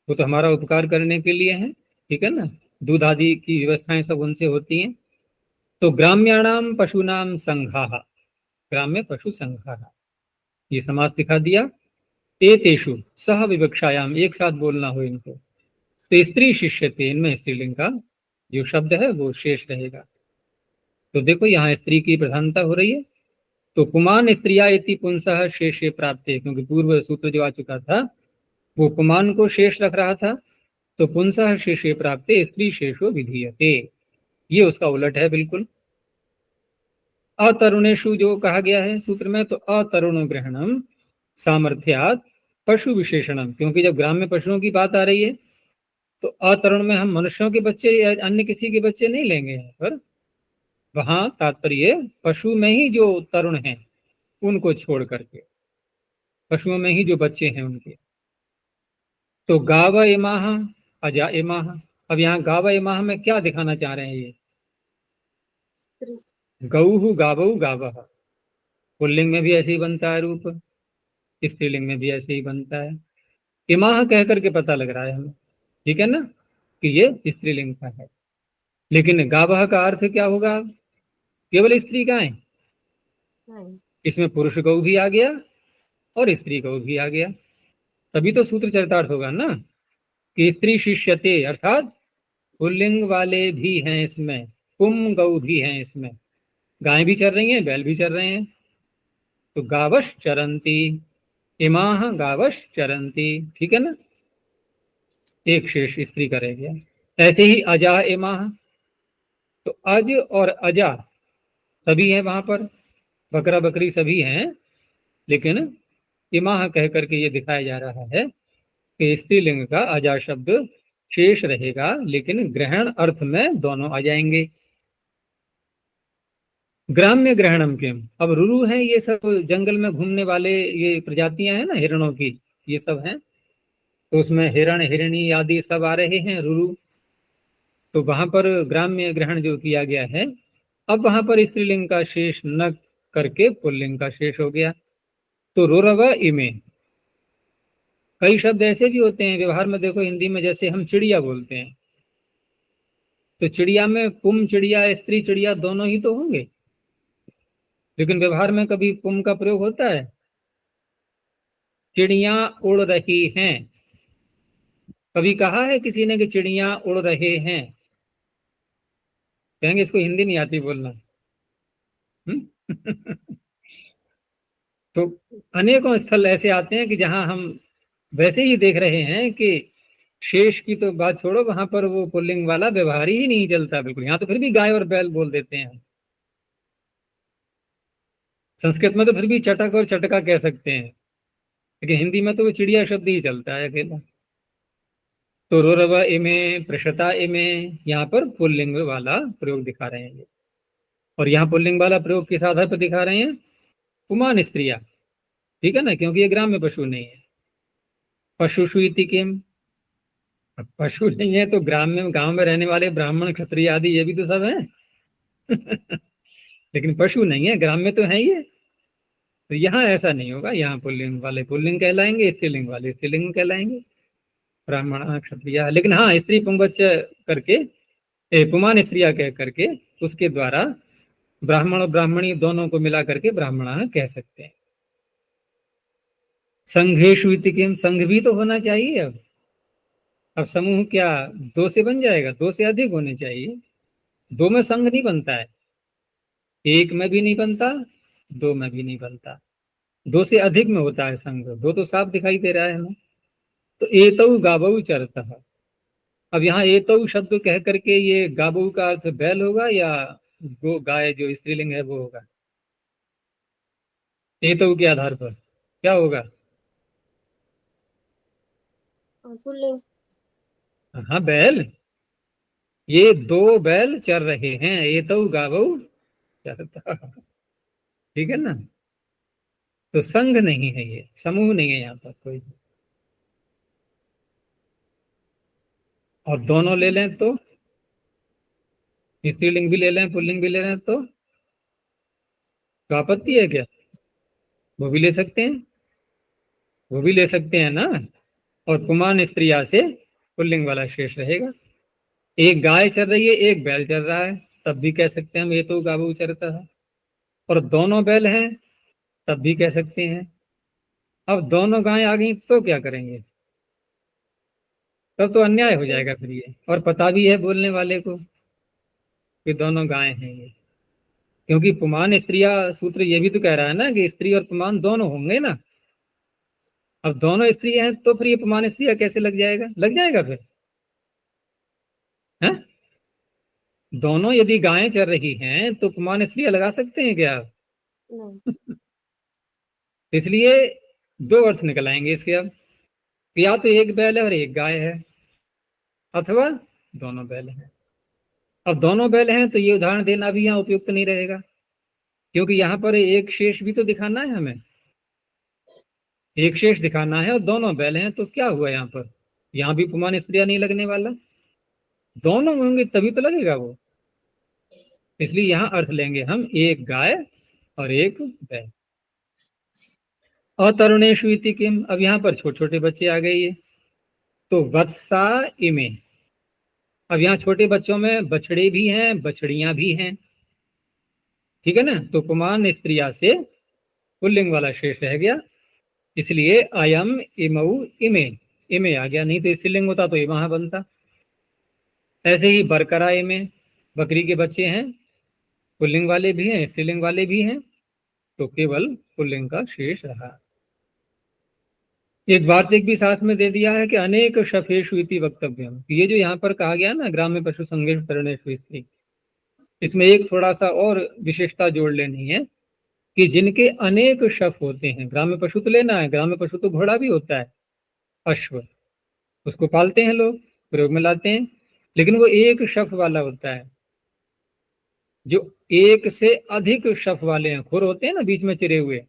Speaker 1: वो तो हमारा उपकार करने के लिए है, ठीक है ना। दूध आदि की व्यवस्थाएं सब उनसे होती हैं। तो ग्राम्याणाम पशुनाम संघाः, ग्राम्य पशु संघाः, ये समास दिखा दिया। एतेषु सह विवक्षायाम, एक साथ बोलना हो इनको। तो स्त्री शिष्यते, इनमें स्त्रीलिंग का जो शब्द है वो शेष रहेगा। तो देखो यहाँ स्त्री की प्रधानता हो रही है। तो पुमान स्त्रिया इति पुंसः शेषे प्राप्ते, क्योंकि पूर्व सूत्र जो आ चुका था वो पुमान को शेष रख रहा था, तो पुंसः शेषे प्राप्ते स्त्री शेषो विधीयते, ये उसका उलट है बिल्कुल। अतरुणेषु जो कहा गया है सूत्र में, तो अतरुण ग्रहणम सामर्थ्यात पशु विशेषणम, क्योंकि जब ग्राम्य पशुओं की बात आ रही है तो अतरुण में हम मनुष्यों के बच्चे या अन्य किसी के बच्चे नहीं लेंगे यहाँ पर। वहां तात्पर्य पशु में ही जो तरुण हैं उनको छोड़ करके, पशुओं में ही जो बच्चे हैं उनके। तो गाव इमाह अजा इमाह, अब यहाँ गाव इमाह में क्या दिखाना चाह रहे हैं ये?
Speaker 2: स्त्री।
Speaker 1: गौहु गावऊ गावः, पुल्लिंग में भी ऐसे ही बनता है रूप, स्त्रीलिंग में भी ऐसे ही बनता है। इमाह कह करके पता लग रहा है हमें, ठीक है ना, कि ये स्त्रीलिंग का है। लेकिन गावः का अर्थ क्या होगा? केवल स्त्री गाय,
Speaker 2: नहीं।
Speaker 1: इसमें पुरुष गौ भी आ गया और स्त्री गौ भी आ गया, तभी तो सूत्र चरितार्थ होगा ना, कि स्त्री शिष्यते, अर्थात पुल्लिंग वाले भी हैं इसमें, पुम गौ भी हैं इसमें, गाय भी चर रही हैं, बैल भी चर रहे हैं। तो गावश चरंती, इमाह गावश चरंती, ठीक है ना, एक शेष स्त्री का रह गया। ऐसे ही अजा इमाह, तो अज और अजा सभी हैं वहां पर, बकरा बकरी सभी हैं, लेकिन इमाह कह करके ये दिखाया जा रहा है कि स्त्रीलिंग का अजा शब्द शेष रहेगा, लेकिन ग्रहण अर्थ में दोनों आ जाएंगे। ग्राम्य ग्रहणम किम, अब रुरु है ये सब जंगल में घूमने वाले ये प्रजातियां हैं ना हिरणों की, ये सब हैं, तो उसमें हिरण हिरणी आदि सब आ रहे हैं रुरु, तो वहां पर ग्राम्य ग्रहण जो किया गया है। अब वहां पर स्त्रीलिंग का शेष न करके पुल्लिंग का शेष हो गया। तो रुरव इमे, कई शब्द ऐसे भी होते हैं व्यवहार में, देखो हिंदी में जैसे हम चिड़िया बोलते हैं, तो चिड़िया में पुम चिड़िया स्त्री चिड़िया दोनों ही तो होंगे, लेकिन व्यवहार में कभी पुम का प्रयोग होता है? चिड़िया उड़ रही हैं, कभी कहा है किसी ने कि चिड़िया उड़ रहे हैं? कहेंगे इसको हिंदी नहीं आती बोलना। तो अनेकों स्थल ऐसे आते हैं कि जहां हम वैसे ही देख रहे हैं कि शेष की तो बात छोड़ो, वहां पर वो पुल्लिंग वाला व्यवहार ही नहीं चलता बिल्कुल। यहाँ तो फिर भी गाय और बैल बोल देते हैं, संस्कृत में तो फिर भी चटक और चटका कह सकते हैं, लेकिन हिंदी में तो वो चिड़िया शब्द ही चलता है अकेला। तो रोरव इमे प्रशता इमे, यहाँ पर पुल्लिंग वाला प्रयोग दिखा रहे हैं ये, और यहाँ पुल्लिंग वाला प्रयोग किस आधार पर दिखा रहे हैं? पुमान स्त्रिया, ठीक है ना, क्योंकि ये ग्राम्य पशु नहीं है। पशुषु इति किम, अब पशु नहीं है तो ग्राम्य गांव में रहने वाले ब्राह्मण क्षत्रिय आदि ये भी तो सब हैं। लेकिन पशु नहीं है, ग्राम्य तो है ये। तो यहाँ ऐसा नहीं होगा, यहाँ पुल्लिंग वाले पुल्लिंग कहलाएंगे, स्त्रीलिंग वाले स्त्रीलिंग कहलाएंगे, ब्राह्मण क्षत्रिय। लेकिन हाँ, स्त्री पुंगच करके पुमान स्त्रिया कह करके उसके द्वारा ब्राह्मण और ब्राह्मणी दोनों को मिला करके ब्राह्मण कह सकते हैं। संघेषु इति किम, संघ भी तो होना चाहिए। अब समूह क्या दो से बन जाएगा? दो से अधिक होने चाहिए, दो में संघ नहीं बनता है, एक में भी नहीं बनता, दो में भी नहीं बनता, दो से अधिक में होता है संघ। दो तो साफ दिखाई दे रहा है हमें। तो एतौ गावऊ चरतः, अब यहाँ एतौ शब्द कह करके ये गावऊ का अर्थ बैल होगा या गो गाय जो स्त्रीलिंग है वो होगा? एतौ के आधार पर क्या होगा?
Speaker 2: पुल्लिंग।
Speaker 1: हाँ बैल, ये दो बैल चर रहे हैं, एतौ गावऊ चरतः, ठीक है ना। तो संघ नहीं है, ये समूह नहीं है यहाँ पर कोई। और दोनों ले लें तो, स्त्रीलिंग भी ले लें पुल्लिंग भी ले लें तो आपत्ति है क्या? वो भी ले सकते हैं, वो भी ले सकते हैं ना। और पुमान स्त्रिया से पुल्लिंग वाला शेष रहेगा। एक गाय चल रही है, एक बैल चल रहा है, तब भी कह सकते हैं हम ये तो गावू चरता है। और दोनों बैल हैं, तब भी कह सकते हैं। अब दोनों गायें आ गई तो क्या करेंगे? तब तो अन्याय हो जाएगा फिर ये। और पता भी है बोलने वाले को कि दोनों गायें हैं ये, क्योंकि पुमान स्त्रिया सूत्र ये भी तो कह रहा है ना कि स्त्री और पुमान दोनों होंगे ना। अब दोनों स्त्री हैं तो फिर ये पुमान स्त्रिया कैसे लग जाएगा? लग जाएगा फिर है? दोनों यदि गायें चल रही हैं तो पुमान स्त्रिया लगा सकते हैं क्या आप?
Speaker 2: नहीं।
Speaker 1: इसलिए दो अर्थ निकल आएंगे इसके। अब या तो एक बैल है और एक गाय है, अथवा दोनों बैल हैं। अब दोनों बैल हैं तो ये उदाहरण देना भी यहाँ उपयुक्त नहीं रहेगा, क्योंकि यहाँ पर एक शेष भी तो दिखाना है हमें, एक शेष दिखाना है और दोनों बैल हैं। तो क्या हुआ यहाँ पर? यहाँ भी पुमान स्त्रिया नहीं लगने वाला, दोनों होंगे तभी तो लगेगा वो। इसलिए यहाँ अर्थ लेंगे हम एक गाय और एक बैल। अतरुणेषु इति किम, अब यहाँ पर छोटे छोटे बच्चे आ गए ये, तो वत्सा इमे। अब यहाँ छोटे बच्चों में बछड़े भी हैं बछड़ियां भी हैं, ठीक है ना। तो पुमान स्त्रिया से पुल्लिंग वाला शेष रह गया, इसलिए अयम इमऊ इमे, इमे आ गया, नहीं तो स्त्रीलिंग होता तो वहां बनता। ऐसे ही बरकरा इमे, बकरी के बच्चे हैं, पुल्लिंग वाले भी हैं स्त्रीलिंग वाले भी हैं, तो केवल पुल्लिंग का शेष रहा। एक वार्तिक भी साथ में दे दिया है कि अनेक शफेषु इति वक्तव्यम। ये जो यहाँ पर कहा गया ना ग्राम्य पशु संगेश करणेषु स्त्री, इसमें एक थोड़ा सा और विशेषता जोड़ लेनी है कि जिनके अनेक शफ होते हैं। ग्राम्य पशु तो लेना है, ग्राम्य पशु तो घोड़ा भी होता है, अश्व, उसको पालते हैं लोग, प्रयोग में लाते हैं, लेकिन वो एक शफ वाला होता है। जो एक से अधिक शफ वाले हैं, खुर होते हैं ना बीच में चिरे हुए,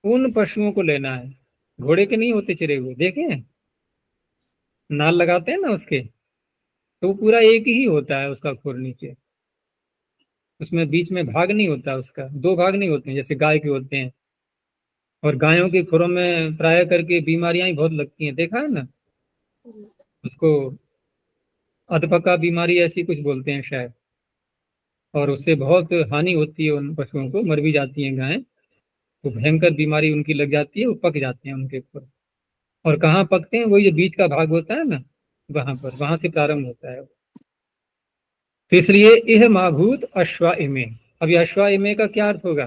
Speaker 1: उन पशुओं को लेना है। घोड़े के नहीं होते चिरे हुए, देखे हैं? नाल लगाते हैं ना उसके, तो वो पूरा एक ही होता है उसका खुर नीचे, उसमें बीच में भाग नहीं होता, उसका दो भाग नहीं होते हैं जैसे गाय के होते हैं। और गायों के खुरों में प्राय करके बीमारियां ही बहुत लगती हैं, देखा है ना? उसको अधपका बीमारी ऐसी कुछ बोलते हैं शायद, और उससे बहुत हानि होती है, उन पशुओं को मर भी जाती हैं गायें। तो भयंकर बीमारी उनकी लग जाती है, वो पक जाते हैं उनके खुर। और कहाँ पकते हैं? वही जो बीच का भाग होता है ना, वहां पर, वहां से प्रारंभ होता है। तो इसलिए यह माभूत अश्वा इमे। अब ये अश्वा इमे का क्या अर्थ होगा?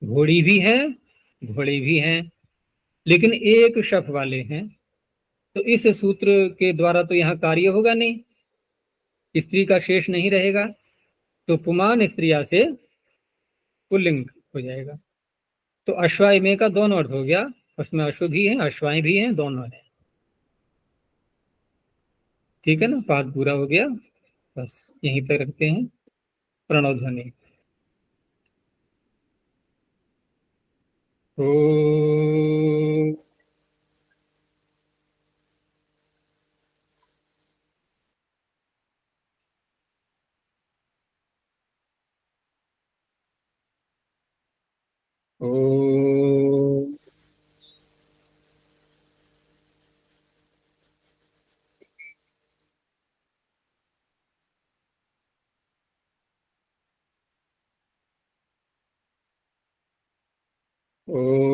Speaker 1: घोड़ी भी है घोड़े भी हैं, लेकिन एक शफ वाले हैं। तो इस सूत्र के द्वारा तो यहाँ कार्य होगा नहीं, स्त्री का शेष नहीं रहेगा, तो पुमान स्त्रिया से पुल्लिंग हो जाएगा। तो अश्वाइमे का दोनों अर्थ हो गया, उसमें अश्व भी है अश्वाएं भी हैं, दोनों है। ठीक है ना, पाठ पूरा हो गया, बस यहीं पे रखते हैं। प्रणव ध्वनि। ओ ओ ओ